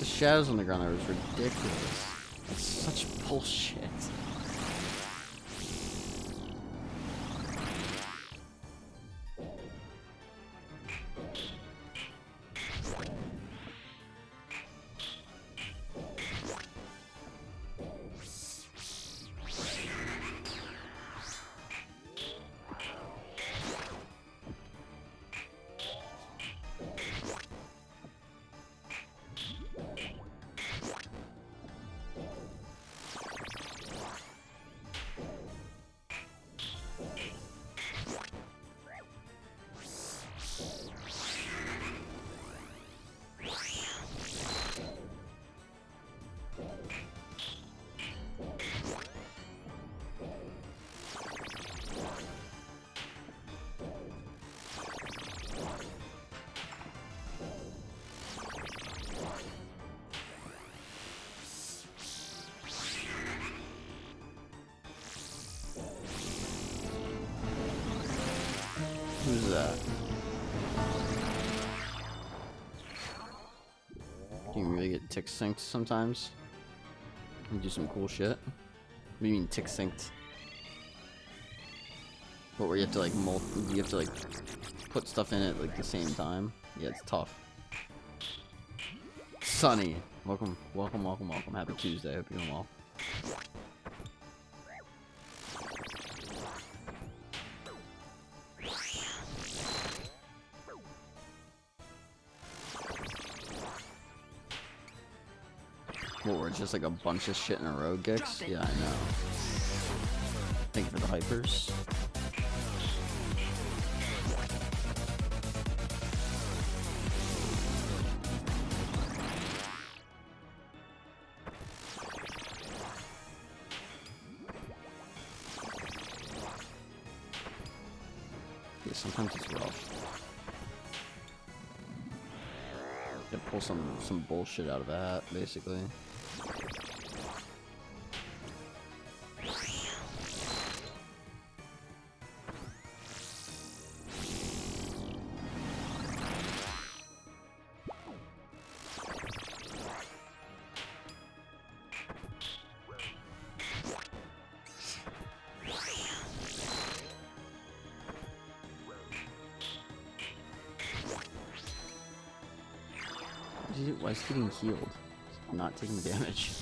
The shadows on the ground there was ridiculous. That's such bullshit. Who's that? You can really get tick synced sometimes. You do some cool shit. What do you mean tick synced? But where you have to like you have to like put stuff in at like the same time. Yeah, it's tough. Sunny, welcome, welcome, welcome, welcome. Happy Tuesday. Hope you're doing well. What, where it's just like a bunch of shit in a row, Gix? Yeah, I know. Thank you for the hypers. Yeah, sometimes it's rough. You pull some bullshit out of a hat, basically. Why is he getting healed? Not taking damage.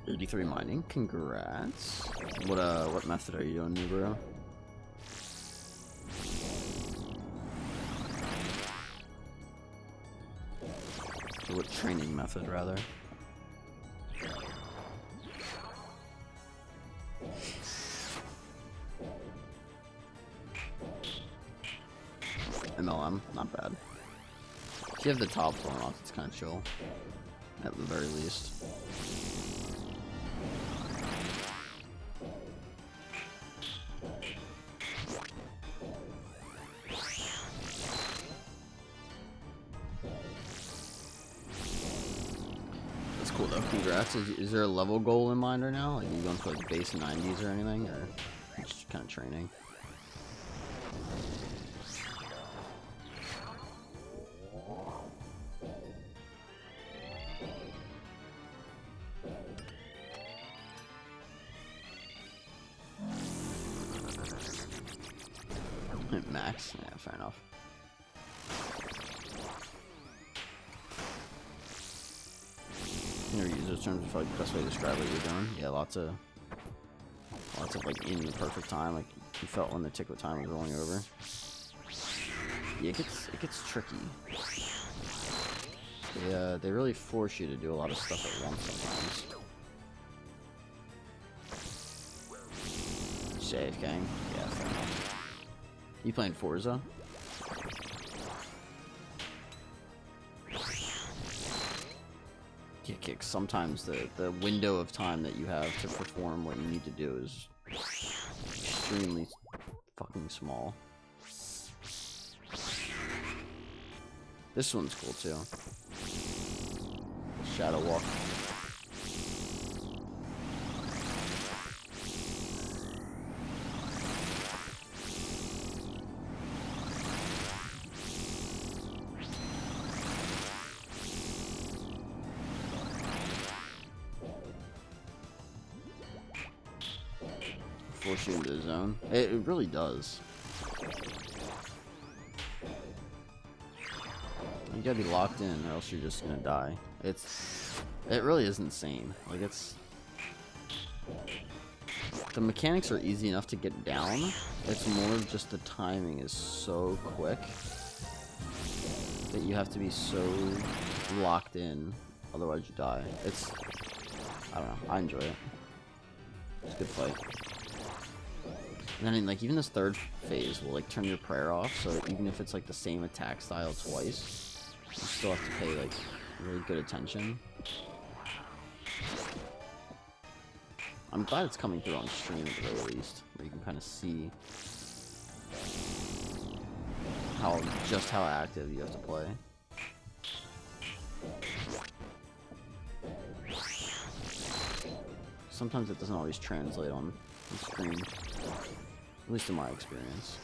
$83 mining, congrats. What method are you doing, new bro? What training method, rather? MLM, not bad. If you have the top floor off, it's kind of chill. At the very least. Cool though, congrats. Is there a level goal in mind right now? Like, are you going for like base 90s or anything, or just kind of training? Max? Yeah, fair enough. Your user terms is probably the best way to describe what you're doing. Yeah, lots of like in the perfect time, like you felt when the tick of time was rolling over. Yeah, it gets tricky. They really force you to do a lot of stuff at once sometimes. Save, gang. Yeah, fair enough. You playing Forza? Kick. Sometimes the window of time that you have to perform what you need to do is extremely fucking small. This one's cool too. Shadow Walk. Force you into the zone. It really does. You gotta be locked in or else you're just gonna die. It really is insane. Like, the mechanics are easy enough to get down. It's more of just the timing is so quick that you have to be so locked in, otherwise you die. I don't know, I enjoy it. It's a good fight. And then, like, even this third phase will, like, turn your prayer off, so even if it's, like, the same attack style twice, you still have to pay, like, really good attention. I'm glad it's coming through on stream at the very least, where you can kind of see just how active you have to play. Sometimes it doesn't always translate on the screen, at least in my experience.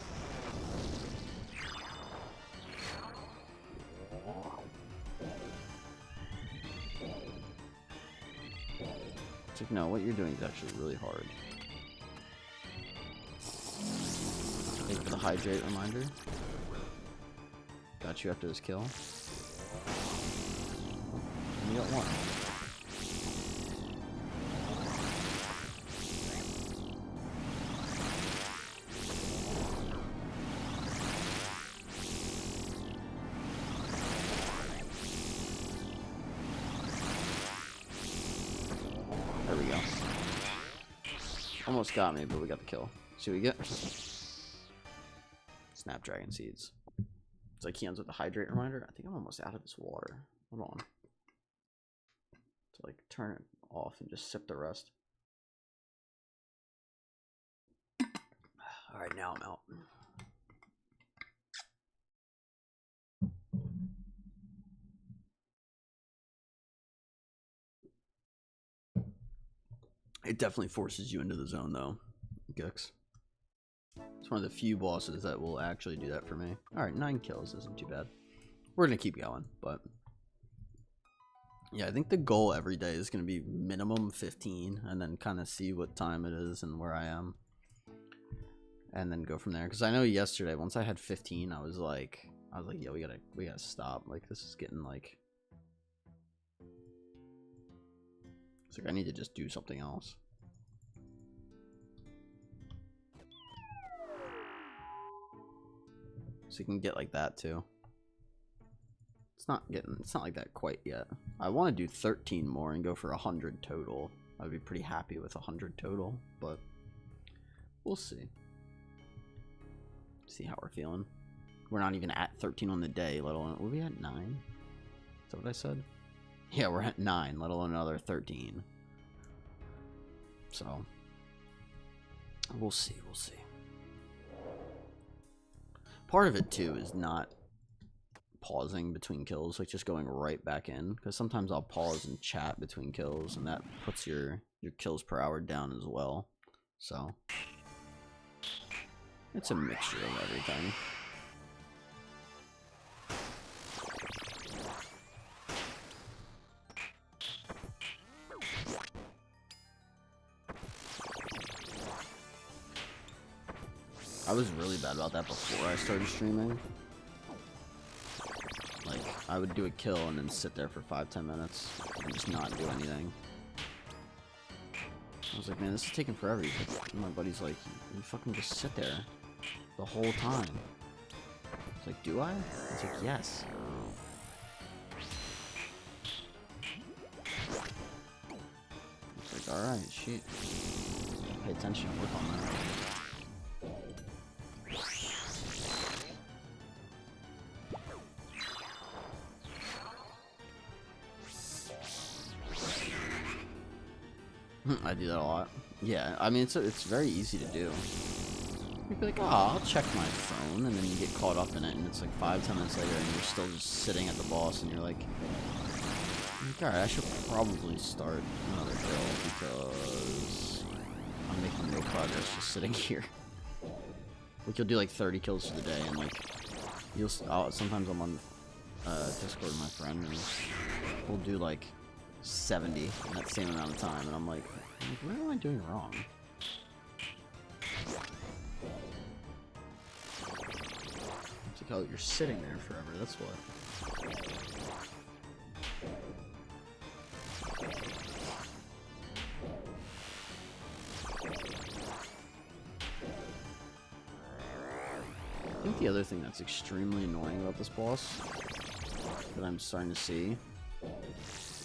It's like, no, what you're doing is actually really hard. Thank you for the hydrate reminder. Got you after this kill. And you got one. There we go. Almost got me, but we got the kill. See what we get? Snapdragon seeds. It's like he ends with a hydrate reminder. I think I'm almost out of this water. Hold on. To like turn it off and just sip the rest. Alright, now I'm out. It definitely forces you into the zone though, Gex. It's one of the few bosses that will actually do that for me. Alright, 9 kills isn't too bad. We're gonna keep going, but yeah, I think the goal every day is gonna be minimum 15 and then kind of see what time it is and where I am. And then go from there. Because I know yesterday, once I had 15, I was like, yeah, we gotta stop. Like, this is getting like, it's like I need to just do something else. So you can get like that too. It's not like that quite yet. I want to do 13 more and go for 100 total. I'd be pretty happy with 100 total, but we'll see. See how we're feeling. We're not even at 13 on the day, let alone, were we at 9? Is that what I said? Yeah, we're at 9, let alone another 13. So we'll see, we'll see. Part of it too is not pausing between kills, like just going right back in, because sometimes I'll pause and chat between kills and that puts your kills per hour down as well. So it's a mixture of everything. I was really bad about that before I started streaming. Like, I would do a kill and then sit there for 5-10 minutes and just not do anything. I was like, man, this is taking forever. And my buddy's like, you fucking just sit there the whole time. I was like, do I? He's like, yes. I was like, alright, shit. Pay attention and work on that. I do that a lot. Yeah, I mean, it's very easy to do. You'd be like, oh, I'll check my phone, and then you get caught up in it, and it's like 5-10 minutes later, and you're still just sitting at the boss, and you're like, alright, I should probably start another kill, because I'm making no progress just sitting here. Like, you'll do like 30 kills for the day, and like, sometimes I'm on Discord with my friend, and we'll do like 70 in that same amount of time, and I'm like, what am I doing wrong? It's like, oh, you're sitting there forever, that's what. I think the other thing that's extremely annoying about this boss that I'm starting to see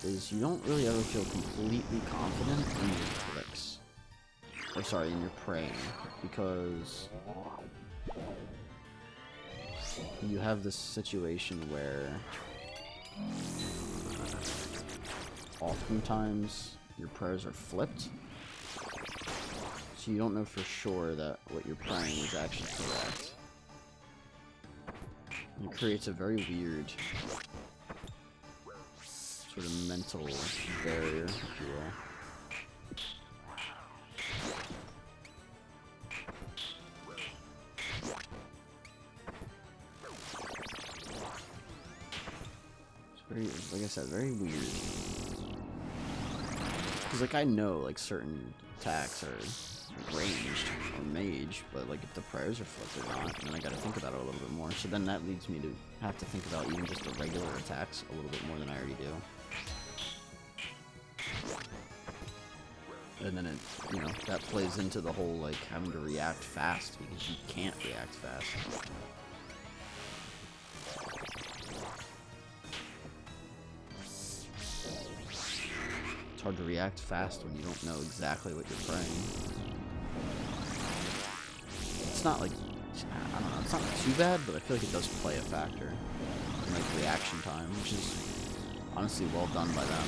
is you don't really ever feel completely confident in your clicks. Or sorry, in your praying. Because you have this situation where oftentimes your prayers are flipped. So you don't know for sure that what you're praying is actually correct. It creates a very weird sort of mental barrier, if you will. It's very, like I said, very weird. Because, like, I know, like, certain attacks are ranged or mage, but, like, if the prayers are flipped or not, then I gotta think about it a little bit more. So then that leads me to have to think about even just the regular attacks a little bit more than I already do. And then it, you know, that plays into the whole, like, having to react fast, because you can't react fast. It's hard to react fast when you don't know exactly what you're praying. It's not like, I don't know, it's not too bad, but I feel like it does play a factor in, like, reaction time, which is honestly well done by them.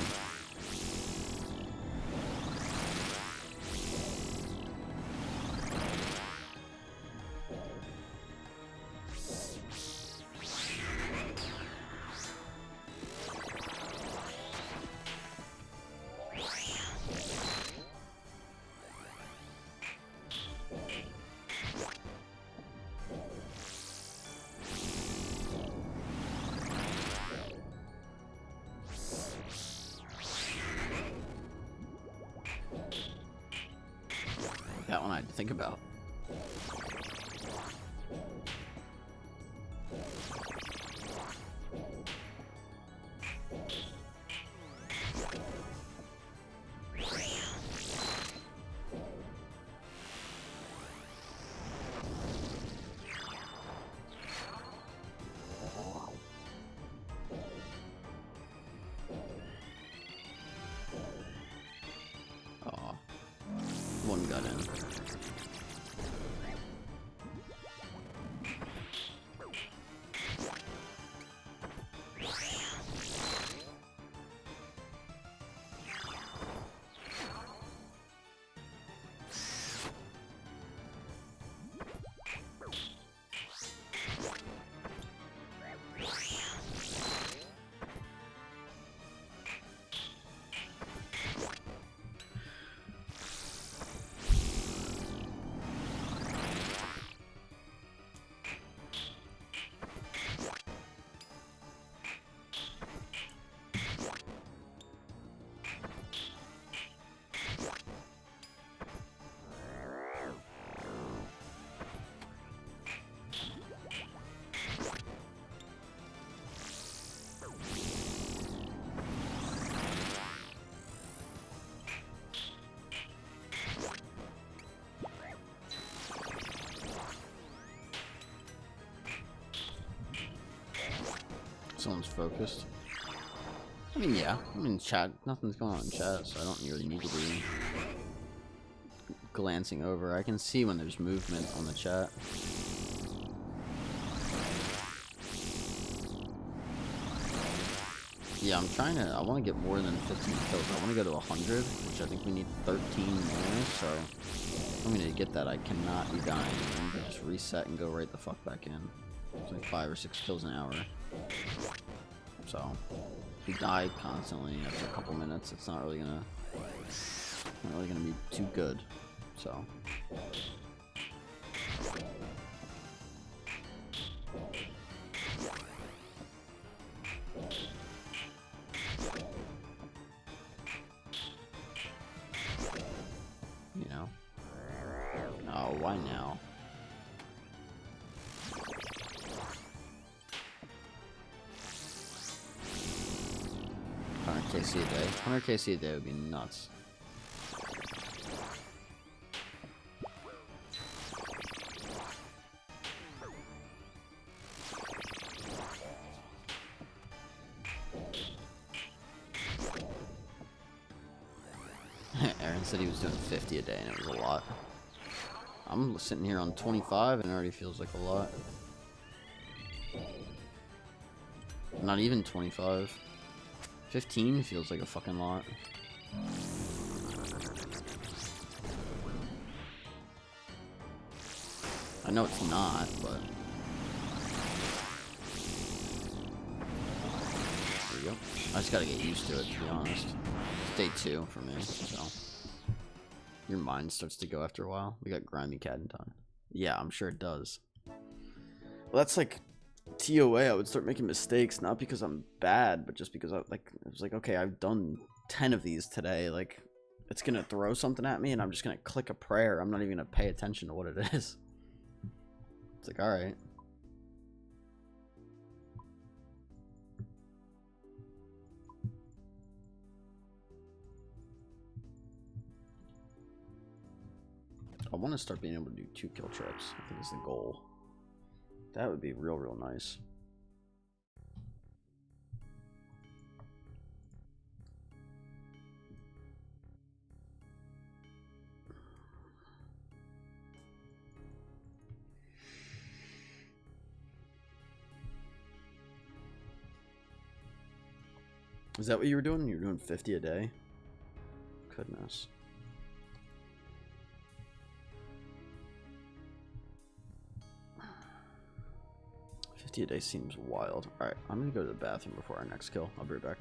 That one I had to think about. Aw. One got in. Someone's focused. I mean, yeah. I mean, chat. Nothing's going on in chat, so I don't really need to be glancing over. I can see when there's movement on the chat. Yeah, I'm trying to. I want to get more than 15 kills. I want to go to 100, which I think we need 13 more. So, if I'm going to get that, I cannot be dying. I'm going to just reset and go right the fuck back in. It's like 5 or 6 kills an hour. So, if you die constantly after a couple minutes, it's not really gonna be too good. So. You know. Oh, why now? KC a day. 100 KC a day would be nuts. Aaron said he was doing 50 a day and it was a lot. I'm sitting here on 25 and it already feels like a lot. Not even 25. 15 feels like a fucking lot. know it's not, but... There we go. I just gotta get used to it, to be honest. It's day 2 for me, so... Your mind starts to go after a while. We got Grimy Cat in time. Yeah, I'm sure it does. Well, that's like... TOA, I would start making mistakes, not because I'm bad, but just because I was like, okay, I've done 10 of these today, like, it's gonna throw something at me, and I'm just gonna click a prayer. I'm not even gonna pay attention to what it is. It's like, alright. I want to start being able to do 2 kill trips, I think is the goal. That would be real nice. Is that what you were doing? You were doing 50 a day? Goodness. 50 a day seems wild. Alright, I'm gonna go to the bathroom before our next kill. I'll be right back.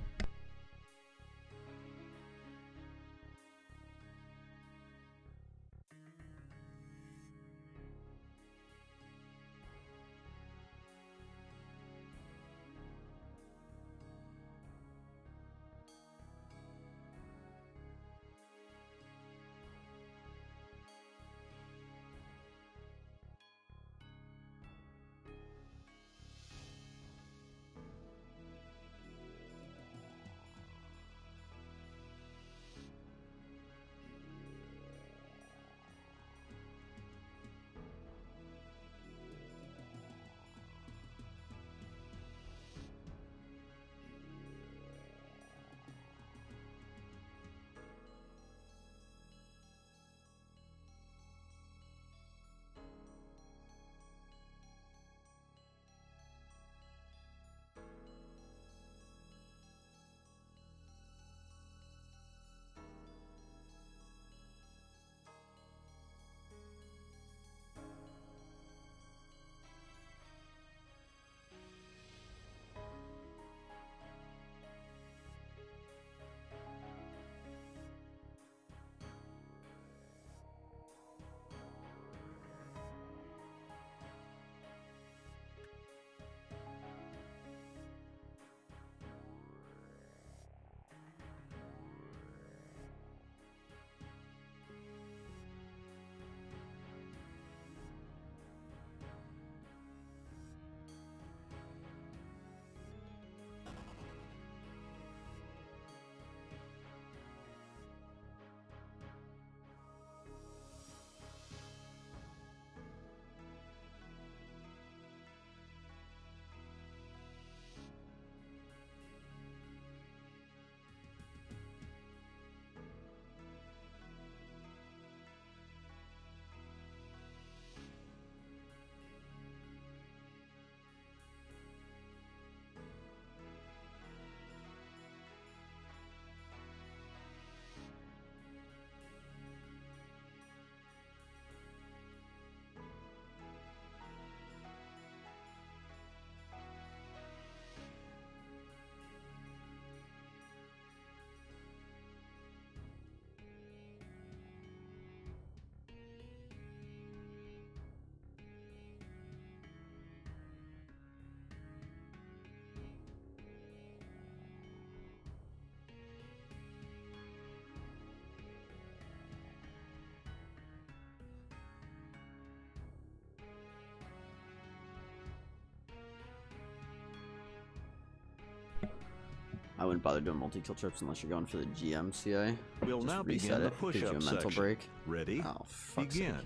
I wouldn't bother doing multi-kill trips unless you're going for the GMCA. We'll Just now reset begin the it, gives you a push-up mental section. break. Ready? Oh, fuck's Begin. sake.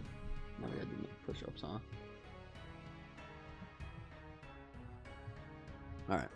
Now we gotta do push-ups, huh? Alright.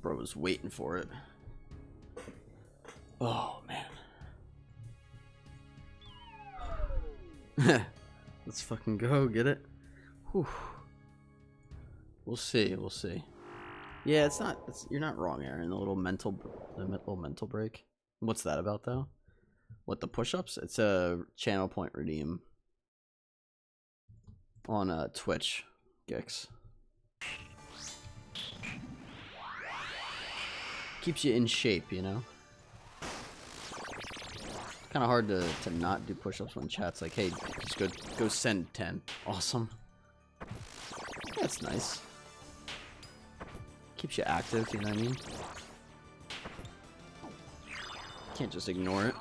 Bro was waiting for it. Oh man. Let's fucking go get it. Whew. We'll see. We'll see. Yeah, it's not. You're not wrong, Aaron. The little mental break. What's that about though? What, the push-ups? It's a channel point redeem on Twitch, Gex. Keeps you in shape, you know. Kind of hard to not do push-ups when chat's like, "Hey, just go send 10." Awesome. That's nice. Keeps you active, you know what I mean? Can't just ignore it.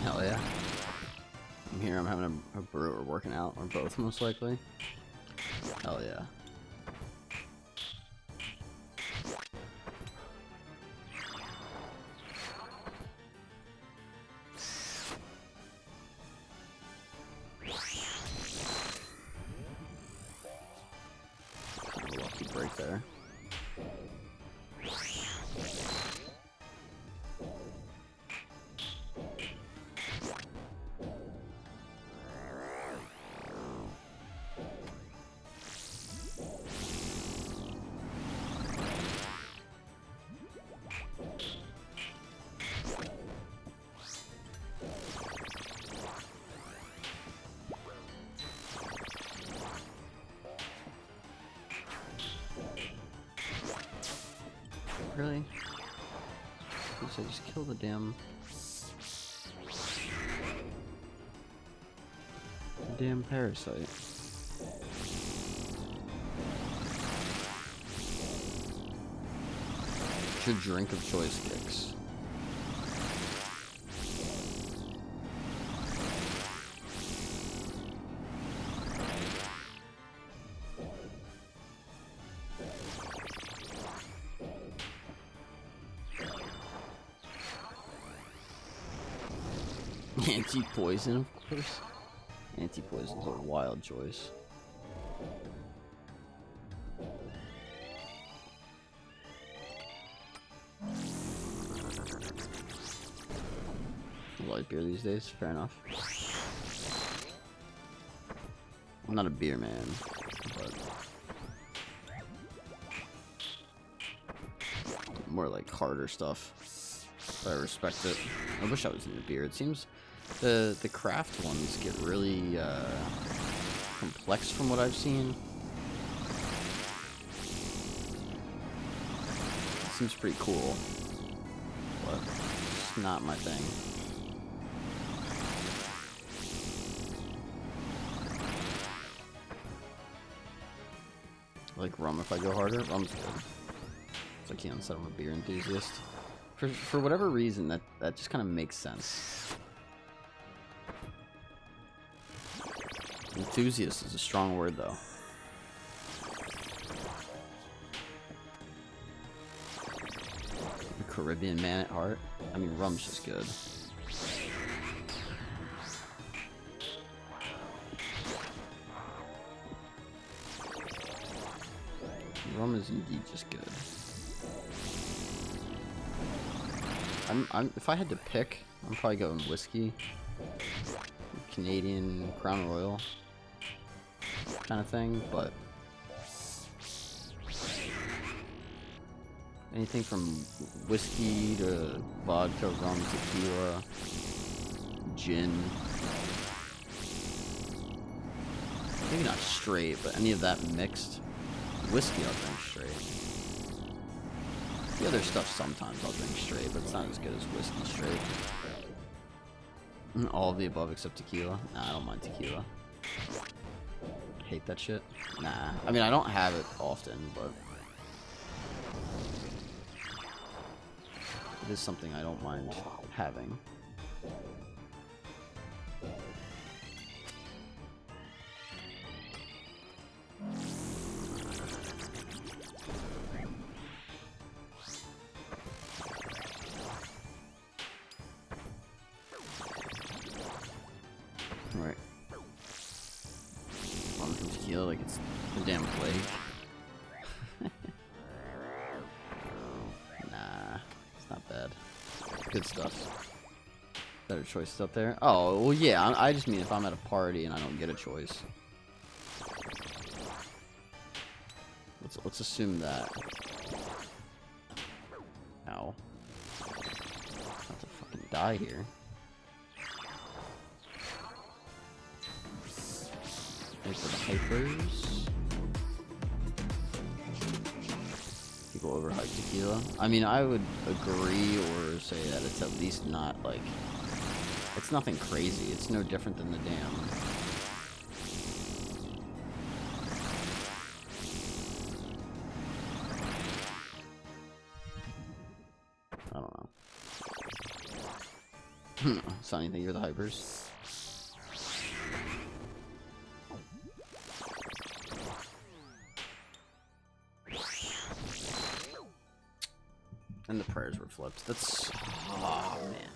Hell yeah. I'm here, I'm having a brew or working out, or both most likely. Hell yeah. Kind of a lucky break there. Really? So just kill the damn parasite. It's your drink of choice, Kicks. Anti-poison, of course. Anti-poison's a wild choice. Light beer these days, fair enough. I'm not a beer man, but more like harder stuff. But I respect it. I wish I was into beer. It seems the craft ones get really complex from what I've seen. It seems pretty cool, but it's not my thing. I like rum if I go harder. Rum's good. So I can't say I'm a beer enthusiast. For whatever reason, that just kind of makes sense. Enthusiast is a strong word, though. A Caribbean man at heart. I mean, rum's just good. Rum is indeed just good. If I had to pick, I'm probably going whiskey, Canadian Crown Royal kind of thing, but anything from whiskey to vodka, rum, tequila, gin, maybe not straight, but any of that mixed. Whiskey I'll drink straight. The other stuff sometimes I'll drink straight, but it's not as good as whiskey straight. All of the above except tequila. Nah, I don't mind tequila. Hate that shit. Nah. I mean, I don't have it often, but it is something I don't mind having. tequila like it's the damn plague. Nah, it's not bad. Good stuff. Better choices up there. Oh, well, yeah, I just mean if I'm at a party and I don't get a choice. Let's assume that. Ow. I'm about to fucking die here. Thanks for the hypers. People overhype tequila. I mean, I would agree or say that it's at least not like... It's nothing crazy. It's no different than the damn... I don't know. Sonny, think you're the hypers? And the prayers were flipped. That's... Oh, man.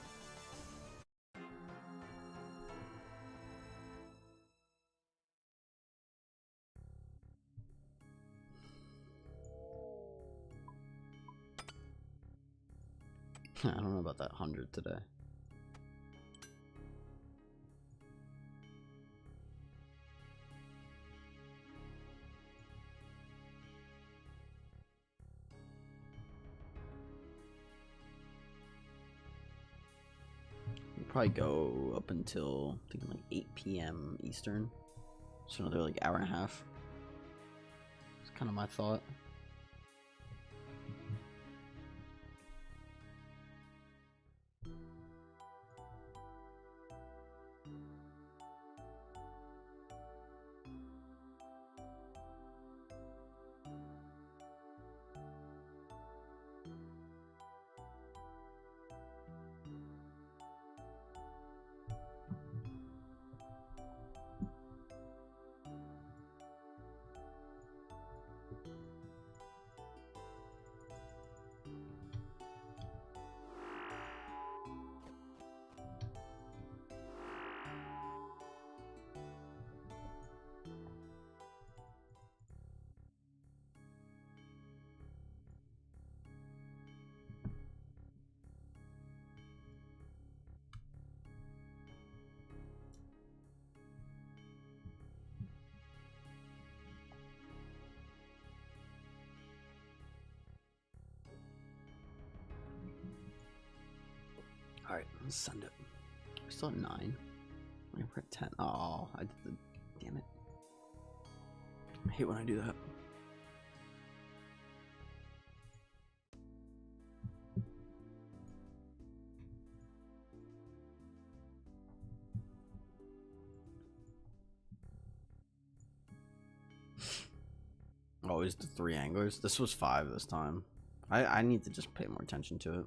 I don't know about that 100 today. We'll probably go up until I think like 8 p.m. Eastern. So another like hour and a half. It's kind of my thought. Alright, let's send it. We're still at 9. We're at 10. Oh, I did the... Damn it. I hate when I do that. Always the 3 anglers. This was 5 this time. I need to just pay more attention to it.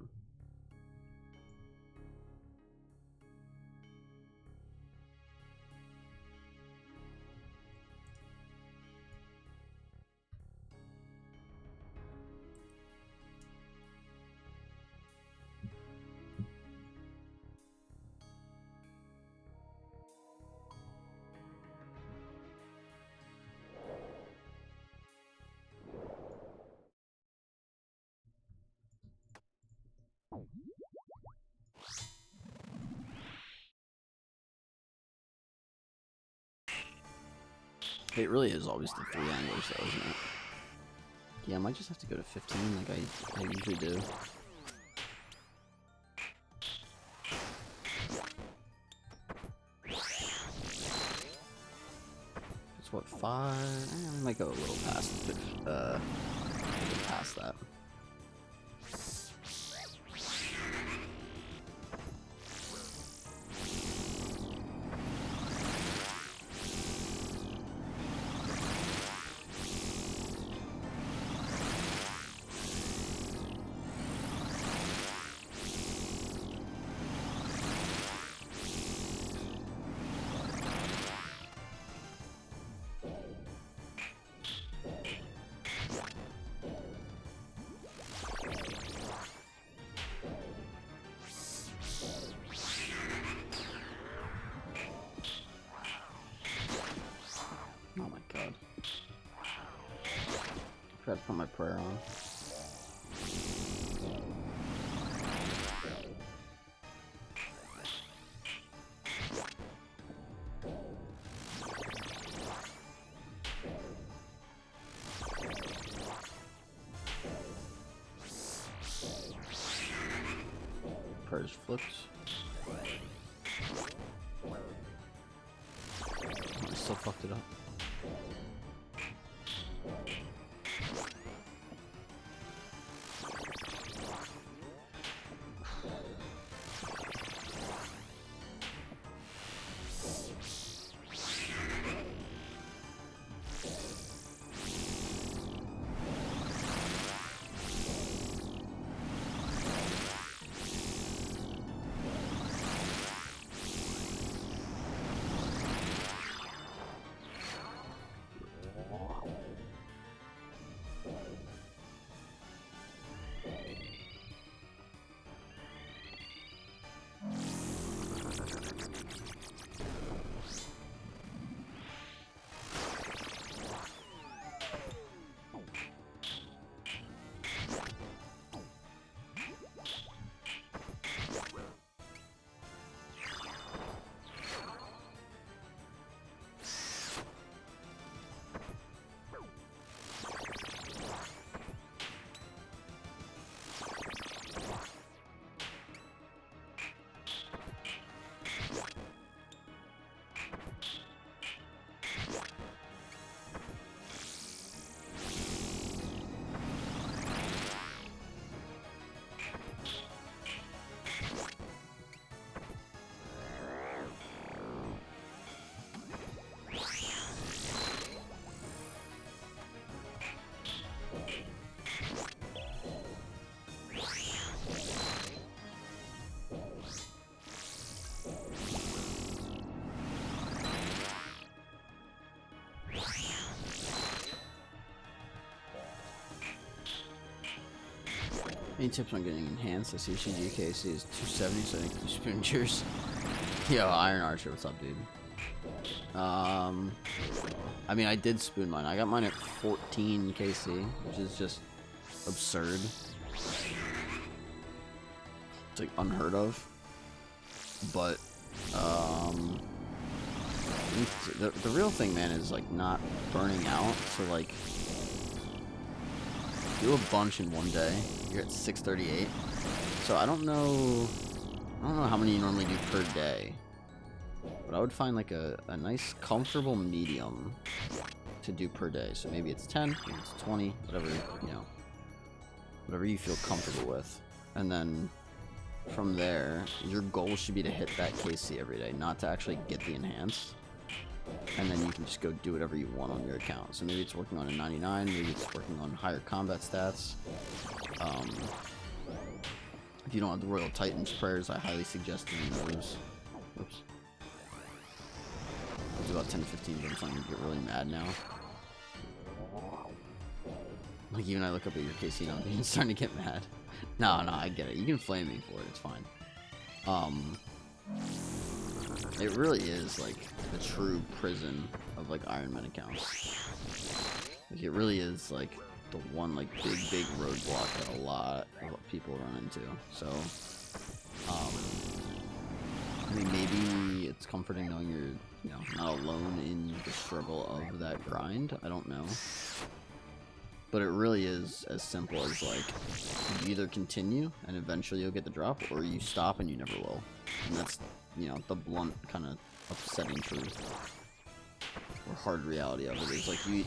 It really is always the 3 anglers though, isn't it? Yeah, I might just have to go to 15 like I usually do. It's what, 5? I might go a little past that. Forgot to put my prayer on. Prayers flipped. I still fucked it up. Any tips on getting enhanced? I see GKC is 270, so I think you spoon yours. Yo, Iron Archer, what's up, dude? I mean, I did spoon mine. I got mine at 14 KC, which is just absurd. It's like unheard of. But the real thing, man, is like not burning out. So like, do a bunch in one day. You're at 638. So I don't know how many you normally do per day. But I would find like a nice comfortable medium to do per day. So maybe it's 10, maybe it's 20, whatever, you know, whatever you feel comfortable with. And then from there, your goal should be to hit that KC every day, not to actually get the enhanced. And then you can just go do whatever you want on your account. So maybe it's working on a 99, maybe it's working on higher combat stats. If you don't have the Royal Titans prayers, I highly suggest doing those. Oops. I'll do about 10 to 15, but I'm starting to get really mad now. Like, even I look up at your KC now, I'm starting to get mad. No, I get it. You can flame me for it, it's fine. It really is, like, the true prison of, like, Ironman accounts. Like, it really is, like, the one, like, big roadblock that a lot of people run into. So, I mean, maybe it's comforting knowing you're, you know, not alone in the struggle of that grind. I don't know. But it really is as simple as, like, you either continue and eventually you'll get the drop, or you stop and you never will. And that's, you know, the blunt, kind of upsetting truth, or hard reality of it is, like, you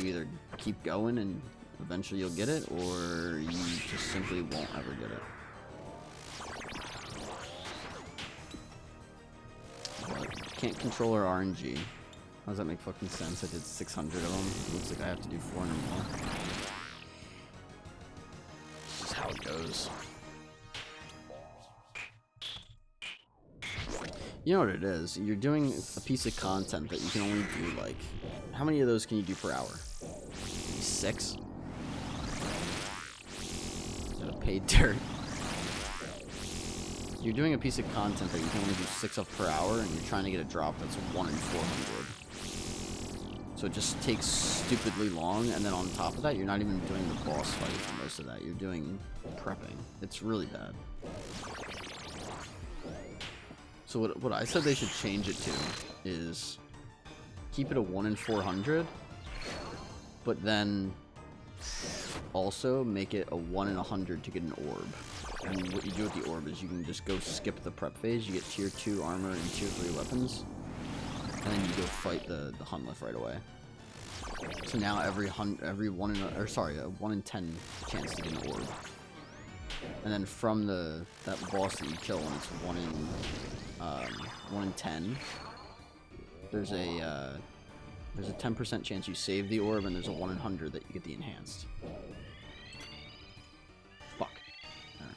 either keep going and eventually you'll get it, or you just simply won't ever get it. But can't control our RNG. How does that make fucking sense? I did 600 of them. It looks like I have to do 400 more. This is how it goes. You know what it is? You're doing a piece of content that you can only do, like, how many of those can you do per hour? 6? Is that a paid dirt? You're doing a piece of content that you can only do 6 of per hour, and you're trying to get a drop that's 1 in 400. So it just takes stupidly long, and then on top of that, you're not even doing the boss fight for most of that. You're doing prepping. It's really bad. So what I said they should change it to is keep it a 1 in 400, but then also make it a 1 in 100 to get an orb. And what you do with the orb is you can just go skip the prep phase. You get tier 2 armor and tier 3 weapons, and then you go fight the Hunlef right away. So now every 1 in 10 chance to get an orb. And then from that boss that you kill when it's 1 in 10, there's a 10% chance you save the orb, and there's a 1 in 100 that you get the enhanced. Fuck. Alright.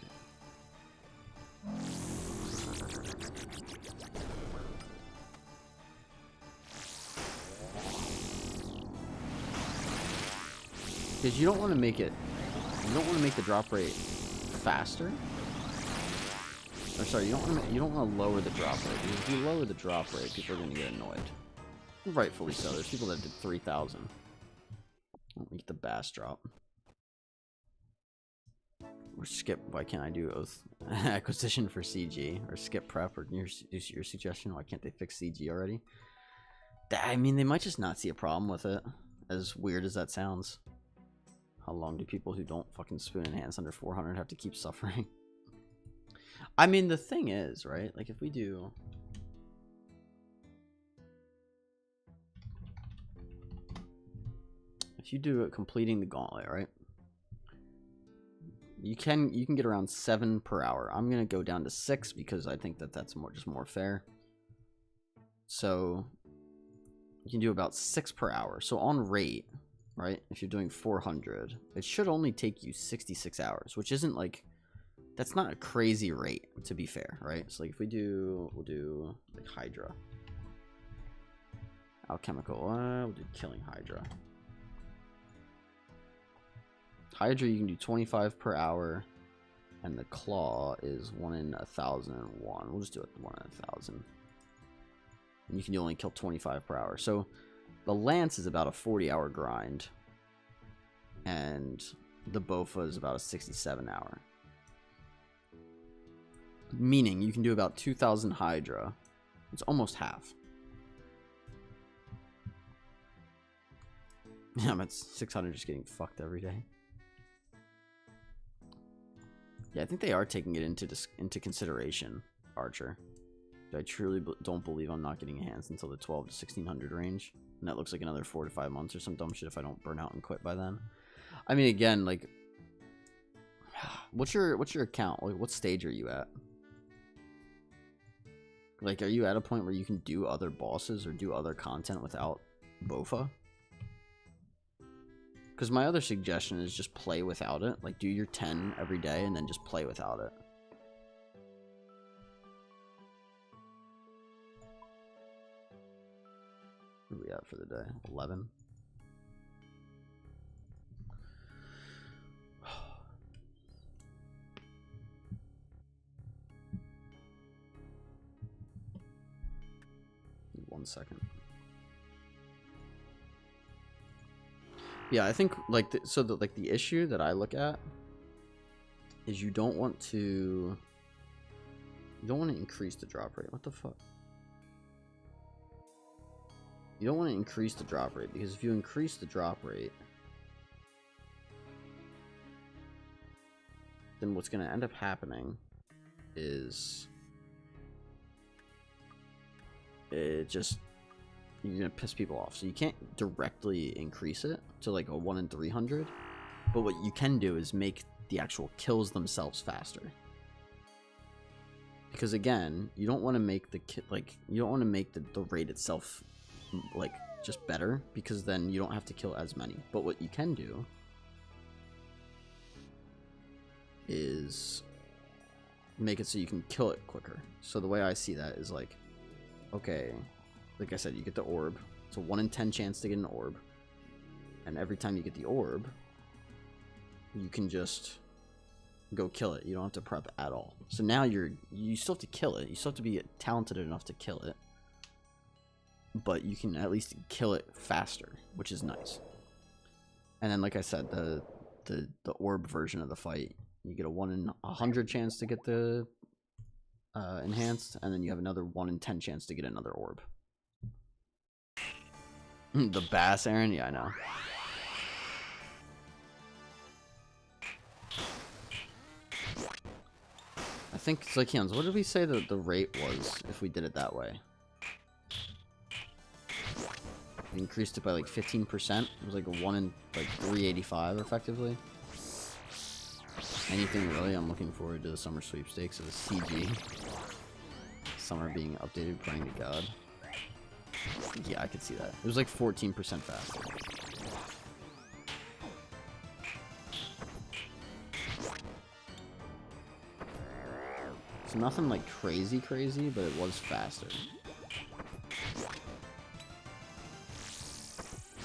Because you don't want to make it, you don't want to make the drop rate faster. Or sorry, you don't want to lower the drop rate, because if you lower the drop rate, people are going to get annoyed. Rightfully so. There's people that did 3,000. Don't make the bass drop. Or skip. Why can't I do Oath acquisition for CG? Or skip prep? Or your suggestion? Why can't they fix CG already? I mean, they might just not see a problem with it. As weird as that sounds. How long do people who don't fucking spoon enhance under 400 have to keep suffering? I mean, the thing is, right? Like, if we do... If you do it completing the gauntlet, right? You can get around 7 per hour. I'm gonna go down to 6 because I think that's just more fair. So you can do about 6 per hour. So on rate, right? If you're doing 400, it should only take you 66 hours, which isn't like, that's not a crazy rate, to be fair, right? So like if we'll do like Hydra, alchemical. We'll do killing Hydra. Hydra, you can do 25 per hour, and the claw is 1 in 1,001. We'll just do it 1 in 1,000. And you can only kill 25 per hour. So the lance is about a 40-hour grind, and the Bofa is about a 67-hour. Meaning you can do about 2,000 Hydra. It's almost half. Yeah, I'm at 600 just getting fucked every day. Yeah, I think they are taking it into consideration, Archer. I truly don't believe I'm not getting enhanced until the 12 to 1600 range. And that looks like another 4 to 5 months or some dumb shit if I don't burn out and quit by then. I mean, again, like, what's your account? Like, what stage are you at? Like, are you at a point where you can do other bosses or do other content without Bofa? Because my other suggestion is just play without it. Like, do your 10 every day and then just play without it. What are we at for the day? 11? One second. Yeah, I think like the issue that I look at is you don't want to increase the drop rate. What the fuck? You don't want to increase the drop rate, because if you increase the drop rate, then what's going to end up happening is you're gonna piss people off. So you can't directly increase it to like a 1 in 300, but what you can do is make the actual kills themselves faster. Because again, you don't want to make the rate itself like just better, because then you don't have to kill as many. But what you can do is make it so you can kill it quicker. So the way I see that is like, okay, like I said, you get the orb. It's a 1 in 10 chance to get an orb. And every time you get the orb, you can just go kill it. You don't have to prep at all. So now you still have to kill it. You still have to be talented enough to kill it. but you can at least kill it faster, which is nice. And then, like I said, the orb version of the fight, you get a 1 in 100 chance to get the enhanced, and then you have another 1 in 10 chance to get another orb. The bass, Aaron? Yeah, I know. I think, Zykians, what did we say that the rate was if we did it that way? We increased it by like 15%. It was like a 1 in like 385 effectively. Anything really? I'm looking forward to the summer sweepstakes of the CG. Summer being updated, praying to God. Yeah, I could see that. It was like 14% faster. It's nothing like crazy, but it was faster.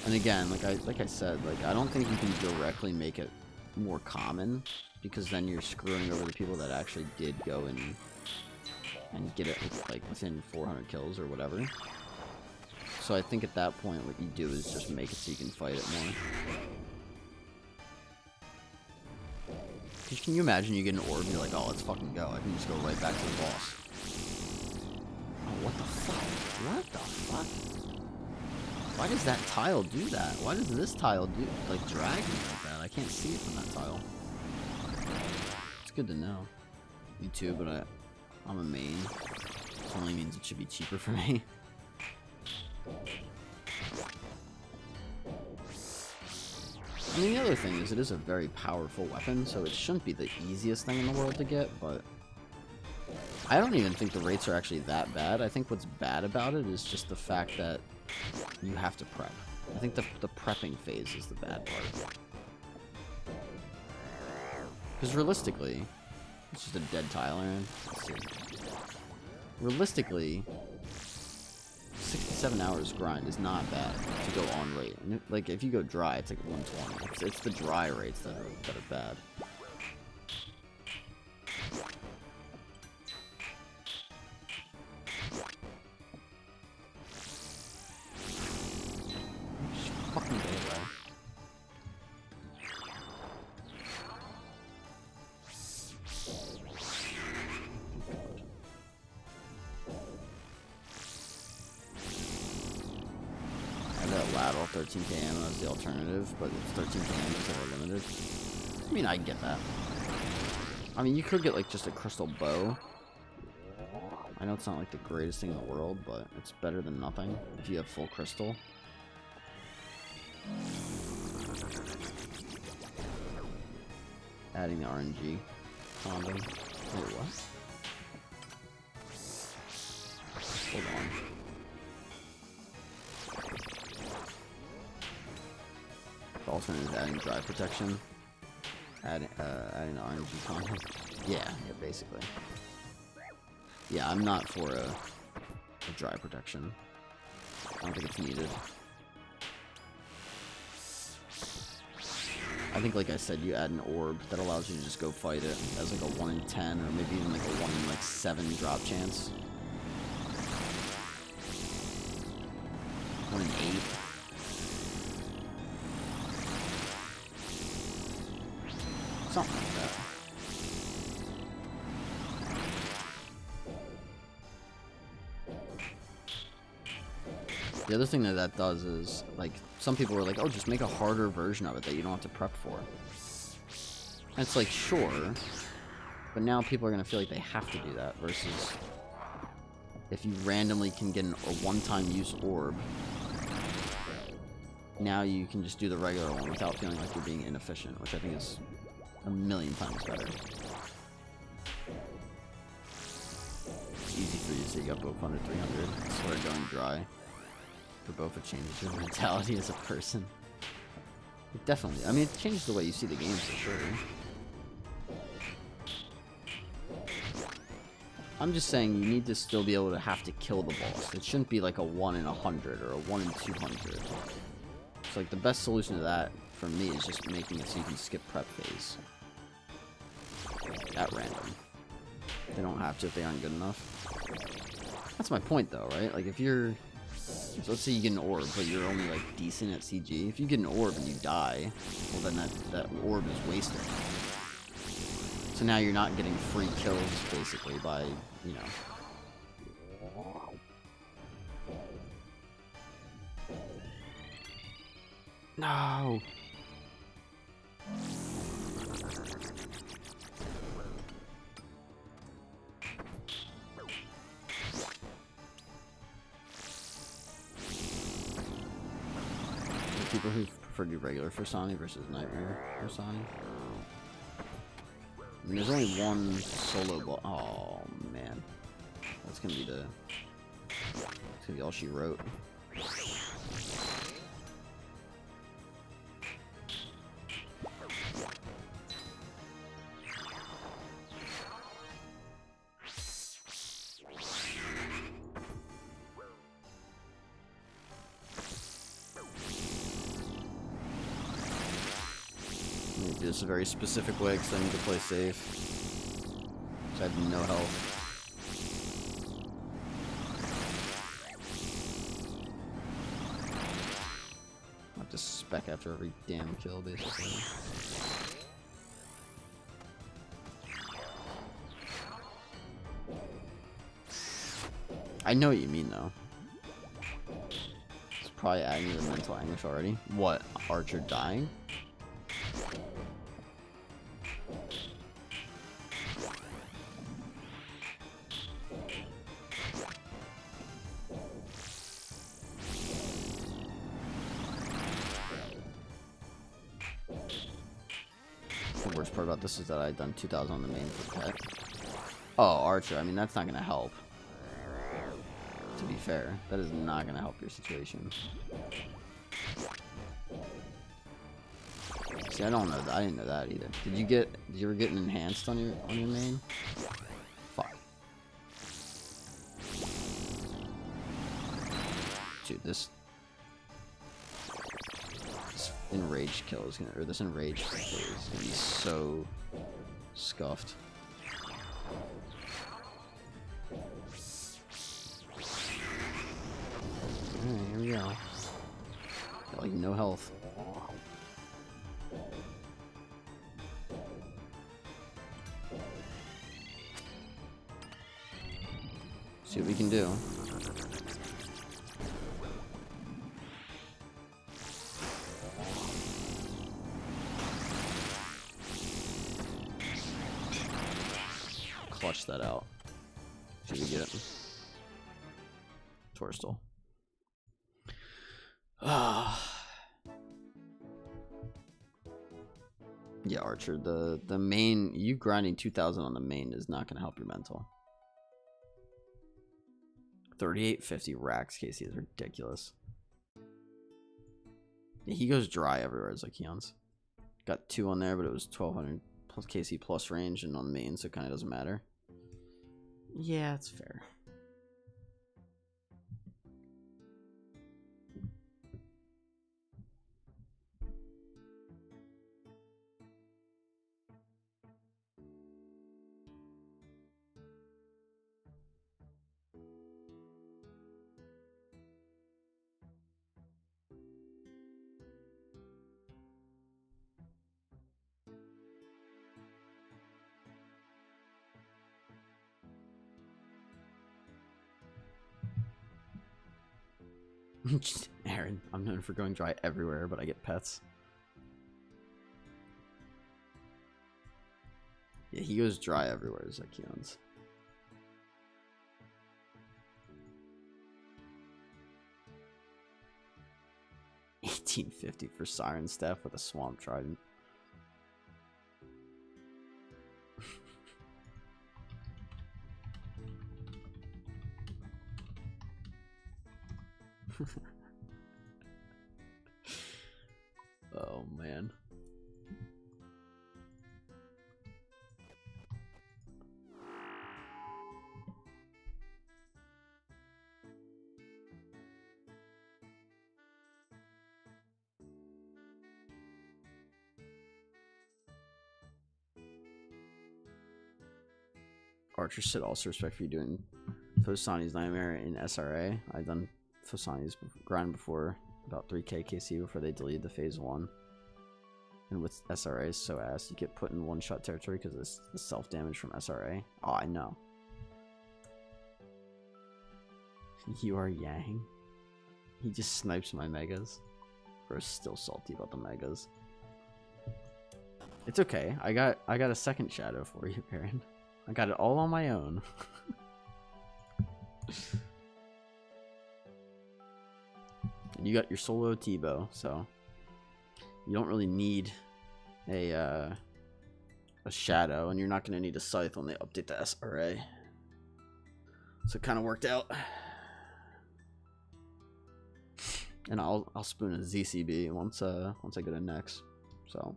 And again, like I said, like I don't think you can directly make it more common, because then you're screwing over the people that actually did go and get it like within 400 kills or whatever. So I think at that point what you do is just make it so you can fight it more. Can you imagine you get an orb and you're like, oh, let's fucking go. I can just go right back to the boss. Oh, what the fuck? What the fuck? Why does that tile do that? Why does this tile do, like, drag me like that? I can't see it from that tile. It's good to know. Me too, but I'm a main. This only means it should be cheaper for me. I mean, the other thing is, it is a very powerful weapon, so it shouldn't be the easiest thing in the world to get, but I don't even think the rates are actually that bad. I think what's bad about it is just the fact that you have to prep. I think the prepping phase is the bad part. Because realistically, it's just a dead tile, Aaron. Let's see. Realistically, 67 hours grind is not bad to go on rate. Like, if you go dry, it's like 120. It's the dry rates that are bad. Just fucking go away. Lateral 13k ammo as the alternative, but it's 13k ammo is over limited. I mean, I get that. I mean, you could get like just a crystal bow. I know it's not like the greatest thing in the world, but it's better than nothing if you have full crystal. Adding the RNG condom. Wait, what? Hold on. The alternate is adding dry protection. Adding RNG content. Yeah, basically. Yeah, I'm not for a dry protection. I don't think it's needed. I think, like I said, you add an orb that allows you to just go fight it as like a 1 in 10 or maybe even like a 1 in like 7 drop chance. 1 in 8. Something like that. The other thing that does is, like, some people were like, oh, just make a harder version of it that you don't have to prep for. And it's like, sure, but now people are going to feel like they have to do that, versus if you randomly can get a one-time use orb, now you can just do the regular one without feeling like you're being inefficient, which I think is a million times better. It's easy for you to say you got both under 300. I swear, going dry for both, it changes your mentality as a person. It definitely, I mean, it changes the way you see the game for sure. I'm just saying you need to still be able to have to kill the boss. It shouldn't be like a 1 in 100 or a 1 in 200. So like the best solution to that for me is just making it so you can skip prep phase at random. They don't have to if they aren't good enough. That's my point though, right? Like if you're So let's say you get an orb, but you're only like decent at CG. If you get an orb and you die, well then that orb is wasted. So now you're not getting free kills basically by, you know. No. People who prefer to do regular Fersani versus Nightmare Fersani. I mean, there's only one solo ball. Oh man, that's gonna be the. It's gonna be all she wrote. Do this a very specific way because I need to play safe. So I have no health. I have to spec after every damn kill, basically. I know what you mean, though. It's probably adding to the mental anguish already. What? Archer dying? The worst part about this is that I've done 2,000 on the main for pet. Oh, Archer. I mean, that's not going to help. To be fair, that is not going to help your situation. See, I don't know that. I didn't know that either. Did you ever get an enhanced on your main? Fuck. Dude, this enraged kill is gonna, or this enraged kill is gonna be so scuffed. Alright, here we go. Got like no health. See what we can do. Clutch that out. Should we get it? Torstal. Yeah, Archer. The main, you grinding 2,000 on the main is not going to help your mental. 3850 racks KC is ridiculous. Yeah, he goes dry everywhere as like Keon's. Got 2 on there, but it was 1200 plus KC plus range and on the main, so it kind of doesn't matter. Yeah, it's fair. Aaron, I'm known for going dry everywhere, but I get pets. Yeah, he goes dry everywhere, Zekion's. 1850 for Siren Staff with a Swamp Trident. Oh man. Archer said also respect for you doing Fosani's Nightmare in SRA. I've done Fosani's grind before about 3k KC before they deleted the phase 1. And with SRA is so ass, you get put in one-shot territory because of the self-damage from SRA. Oh, I know. You are Yang. He just snipes my megas. Bro's still salty about the megas. It's okay. I got a second shadow for you, Baron. I got it all on my own. And you got your solo T-bow, so you don't really need a shadow, and you're not going to need a scythe when they update the SRA. So it kind of worked out. And I'll spoon a ZCB once I get a next. So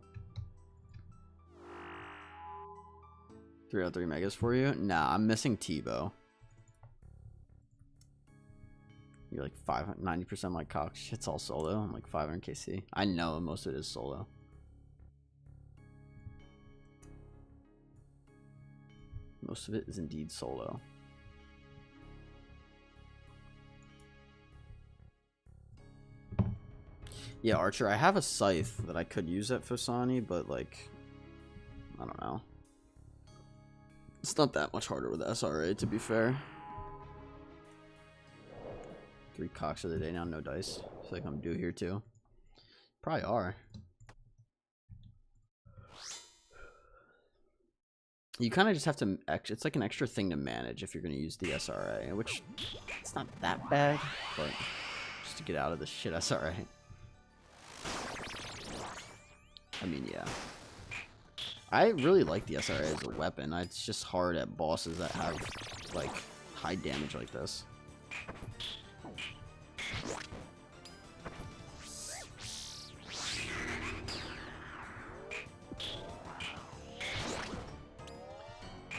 3 out of 3 megas for you. Nah, I'm missing T-bow. You're like 90% like Cox. It's all solo. I'm like 500 KC. I know most of it is solo. Most of it is indeed solo. Yeah, Archer, I have a scythe that I could use at Fosani, but like, I don't know. It's not that much harder with SRA, to be fair. 3 cocks of the day now, no dice. I feel like I'm due here too. Probably are. You kind of just have to, it's like an extra thing to manage if you're going to use the SRA, which it's not that bad, but just to get out of the shit SRA. I mean, yeah. I really like the SRA as a weapon. It's just hard at bosses that have, like, high damage like this.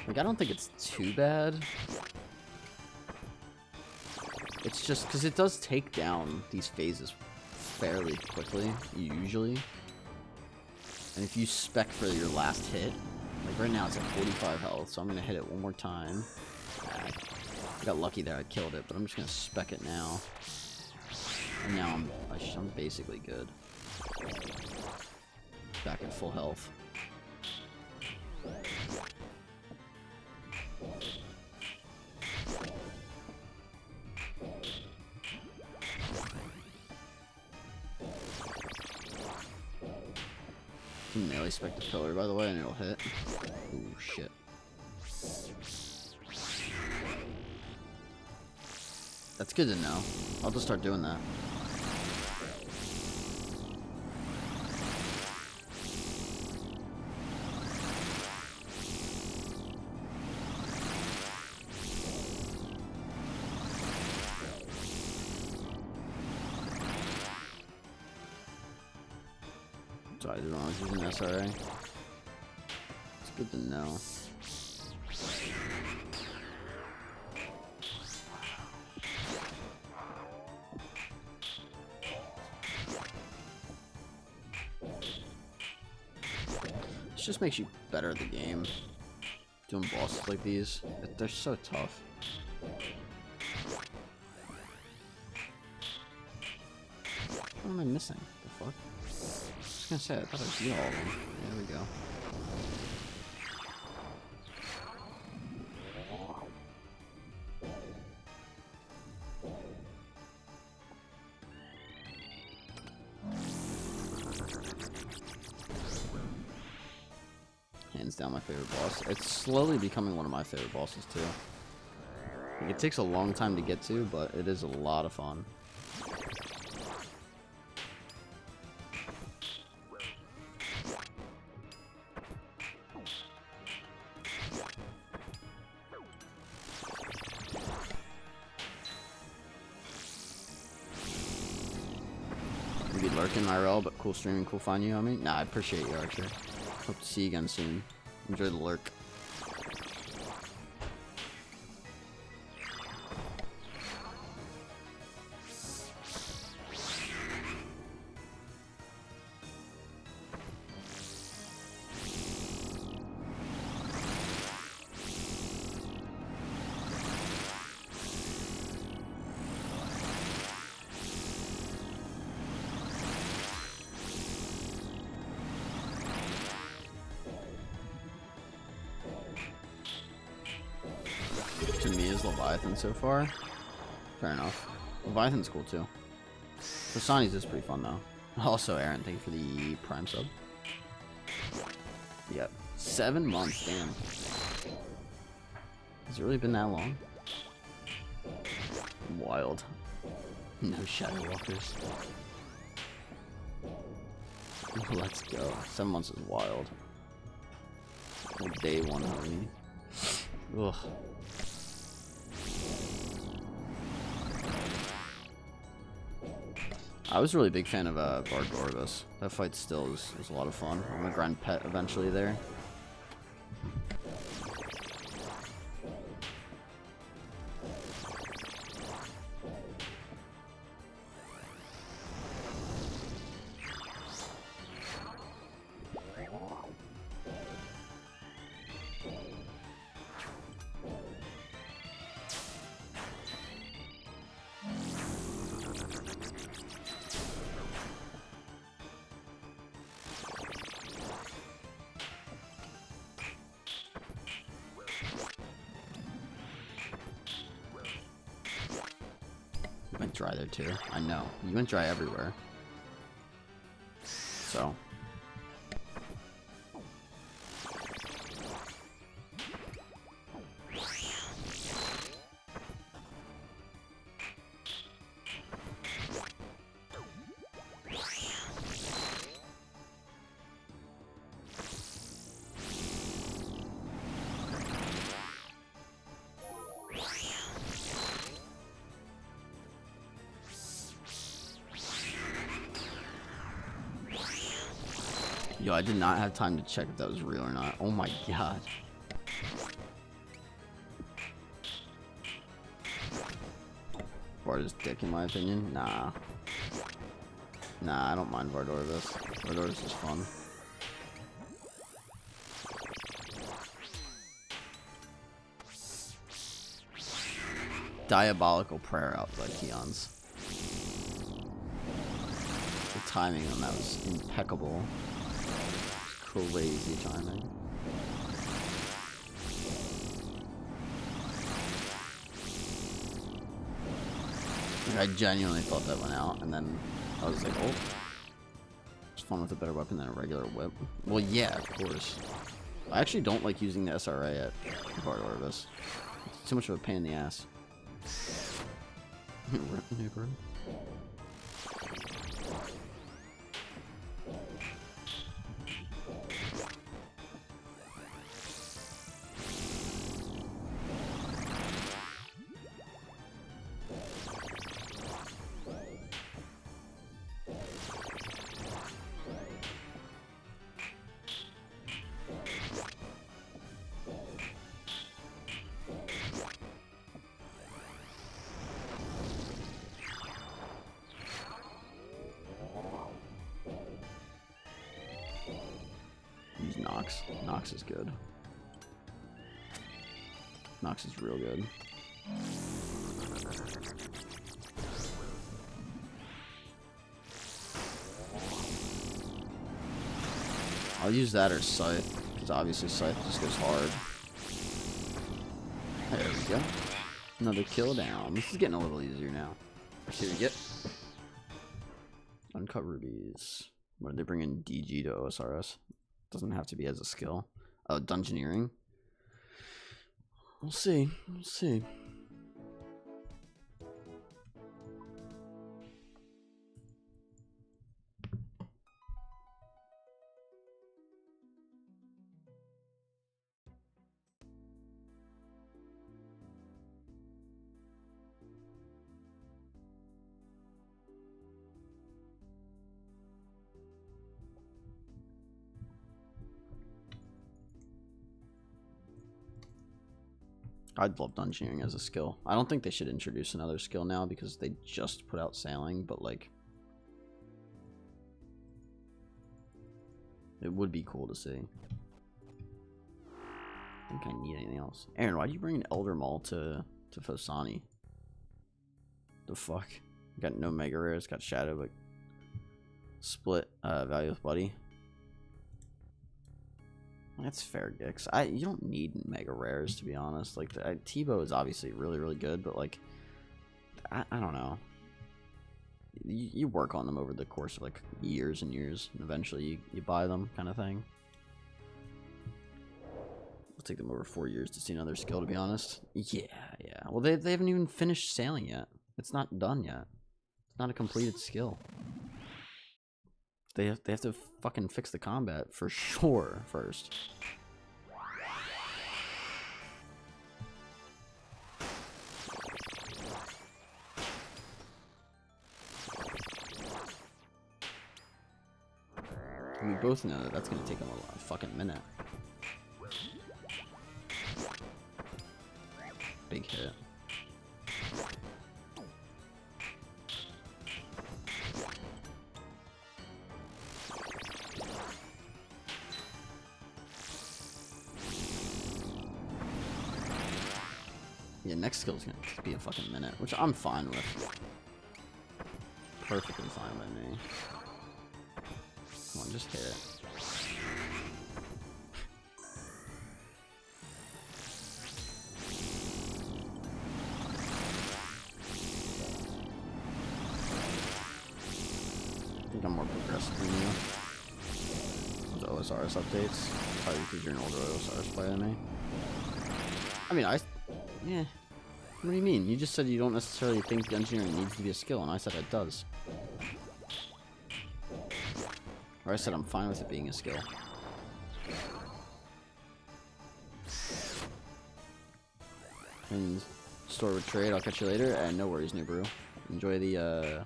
Like, I don't think it's too bad. It's just because it does take down these phases fairly quickly, usually. And if you spec for your last hit, like right now it's at 45 health, so I'm going to hit it one more time. I got lucky there, I killed it, but I'm just going to spec it now. And now I'm basically good. Back at full health. Melee spec the pillar, by the way, and it'll hit. Ooh, shit. That's good to know. I'll just start doing that. So I didn't know I was using SRA. It's good to know. This just makes you better at the game. Doing bosses like these, they're so tough. What am I missing? The fuck? I was gonna say, I thought I beat all of them. There we go. Hands down my favorite boss. It's slowly becoming one of my favorite bosses too. Like, it takes a long time to get to, but it is a lot of fun. Maybe lurking IRL, but cool streaming, cool finding you on me. Nah, I appreciate you, Archer. Hope to see you again soon. Enjoy the lurk. is Leviathan so far. Fair enough. Leviathan's cool too. Kasani's is pretty fun though. Also, Aaron, thank you for the Prime sub. Yep. 7 months, damn. Has it really been that long? Wild. No Shadow Walkers. Let's go. 7 months is wild. Day 1 homie. Ugh. I was a really big fan of Bardorvis. That fight still was a lot of fun. I'm gonna grind Pet eventually there. Went dry there too. I know. You went dry everywhere. So. Yo, I did not have time to check if that was real or not. Oh my god. Bard is dick in my opinion. Nah. Nah, I don't mind Bardorvis. Bardorvis is fun. Diabolical prayer out by Keon's. The timing on that was impeccable. Crazy timing. Like, I genuinely thought that went out, and then I was like, oh. It's fun with a better weapon than a regular whip. Well, yeah, of course. I actually don't like using the SRA at Bardorvis. It's too much of a pain in the ass. Nox. Nox is good. Nox is real good. I'll use that or Scythe, because obviously Scythe just goes hard. There we go. Another kill down. This is getting a little easier now. Let's see what we get. Uncut rubies. What did they bring in DG to OSRS? Doesn't have to be as a skill. Oh, dungeoneering. We'll see. We'll see. I'd love dungeoneering as a skill. I don't think they should introduce another skill now because they just put out sailing, but like it would be cool to see. I think I need anything else. Aaron, why'd you bring an Elder Maul to Fosani? The fuck? Got no mega rares, got shadow, but split value with buddy. That's fair, Gix. You don't need mega rares, to be honest. Like, T-Bow is obviously really, really good, but like, I don't know. You work on them over the course of like years and years, and eventually you buy them, kind of thing. It'll take them over 4 years to see another skill, to be honest. Yeah. Well, they haven't even finished sailing yet. It's not done yet. It's not a completed skill. They have to fucking fix the combat for sure first. We both know that that's gonna take them a fucking minute. Big hit. Yeah, next skill's gonna be a fucking minute, which I'm fine with. Perfectly fine by me. Come on, just hit it. I think I'm more progressive than you. With the OSRS updates. Probably because you're an older OSRS player than me. I mean, yeah. What do you mean? You just said you don't necessarily think engineering needs to be a skill, and I said it does. Or I said I'm fine with it being a skill. And store with trade, I'll catch you later. And no worries, new brew. Enjoy the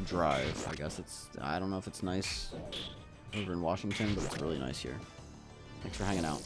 drive. I guess I don't know if it's nice over in Washington, but it's really nice here. Thanks for hanging out.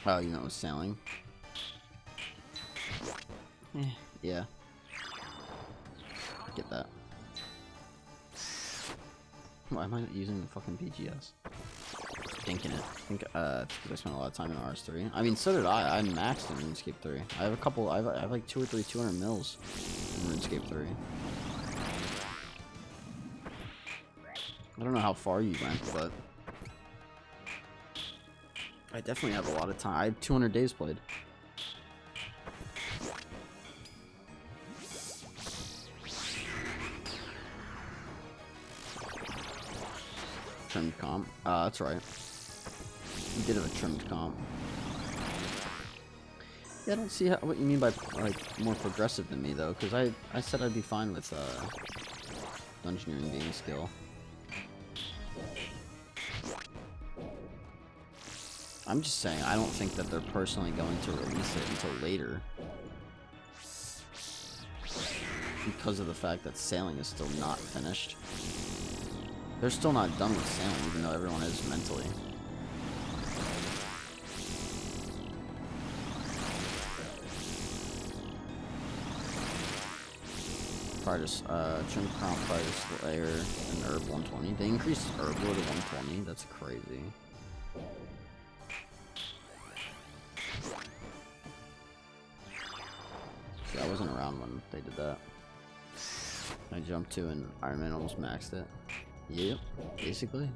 Oh, you know, sailing. Yeah. Get that. Why am I not using the fucking BGS? Thinking it. I think because I spent a lot of time in RS3. I mean, so did I. I maxed in RuneScape 3. I have a couple. I have like 2 or 3 200 mils in RuneScape 3. I don't know how far you went, but I definitely have a lot of time. I have 200 days played. Trimmed comp. That's right. You did have a trimmed comp. Yeah, I don't see what you mean by like more progressive than me though, because I said I'd be fine with dungeoneering being a skill. I'm just saying, I don't think that they're personally going to release it until later. Because of the fact that sailing is still not finished. They're still not done with sailing, even though everyone is mentally. Probably just, trim comp, probably just layer and herb 120. They increased herb load to 120, that's crazy. I wasn't around when they did that. I jumped to and Ironman almost maxed it. Yep, basically.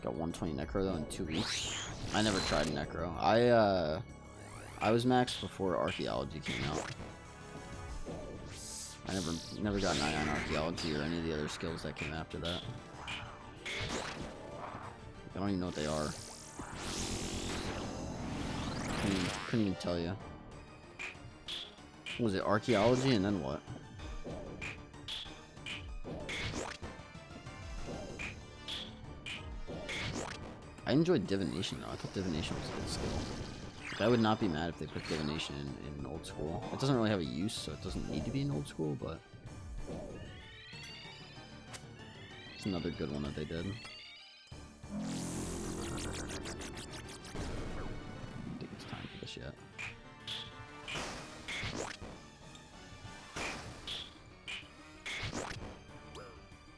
Got 120 necro though in 2 weeks. I never tried necro. I was maxed before archaeology came out. I never got 99 archaeology or any of the other skills that came after that. I don't even know what they are. Couldn't even tell you. What was it, archaeology and then what? I enjoyed divination though. I thought divination was a good skill. Like, I would not be mad if they put divination in old school. It doesn't really have a use, so it doesn't need to be in old school, but it's another good one that they did. I don't think it's time for this yet.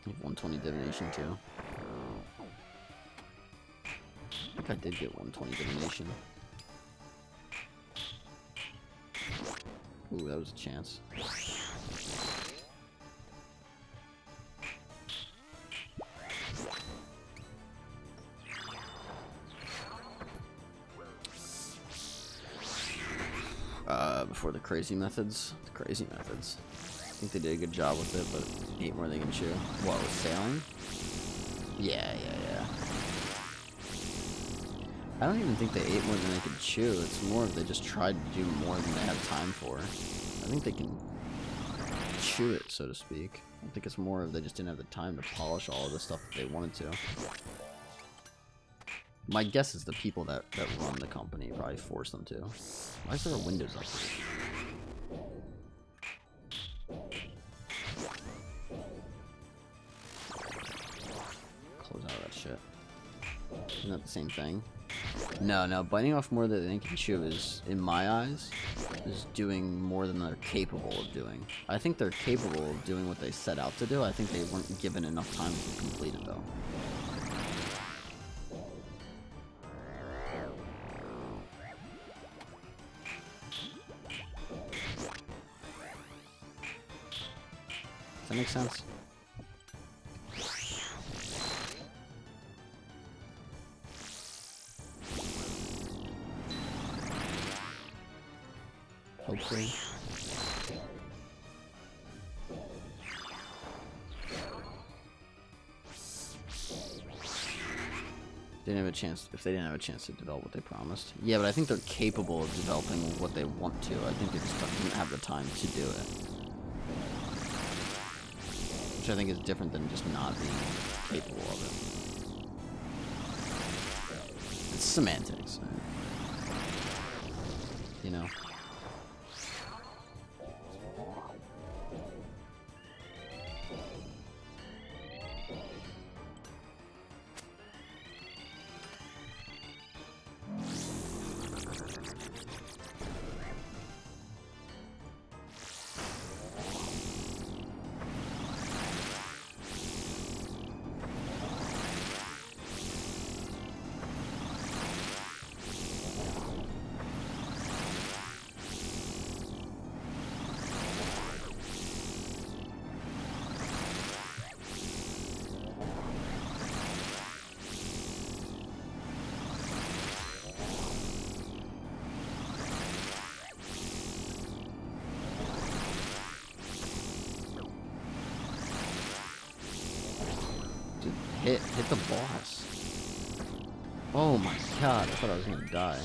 I have 120 divination too. I think I did get 120 divination. Ooh, that was a chance. Before the crazy methods. The crazy methods. I think they did a good job with it, but 8 more than they can chew. What, with sailing? Yeah. I don't even think they ate more than they could chew. It's more of they just tried to do more than they had time for. I think they can chew it, so to speak. I think it's more of they just didn't have the time to polish all of the stuff that they wanted to. My guess is the people that run the company probably forced them to. Why is there a Windows update? Close out of that shit. Isn't that the same thing? No, biting off more than they can chew is, in my eyes, is doing more than they're capable of doing. I think they're capable of doing what they set out to do. I think they weren't given enough time to complete it, though. Does that make sense? Hopefully. Didn't have a chance. If they didn't have a chance to develop what they promised. Yeah, but I think they're capable of developing what they want to. I think they just didn't have the time to do it. Which I think is different than just not being capable of it. It's semantics. You know? Hit the boss. Oh my god, I thought I was gonna die.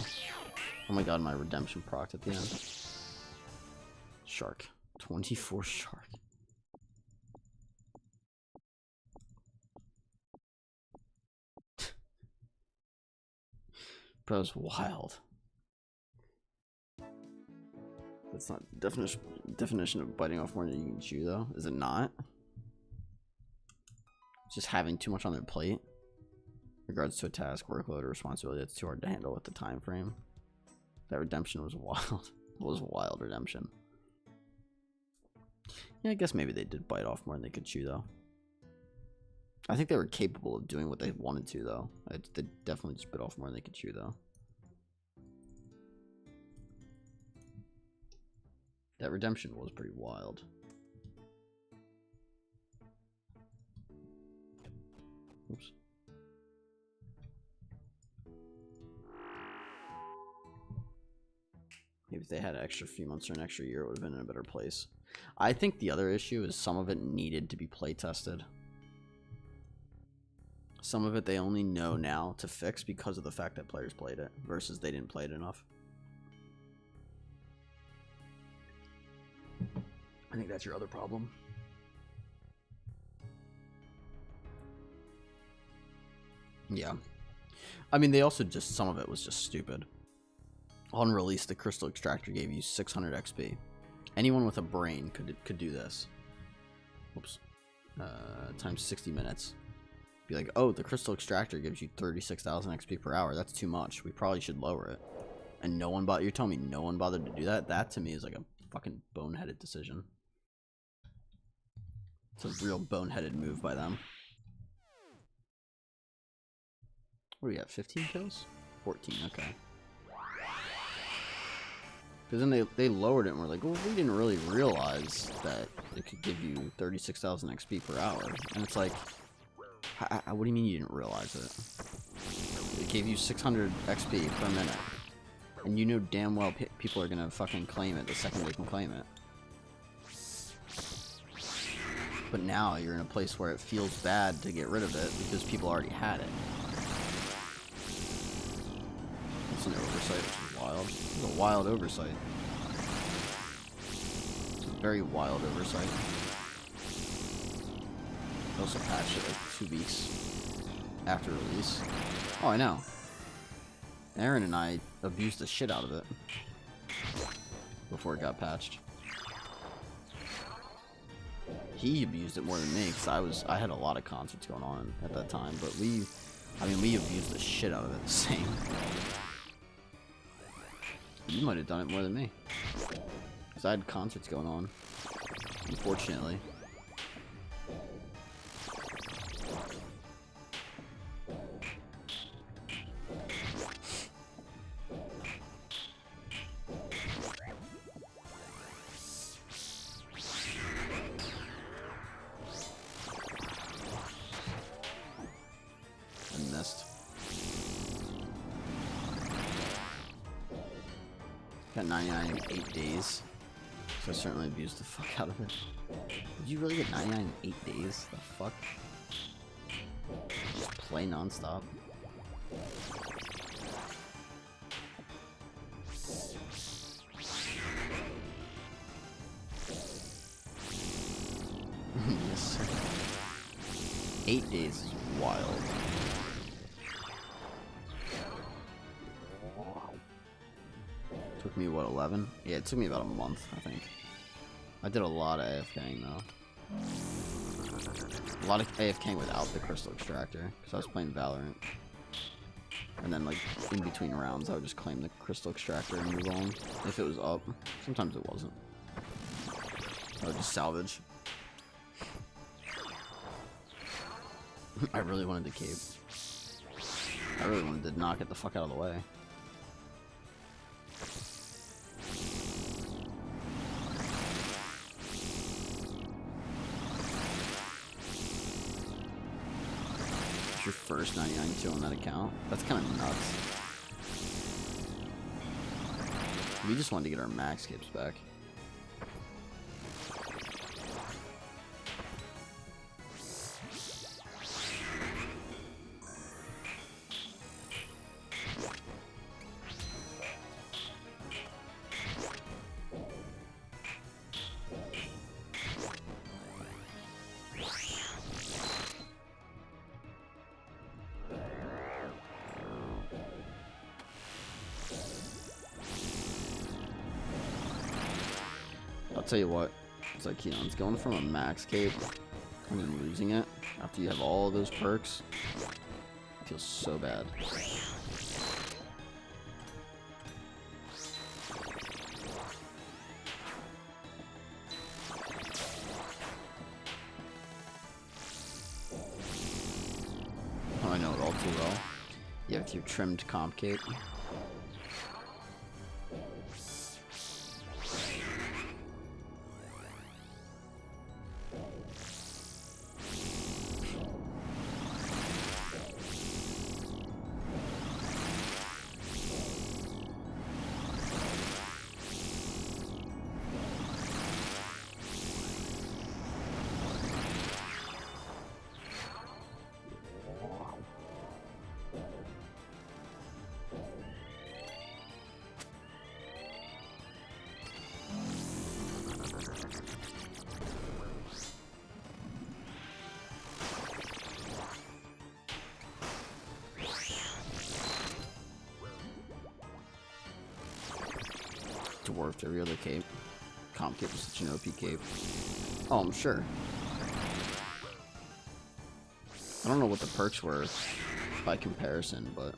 Oh my god, my redemption procced at the end. Shark. 24 shark. Bro's wild. That's not definition of biting off more than you can chew, though. Is it not? Just having too much on their plate in regards to a task, workload, or responsibility that's too hard to handle with the time frame. That redemption was wild. It was a wild redemption. Yeah, I guess maybe they did bite off more than they could chew, though. I think they were capable of doing what they wanted to, though. They definitely just bit off more than they could chew, though. That redemption was pretty wild. Oops. Maybe if they had an extra few months or an extra year, it would have been in a better place. I think the other issue is some of it needed to be play tested. Some of it they only know now to fix because of the fact that players played it versus they didn't play it enough. I think that's your other problem. Yeah. I mean, they also just, some of it was just stupid. On release, the Crystal Extractor gave you 600 XP. Anyone with a brain could do this. Oops. Times 60 minutes. Be like, oh, the Crystal Extractor gives you 36,000 XP per hour. That's too much. We probably should lower it. And no one bothered. You're telling me no one bothered to do that? That to me is like a fucking boneheaded decision. It's a real boneheaded move by them. What do we got? 15 kills? 14. Okay. Because then they lowered it and were like, well, we didn't really realize that it could give you 36,000 XP per hour. And it's like, what do you mean you didn't realize it? It gave you 600 XP per minute. And you know damn well people are going to fucking claim it the second they can claim it. But now you're in a place where it feels bad to get rid of it because people already had it. It's an oversight, which is wild. It's a wild oversight. It's a very wild oversight. They also patched it like 2 weeks after release. Oh, I know. Aaron and I abused the shit out of it before it got patched. He abused it more than me because I had a lot of concerts going on at that time, but we abused the shit out of it the same. You might have done it more than me. Because I had concerts going on. Unfortunately. I missed. Got 99 in 8 days. So I certainly abused the fuck out of it. Did you really get 99 in 8 days? The fuck? Just play non-stop. Yes, sir. 8 days is wild. Took me, what, 11? Yeah, it took me about a month, I think. I did a lot of AFKing, though. A lot of AFKing without the Crystal Extractor, because I was playing Valorant. And then, like, in between rounds, I would just claim the Crystal Extractor and move on. If it was up. Sometimes it wasn't. I would just salvage. I really wanted the cape. I really wanted to knock it the fuck out of the way. It's your first 99 kill on that account. That's kind of nuts. We just wanted to get our max capes back. I'll tell you what, it's like, you know, it's going from a max cape and then losing it after you have all those perks. It feels so bad. Oh, I know it all too well. Yeah, with your trimmed comp cape. dwarfed every other cape. Comp cape was such an OP cape. Oh, I'm sure. I don't know what the perks were by comparison, but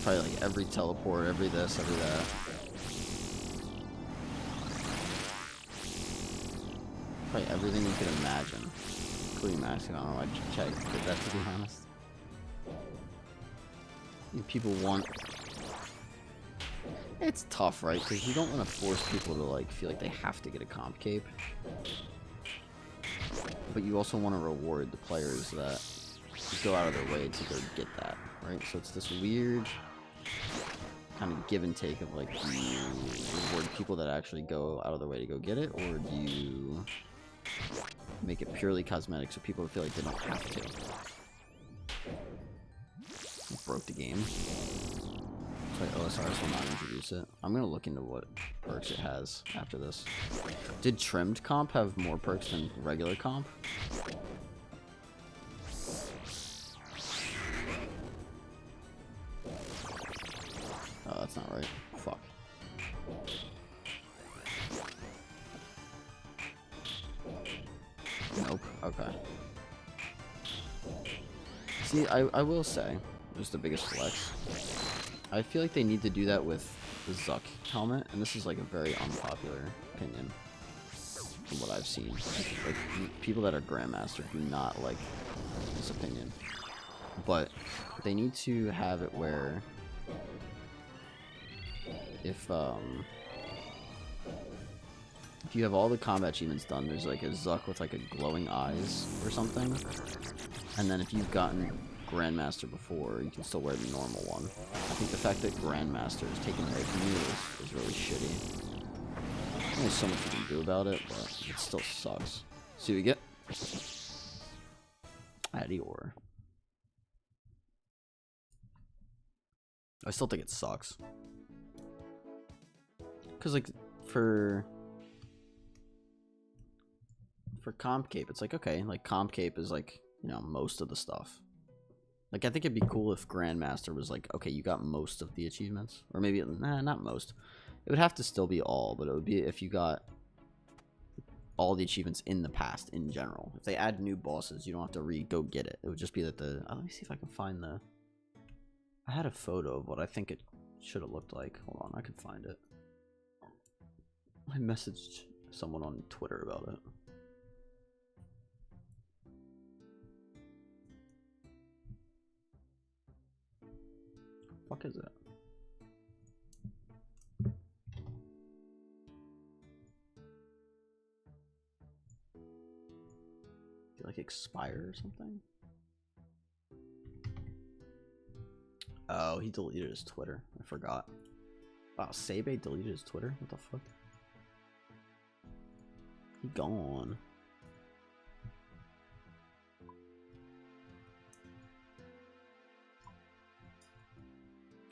probably like every teleport, every this, every that. Probably everything you could imagine, including maxing. I don't know why Chad did that, to be honest. People want... It's tough, right? Because you don't want to force people to like feel like they have to get a comp cape. But you also want to reward the players that go out of their way to go get that, right? So it's this weird kind of give and take of like, do you reward people that actually go out of their way to go get it, or do you make it purely cosmetic so people feel like they don't have to? Broke the game. That's why OSRS will not introduce it. I'm gonna look into what perks it has after this. Did trimmed comp have more perks than regular comp? Oh, that's not right. Fuck. Nope. Okay. See, I will say, just the biggest flex. I feel like they need to do that with the Zuck helmet, and this is like a very unpopular opinion from what I've seen. Like people that are Grandmaster do not like this opinion, but they need to have it where if you have all the combat achievements done, there's like a Zuck with like a glowing eyes or something, and then if you've gotten Grandmaster before, you can still wear the normal one. I think the fact that Grandmaster is taken away from you is really shitty. There's only so much you can do about it, but it still sucks. See what we get? Adior. I still think it sucks. Cause like for comp cape, it's like, okay, like comp cape is like, you know, most of the stuff. Like, I think it'd be cool if Grandmaster was like, okay, you got most of the achievements. Or maybe, nah, not most. It would have to still be all, but it would be if you got all the achievements in the past in general. If they add new bosses, you don't have to go get it. It would just be that the... let me see if I can find the... I had a photo of what I think it should have looked like. Hold on, I can find it. I messaged someone on Twitter about it. Fuck is it? Did it like expire or something? Oh, he deleted his Twitter. I forgot. Wow, Sebe deleted his Twitter? What the fuck? He gone.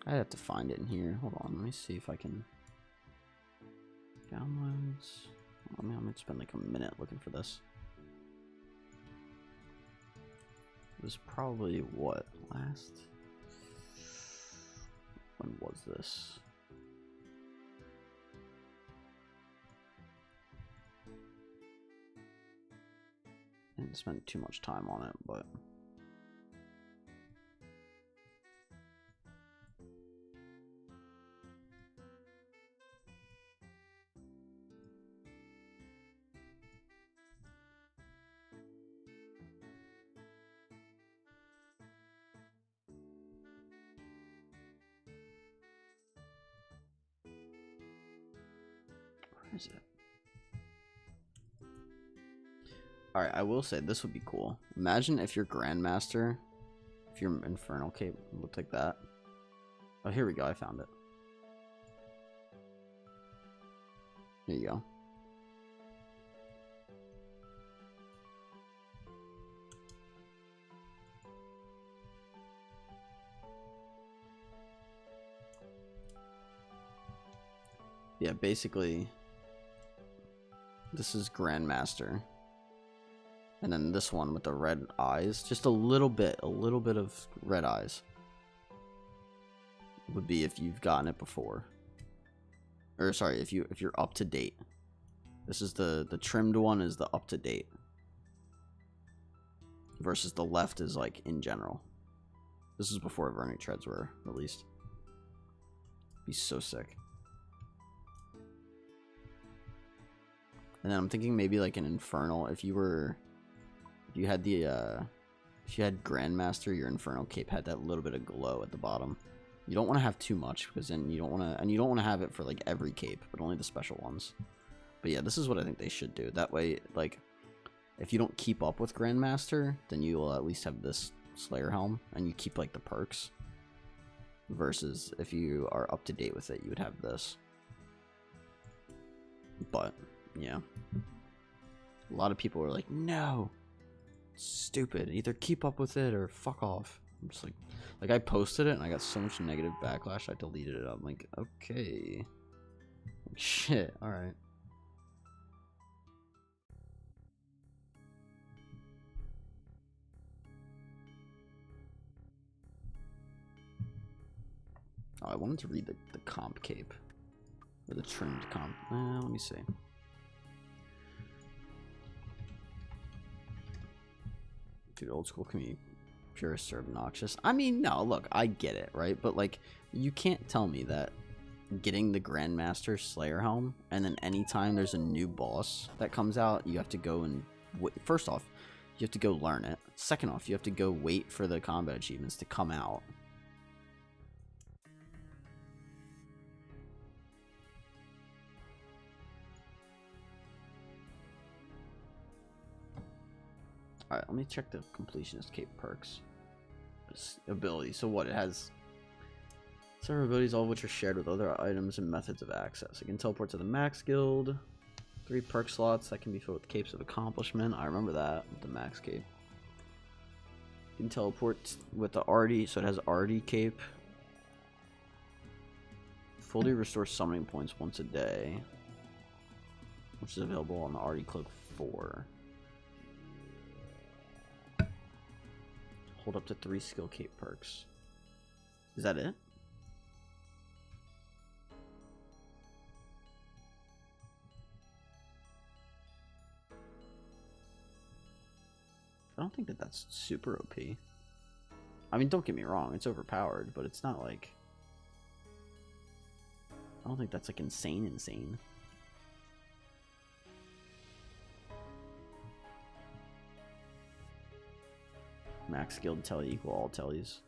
I have to find it in here. Hold on, let me see if I can. Downloads. I mean, I'm gonna spend like a minute looking for this. It was probably what last? When was this? I didn't spend too much time on it, but. Where is it? Alright, I will say this would be cool. Imagine if your Grandmaster, if your Infernal Cape looked like that. Oh, here we go. I found it. There you go. Yeah, basically, this is Grandmaster. And then this one with the red eyes, just a little bit of red eyes would be if you've gotten it before. Or sorry, if you're up to date. This is the trimmed one is the up to date. Versus the left is like in general. This is before vernic treads were released. Be so sick. And then I'm thinking maybe like an infernal if you had Grandmaster, your Infernal Cape had that little bit of glow at the bottom. You don't want to have too much because then you don't want to have it for like every cape, but only the special ones. But yeah, this is what I think they should do. That way, like, if you don't keep up with Grandmaster, then you will at least have this Slayer helm, and you keep like the perks. Versus if you are up to date with it, you would have this. But yeah, a lot of people are like, no. Stupid. Either keep up with it or fuck off. I'm just like I posted it and I got so much negative backlash I deleted it. I'm like, okay. Shit, alright. Oh, I wanted to read the comp cape. Or the trimmed comp. Let me see. Dude, old school community purists are obnoxious. I mean, no, look, I get it, right? But, like, you can't tell me that getting the Grandmaster Slayer helm, and then anytime there's a new boss that comes out, you have to go and... First off, you have to go learn it. Second off, you have to go wait for the combat achievements to come out. Alright, let me check the Completionist Cape perks. Ability. So what? It has several abilities, all of which are shared with other items and methods of access. It can teleport to the Max Guild. 3 perk slots that can be filled with Capes of Accomplishment. I remember that with the Max Cape. You can teleport with the Artie, so it has Artie Cape. Fully restores summoning points once a day, which is available on the Artie Cloak 4. Hold up to 3 skill cape perks. Is that it? I don't think that that's super OP. I mean, don't get me wrong, it's overpowered, but it's not like... I don't think that's like insane. Max guild telly equal all tellies.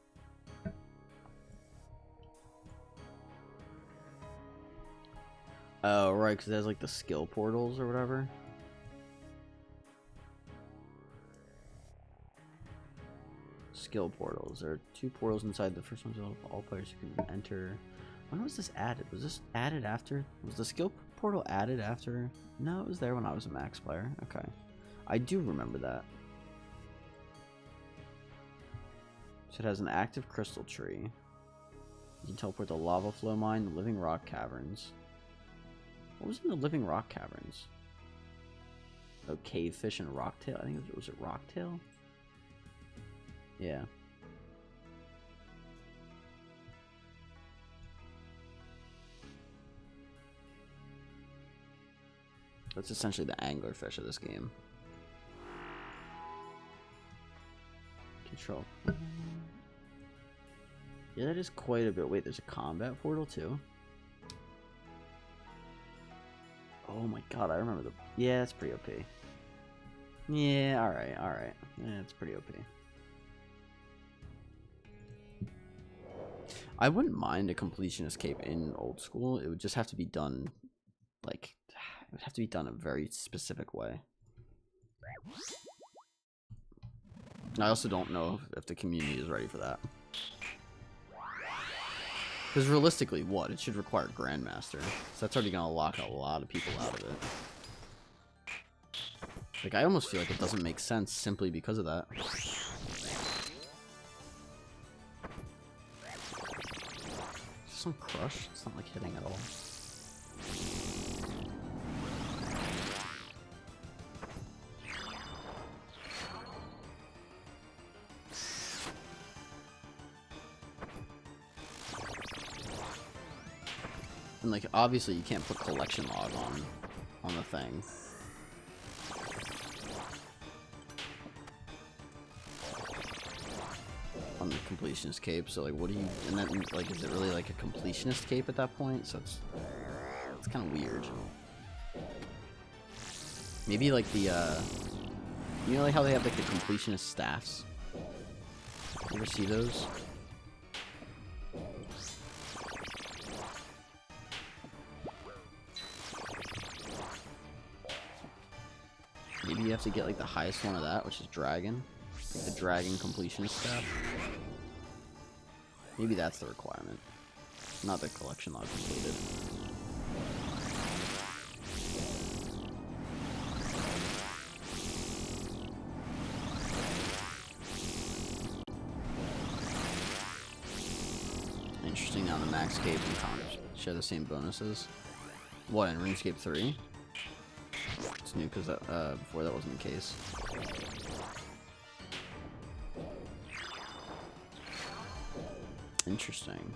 Oh, right, because it has like the skill portals or whatever. Skill portals. There are 2 portals inside. The first one's available for all players who can enter. When was this added? Was this added after? Was the skill portal added after? No, it was there when I was a max player. Okay. I do remember that. So it has an active crystal tree. You can teleport the lava flow mine, the living rock caverns. What was in the living rock caverns? Oh, cavefish and rocktail. I think was it rocktail? Yeah. That's essentially the anglerfish of this game. Control. Yeah, that is quite a bit. Wait, there's a combat portal too? Oh my god, I remember the... Yeah, that's pretty OP. Yeah, alright. Yeah, it's pretty OP. I wouldn't mind a completionist cape in old school. It would just have to be done, like... It would have to be done a very specific way. I also don't know if the community is ready for that. Because realistically, what? It should require Grandmaster. So that's already going to lock a lot of people out of it. Like, I almost feel like it doesn't make sense simply because of that. Some crush? It's not like hitting at all. And like obviously you can't put collection log on the thing. On the completionist cape, so like what do you, and then like is it really like a completionist cape at that point? So it's kind of weird. Maybe like the you know like how they have like the completionist staffs? You ever see those? Maybe you have to get like the highest one of that, which is dragon. Like the dragon completionist staff. Maybe that's the requirement. Not the collection log completed. Interesting, now the max cape and comps share the same bonuses. What, in RuneScape 3? It's new because before that wasn't the case. Interesting.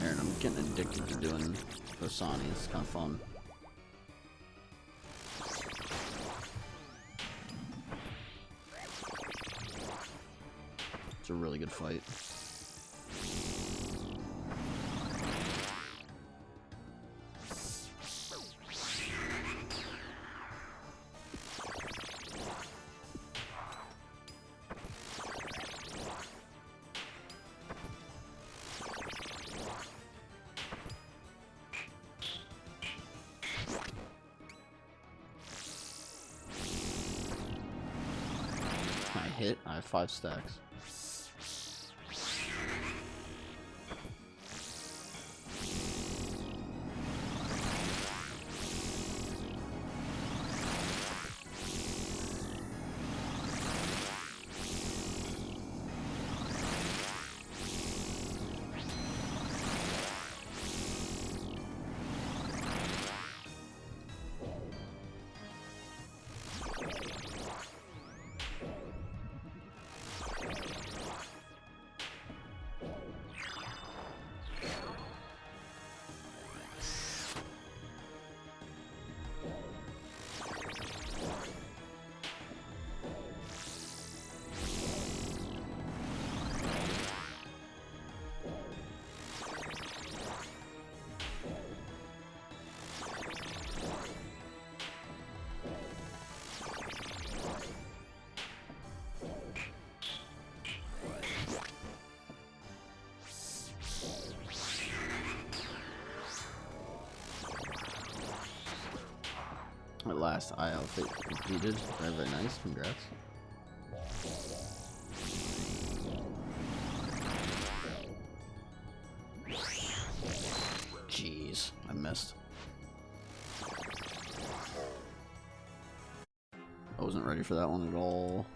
Aaron, I'm getting addicted to doing Rosani. It's kind of fun. It's a really good fight. I have 5 stacks. At last, eye outfit completed. Very, very nice. Congrats. Jeez, I missed. I wasn't ready for that one at all.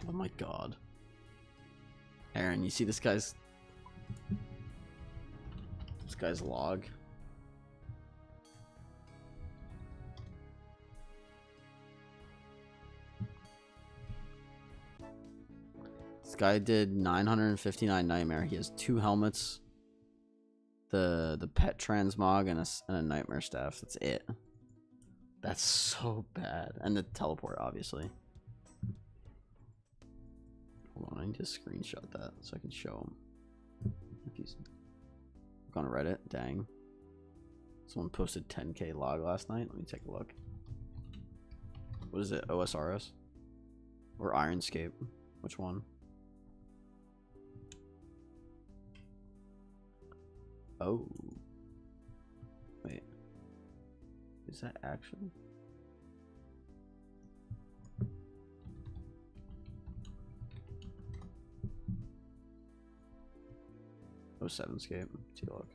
Oh my god. Aaron, you see this guy's log? This guy did 959 nightmare. He has 2 helmets, the pet transmog, and a nightmare staff. That's it. That's so bad. And the teleport, obviously. Hold on, I need to screenshot that so I can show him. If he's on Reddit, dang. Someone posted 10k log last night. Let me take a look. What is it? OSRS? Or Ironscape? Which one? Oh. Wait. Is that actually? Oh, 7scape. Take a look.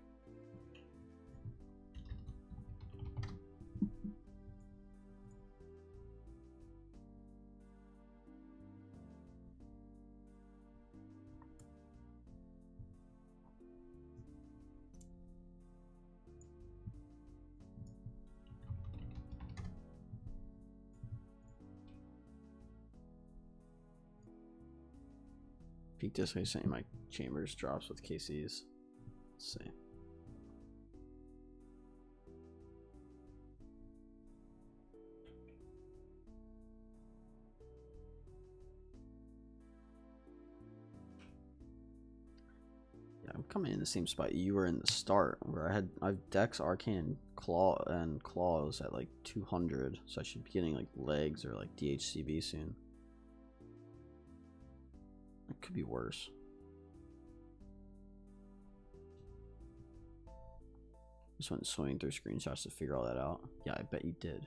Peak display saying my chambers drops with KCs. Let's see. Yeah, I'm coming in the same spot you were in the start, where I've Dex, Arcane, and Claws at like 200, so I should be getting like legs or like DHCB soon. It could be worse. Just went swinging through screenshots to figure all that out. Yeah, I bet you did.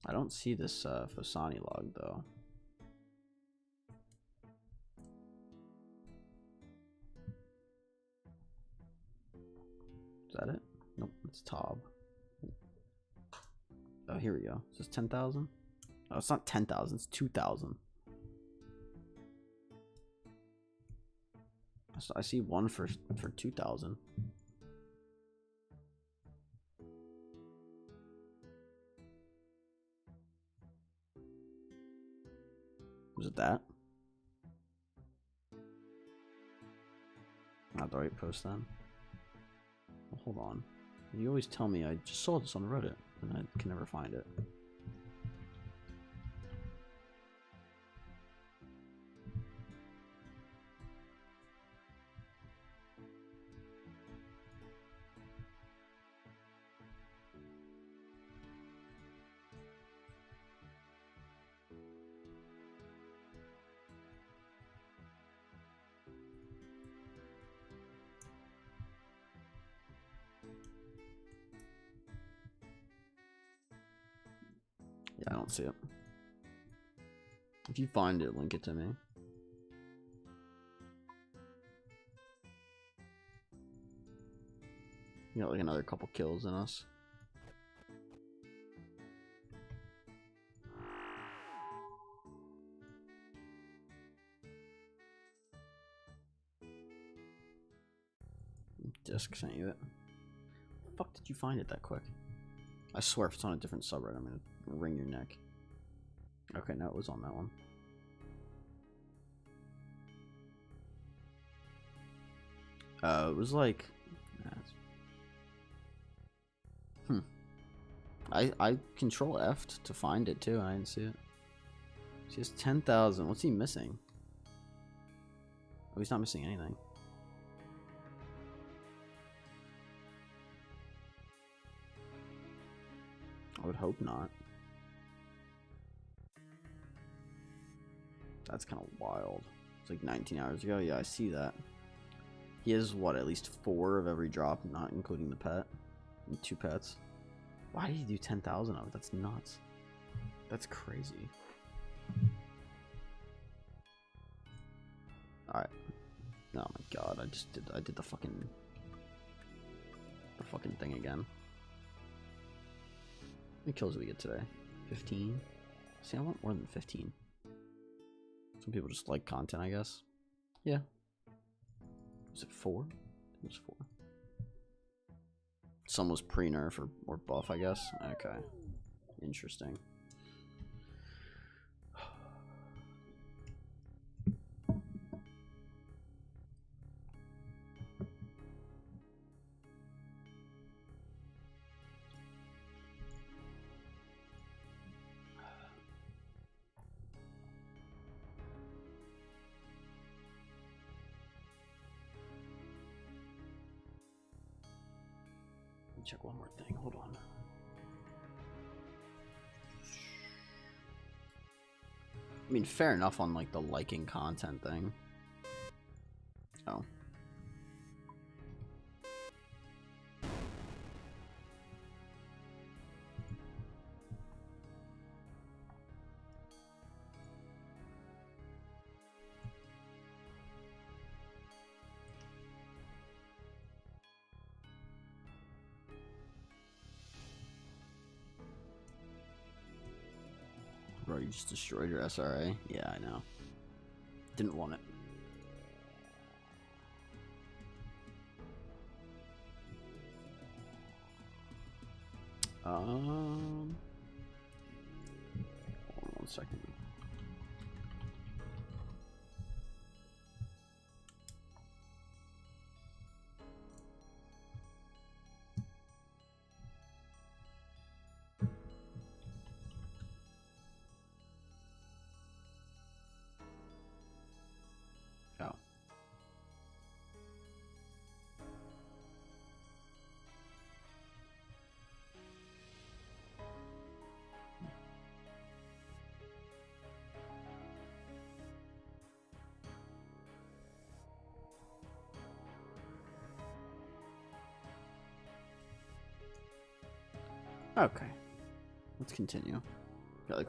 I don't see this Fasani log though. Is that it? Nope, it's Tob. Oh, here we go. Is this 10,000? Oh, it's not 10,000, it's 2,000. I see one for 2,000. Was it that? Not the right post then. Well, hold on. You always tell me I just saw this on Reddit, and I can never find it. Yeah, I don't see it. If you find it, link it to me. You got like another couple kills in us. Disc sent you it. The fuck did you find it that quick? I swear if it's on a different subreddit, I'm gonna wring your neck. Okay, no, it was on that one. It was like... I control F to find it too, and I didn't see it. She has 10,000. What's he missing? Oh, he's not missing anything. I would hope not. That's kind of wild. It's like 19 hours ago. Yeah, I see that. He has, what, at least 4 of every drop, not including the pet. And 2 pets. Why did he do 10,000 of it? That's nuts. That's crazy. Alright. Oh my god, I did the fucking thing again. How many kills did we get today? 15? See, I want more than 15. Some people just like content, I guess. Yeah. Was it 4? I think it was 4. Some was pre-nerf or buff, I guess. Okay. Interesting. Check one more thing. Hold on. I mean, fair enough on like the liking content thing. Oh. Bro, you just destroyed your SRA? Yeah, I know. Didn't want it. Hold on 1 second. Oh. Okay. Let's continue. Got like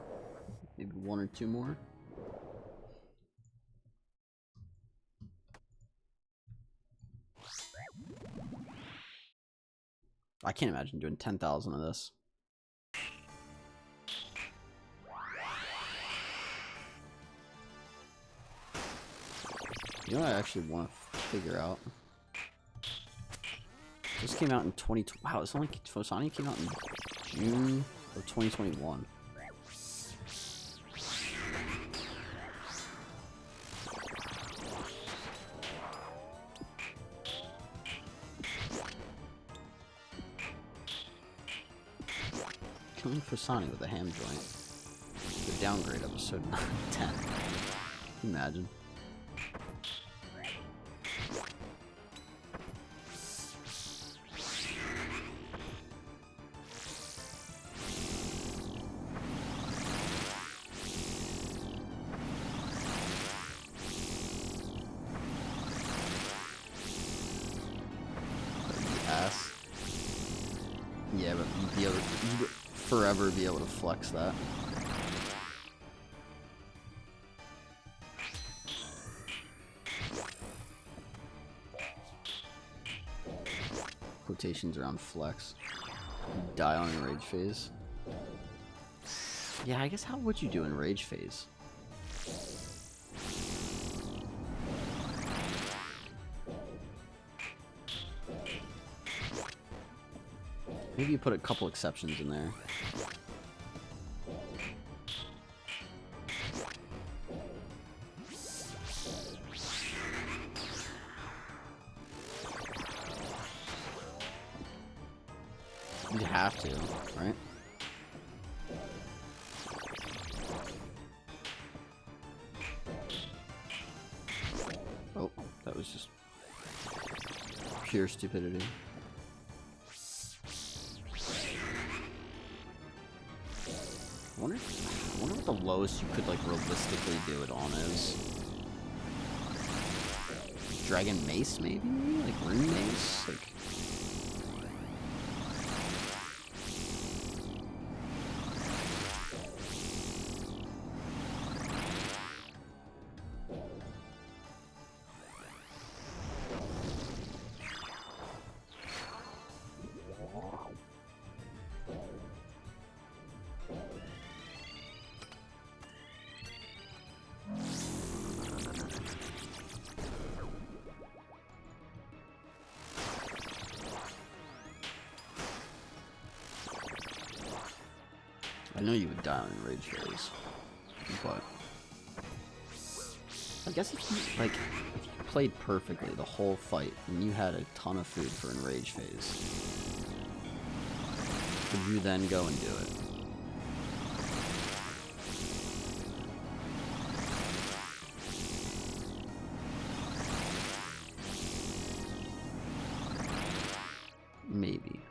maybe 1 or 2 more. I can't imagine doing 10,000 of this. You know what I actually want to figure out? This came out in 2020. Wow, it's only Fosani came out in June of 2021. Killing Fosani with a ham joint. The downgrade episode 10. Can you imagine? Yeah, but you'd forever be able to flex that. Quotations around flex. Die on a rage phase. Yeah, I guess how would you do in rage phase? Maybe you put a couple exceptions in there. You'd have to, right? Oh, that was just pure stupidity. I wonder what the lowest you could like realistically do it on is. Dragon Mace, maybe? Like Rune Mace? Like. I know you would die in rage phase, but I guess if you played perfectly the whole fight and you had a ton of food for enrage phase, would you then go and do it? Maybe.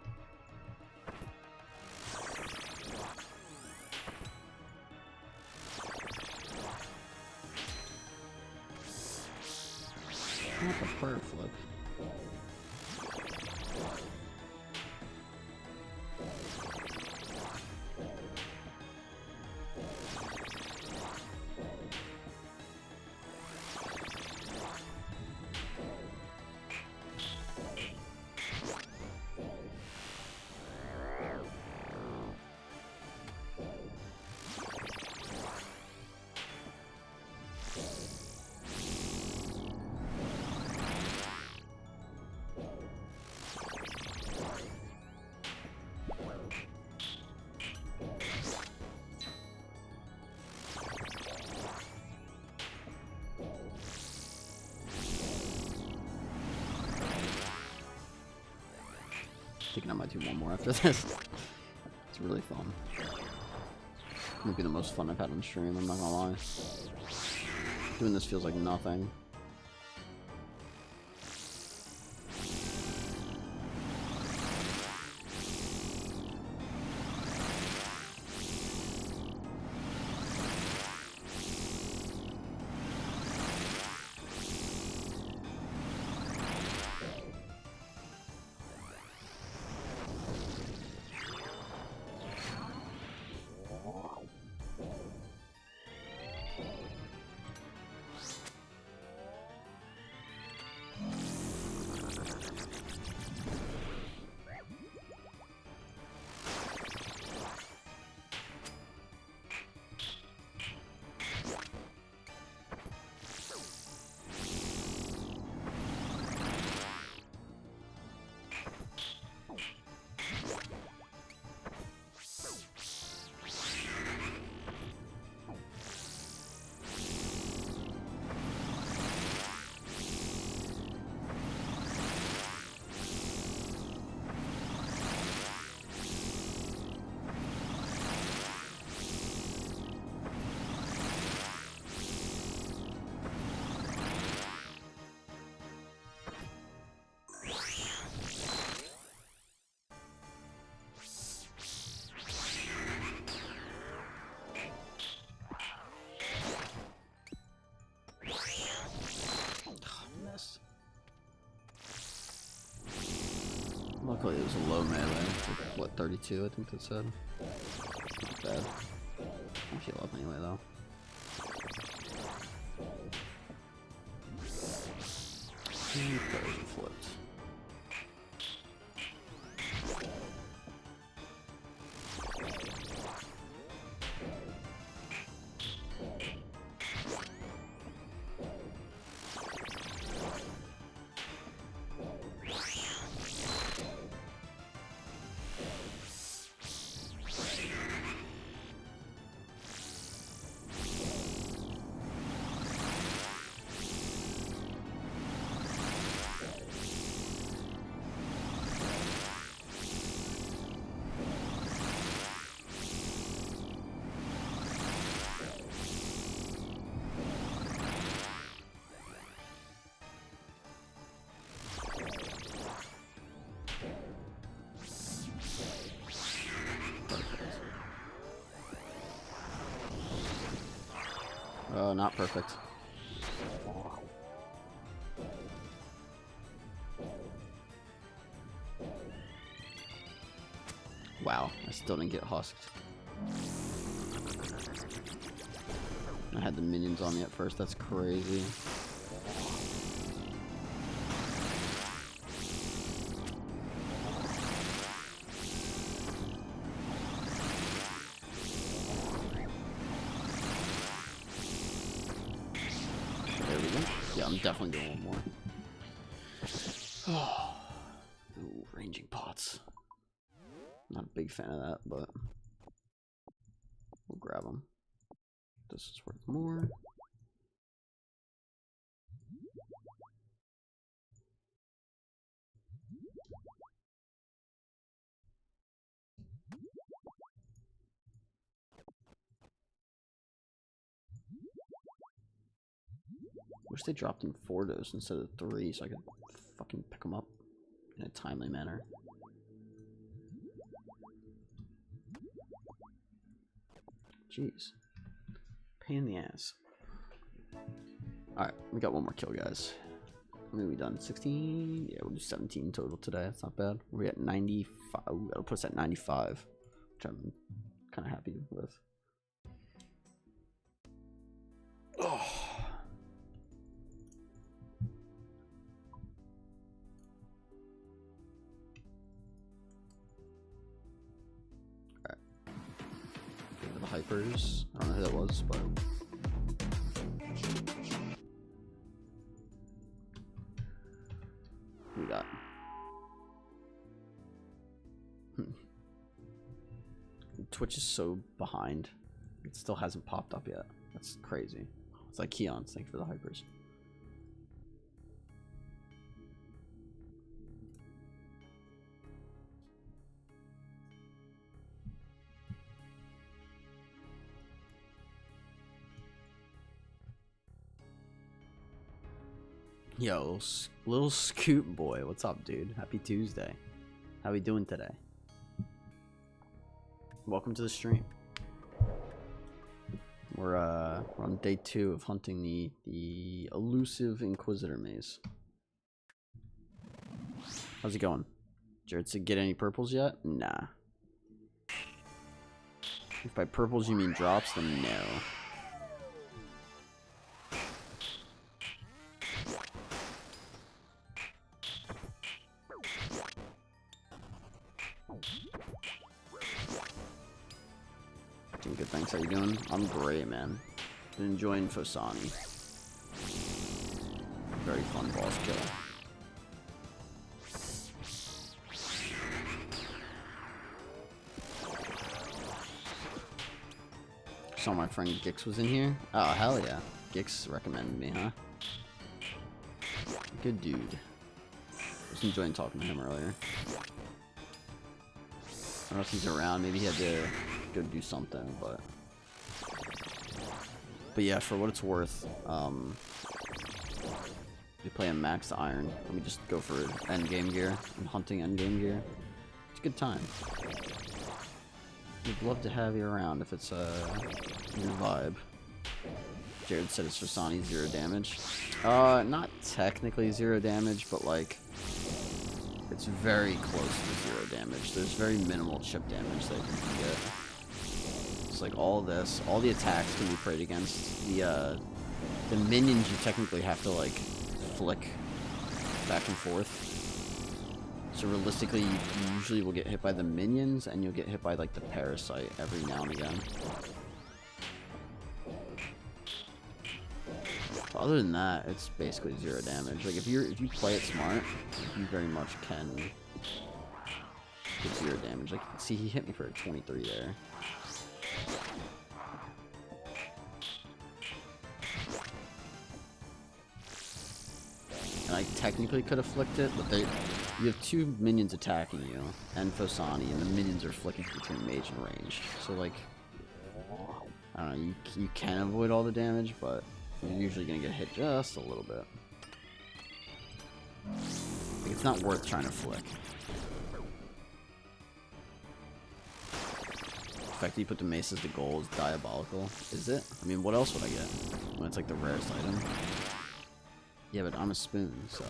Not the bird flip. I think I might do one more after this. It's really fun. Might be the most fun I've had on stream, I'm not gonna lie. Doing this feels like nothing. Luckily it was a low melee. Like, what, 32 I think that said? Not bad. I'll heal up anyway though. And Persian flipped. Oh, not perfect. Wow, I still didn't get husked. I had the minions on me at first, that's crazy. I'm definitely doing one more. Ooh, ranging pots. Not a big fan of that, but We'll grab them. This is worth more. Wish they dropped in 4 doses instead of 3 so I could fucking pick them up in a timely manner. Jeez. Pain in the ass. Alright, we got one more kill, guys. How many have we done? 16? Yeah, we'll do 17 total today. That's not bad. We're at 95. Ooh, that'll put us at 95, which I'm kind of happy with. Oh. The hypers. I don't know who that was, but who we got? Twitch is so behind. It still hasn't popped up yet. That's crazy. It's like Keon's. Thank you for the hypers. Yo, little Scoot Boy, what's up, dude? Happy Tuesday. How we doing today? Welcome to the stream. We're on day 2 of hunting the elusive Inquisitor Mace. How's it going? Jared said, get any purples yet? Nah. If by purples you mean drops, then no. Doing good, thanks. How you doing? I'm great, man. Been enjoying Fosani. Very fun boss kill. Saw my friend Gix was in here. Oh, hell yeah. Gix recommended me, huh? Good dude. Just enjoying talking to him earlier. I don't know if he's around. Maybe he had to go do something, but yeah, for what it's worth, you play a max iron. Let me just go for endgame gear and hunting endgame gear. It's a good time. We'd love to have you around if it's your vibe. Jared said it's Fasani 0 damage. Not technically 0 damage, but like it's very close to 0 damage. There's very minimal chip damage that you can get. It's like all this, all the attacks can be prayed against. The minions you technically have to like flick back and forth. So realistically, you usually will get hit by the minions, and you'll get hit by like the parasite every now and again. But other than that, it's basically 0 damage. Like if you play it smart, you very much can get 0 damage. Like see, he hit me for a 23 there. And I technically could have flicked it, but you have 2 minions attacking you, and Fosani, and the minions are flicking between mage and range. So like, I don't know, you can avoid all the damage, but you're usually gonna get hit just a little bit. Like, it's not worth trying to flick. The fact that you put the mace as the goal is diabolical. Is it? I mean, what else would I get when it's like the rarest item? Yeah, but I'm a spoon, so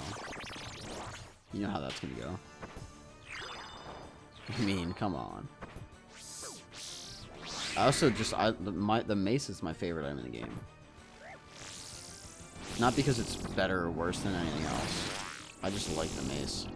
you know how that's gonna go. I mean, come on. I also just the mace is my favorite item in the game. Not because it's better or worse than anything else. I just like the mace.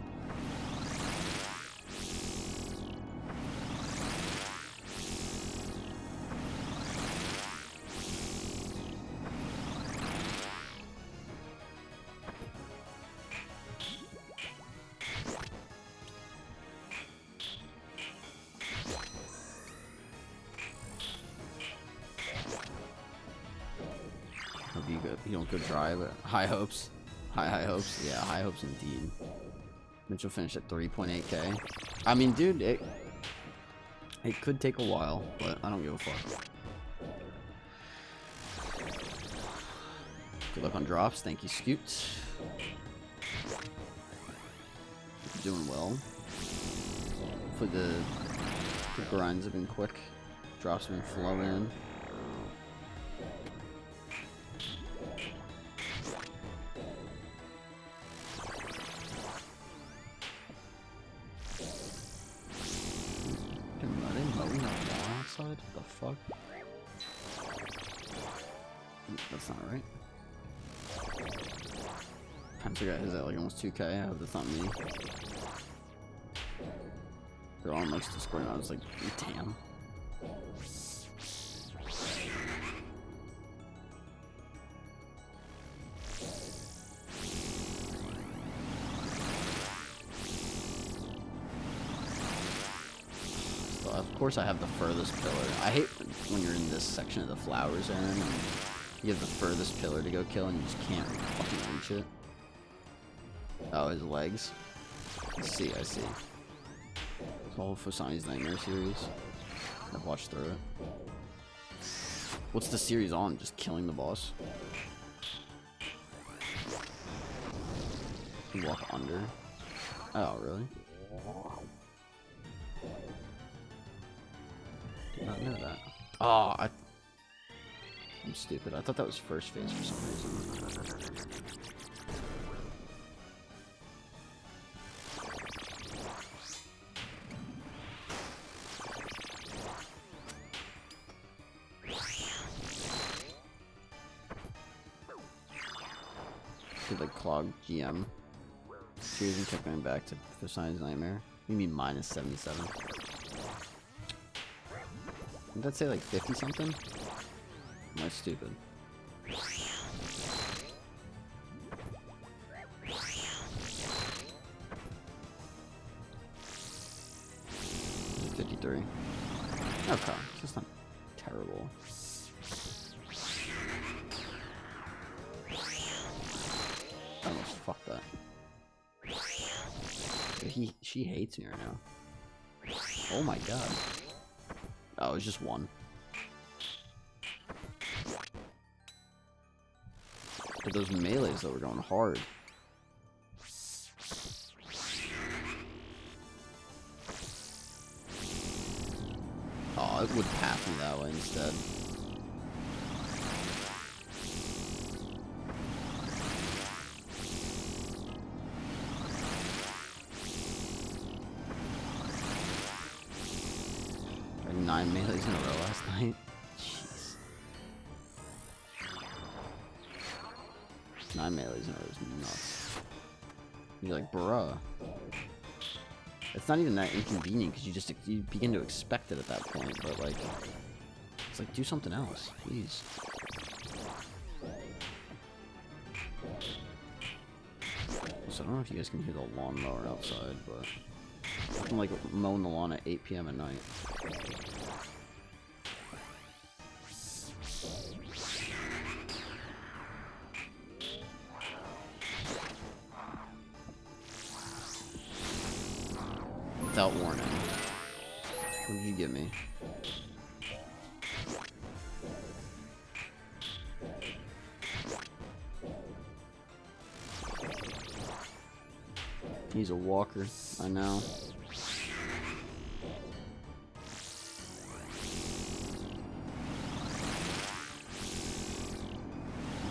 You don't go dry, but high hopes. High hopes. Yeah, high hopes indeed. Mitchell finished at 3.8k. I mean, dude, it could take a while, but I don't give a fuck. Good luck on drops. Thank you, Scoot. Doing well. Hopefully the grinds have been quick. Drops have been flowing. What the fuck? That's not right. Panther guy is at like almost 2k. I hope that's not me. They're all on Mike's Discord and I was like, damn. Of course I have the furthest pillar. I hate when you're in this section of the flowers, Aaron, and you have the furthest pillar to go kill and you just can't fucking reach it. Oh, his legs. I see. It's the whole Fosani's Nightmare series. I've watched through it. What's the series on? Just killing the boss? You walk under? Oh, really? Did not know that. Oh, I'm stupid. I thought that was first phase for some reason. Did like clog GM. Series and kept going back to Fosani's Nightmare. You mean minus 77? Did that say like 50 something? Am I stupid? 53. Okay, it's not terrible. I almost fucked that. She hates me right now. Oh my god. Oh, it was just one. But those melees though were going hard. Oh, it would path me that way instead. Like 9 melees in a row last night. Jeez. 9 melees in a row is nuts. You're like, bruh. It's not even that inconvenient because you begin to expect it at that point, but like, it's like, do something else, please. So I don't know if you guys can hear the lawnmower outside, but I'm like mowing the lawn at 8 p.m. at night. Without warning. What did you give me? He's a walker, I know.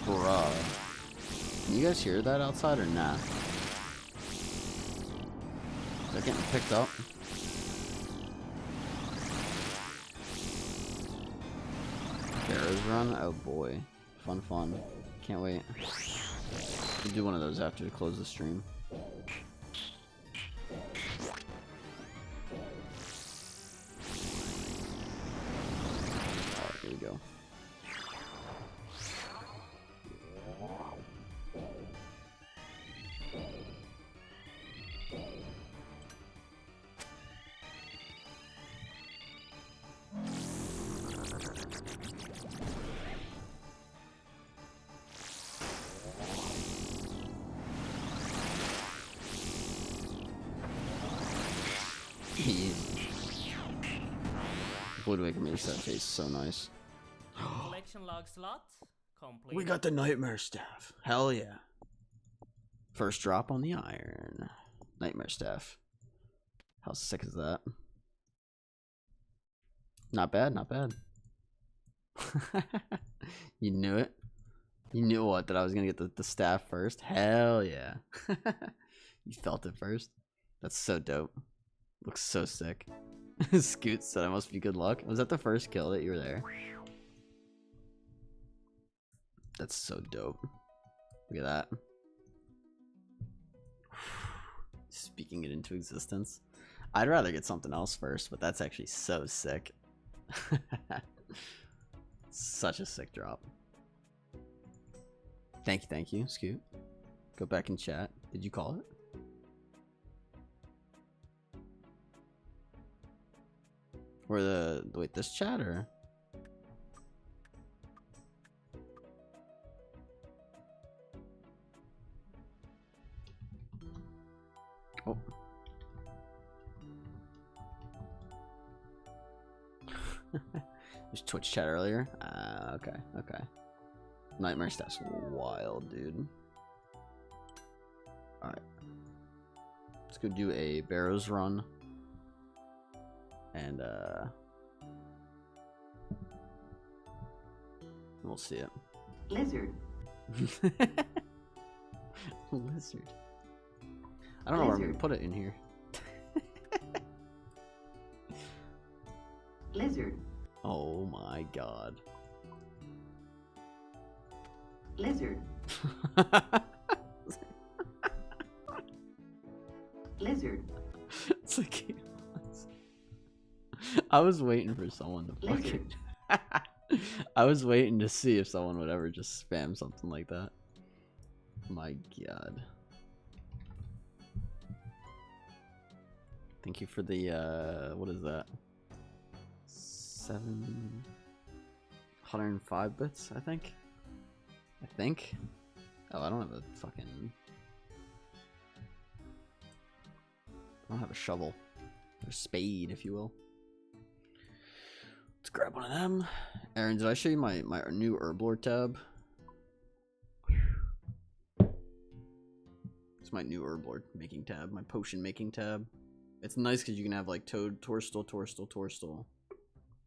Bruh. Can you guys hear that outside or not? Is that getting picked up? Bears run? Oh boy. Fun. Can't wait. We'll do one of those after we close the stream. Alright, here we go. Ludwig makes that face so nice. Collection log slot complete. We got the nightmare staff. Hell yeah. First drop on the iron. Nightmare staff. How sick is that? Not bad, not bad. You knew it. You knew what? That I was gonna get the staff first? Hell yeah. You felt it first? That's so dope. Looks so sick. Scoot said I must be good luck. Was that the first kill that you were there? That's so dope. Look at that. Speaking it into existence. I'd rather get something else first, but that's actually so sick. Such a sick drop. Thank you, Scoot. Go back and chat. Did you call it? Or wait, this chat or? Oh. There's Twitch chat earlier. Okay. Nightmare stuff's wild, dude. Alright. Let's go do a Barrows run. And we'll see it. Lizard. Lizard. I don't know where I'm gonna put it in here. Lizard. Oh my god. Lizard. Lizard. It's like I was waiting for someone to fucking I was waiting to see if someone would ever just spam something like that. My god. Thank you for the what is that? 705 bits, I think. Oh, I don't have a fucking. I don't have a shovel or spade, if you will. Let's grab one of them. Aaron, did I show you my new Herblore tab? It's my new Herblore making tab, my potion making tab. It's nice because you can have like Toad, Torstal,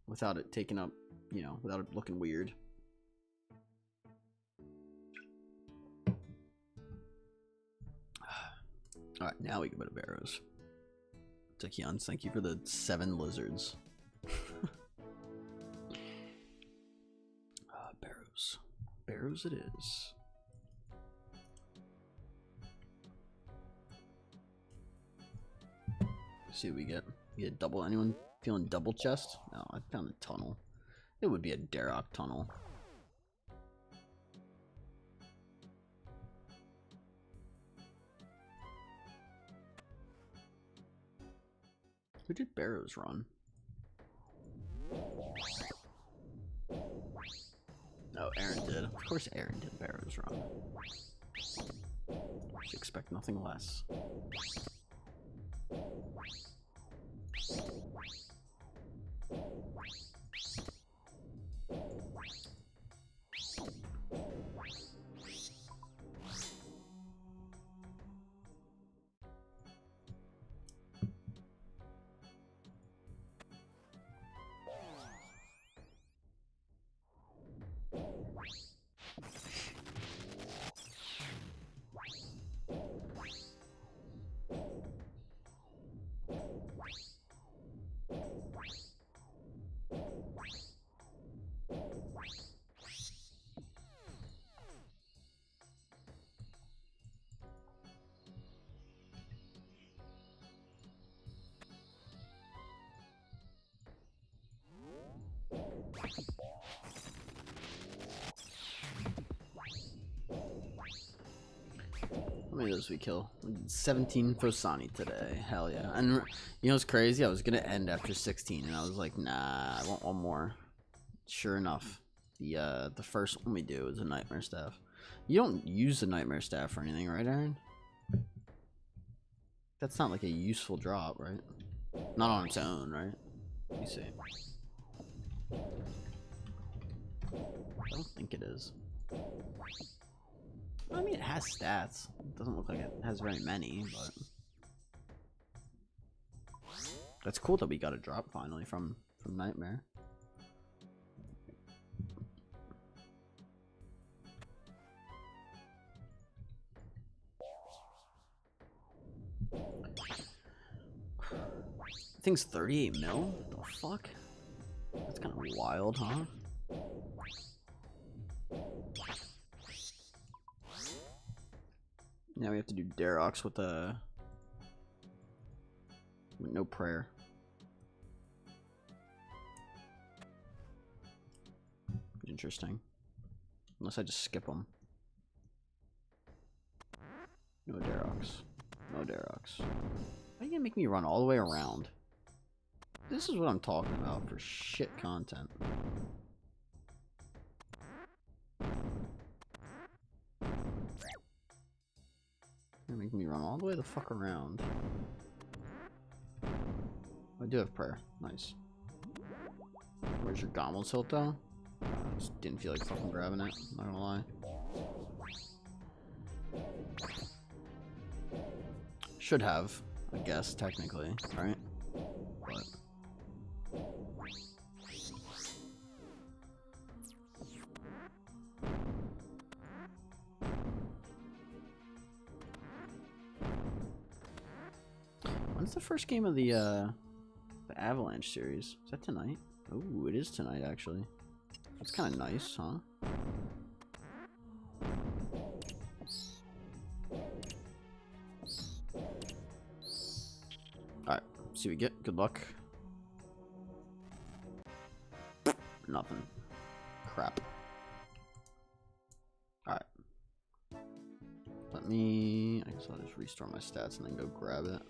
without it taking up, you know, without it looking weird. Alright, now we can go to Barrows. Tekians, thank you for the 7 lizards. Barrows. Barrows it is. Let's see what we get. We get double. Anyone feeling double chest? No, I found a tunnel. It would be a Darok tunnel. Who did Barrows run? Oh, Aaron did. Of course Aaron did Barrows run. Should expect nothing less. How many of those we kill? 17 Fosani today. Hell yeah. And you know what's crazy? I was gonna end after 16 and I was like, nah, I want one more. Sure enough, the first one we do is a Nightmare Staff. You don't use the Nightmare Staff for anything, right, Aaron? That's not like a useful drop, right? Not on its own, right? Let me see. I don't think it is. I mean, it has stats. It doesn't look like it has very many, but that's cool that we got a drop finally from Nightmare. Thing's 38 mil? The fuck? That's kind of wild, huh? Now we have to do Darox with no prayer. Interesting. Unless I just skip them. No Darox. No Darox. Why are you gonna make me run all the way around? This is what I'm talking about for shit content. You're making me run all the way the fuck around. I do have prayer. Nice. Where's your Gommel's hilt though? Just didn't feel like fucking grabbing it, not gonna lie. Should have, I guess, technically, right? But when's the first game of the Avalanche series? Is that tonight? Oh, it is tonight actually. That's kind of nice, huh? Alright, see what we get. Good luck. Nothing. Crap. Alright. Let me... I guess I'll just restore my stats and then go grab it.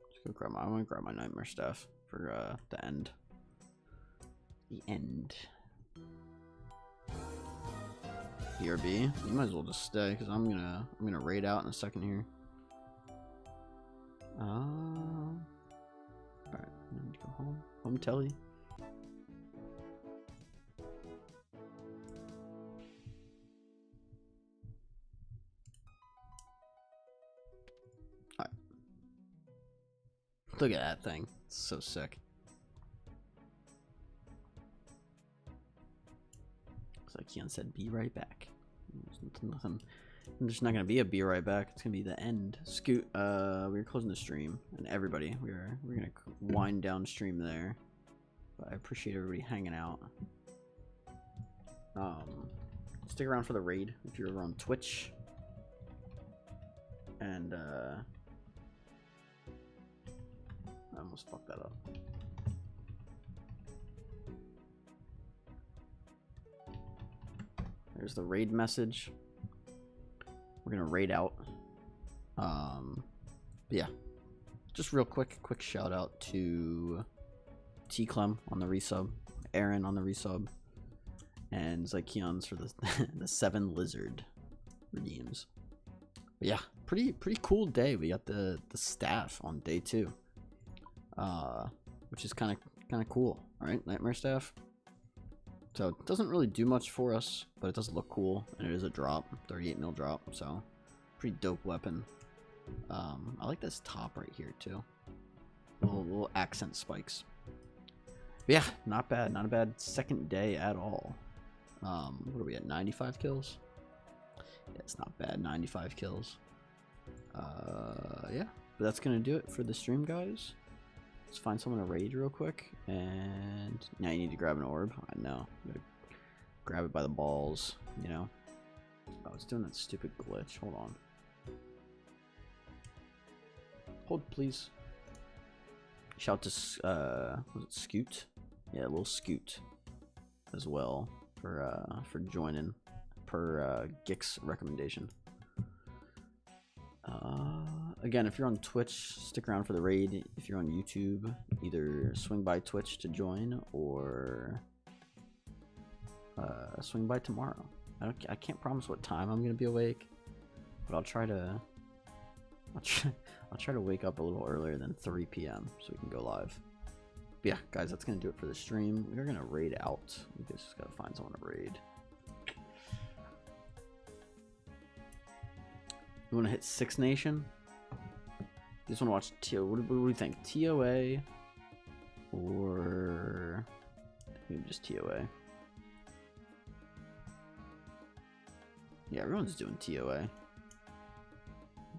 Let's go grab my... I want to grab my Nightmare Staff for the end. The end. BRB. You might as well just stay because I'm gonna raid out in a second here. Alright, I need to go home. Home telly. Alright. Look at that thing. It's so sick. Looks like Keon said be right back. Nothing. I'm just not gonna be a be right back. It's gonna be the end. Scoot. We're closing the stream, and everybody, we're gonna wind down stream there. But I appreciate everybody hanging out. Stick around for the raid if you're over on Twitch. And I almost fucked that up. There's the raid message. We're gonna raid out. Yeah. Just real quick shout out to T Clem on the resub, Aaron on the resub, and Zykeon's for the the 7 lizard redeems. But yeah, pretty cool day. We got the staff on day 2, which is kind of cool, right? Nightmare staff. So it doesn't really do much for us, but it does look cool, and it is a drop, 38 mil drop, so pretty dope weapon. I like this top right here too, little accent spikes. But yeah, not bad, not a bad second day at all. What are we at, 95 kills? Yeah, it's not bad, 95 kills. Yeah, but that's gonna do it for the stream, guys. Let's find someone to raid real quick, and now you need to grab an orb. I know, you gotta grab it by the balls, you know. Oh, it's doing that stupid glitch. Hold on. Hold, please. Shout to was it Scoot? Yeah, a little Scoot as well for joining per Gix recommendation. Again, if you're on Twitch, stick around for the raid. If you're on YouTube, either swing by Twitch to join or swing by tomorrow. I can't promise what time I'm gonna be awake, but I'll try to I'll try to wake up a little earlier than 3 p.m. so we can go live. But yeah, guys, that's gonna do it for the stream. We're gonna raid out. We just gotta find someone to raid. You want to hit Six Nation? You just want to watch TO. What do you think? TOA or maybe just TOA? Yeah, everyone's doing TOA.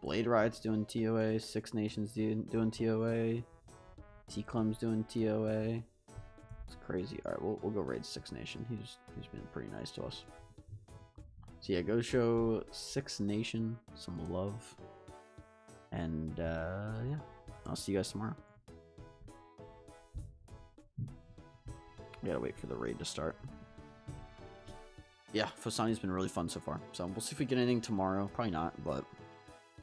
Blade Ride's doing TOA. Six Nations doing TOA. T-Clum's doing TOA. It's crazy. All right, we'll go raid Six Nation. He's been pretty nice to us. So yeah, go show Six Nation some love. And yeah, I'll see you guys tomorrow. We gotta wait for the raid to start. Yeah, Fosani's been really fun so far. So we'll see if we get anything tomorrow. Probably not, but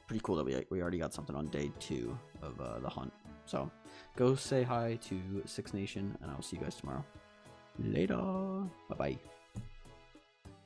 pretty cool that we already got something on day 2 of the hunt. So go say hi to Six Nation, and I'll see you guys tomorrow. Later. Bye bye.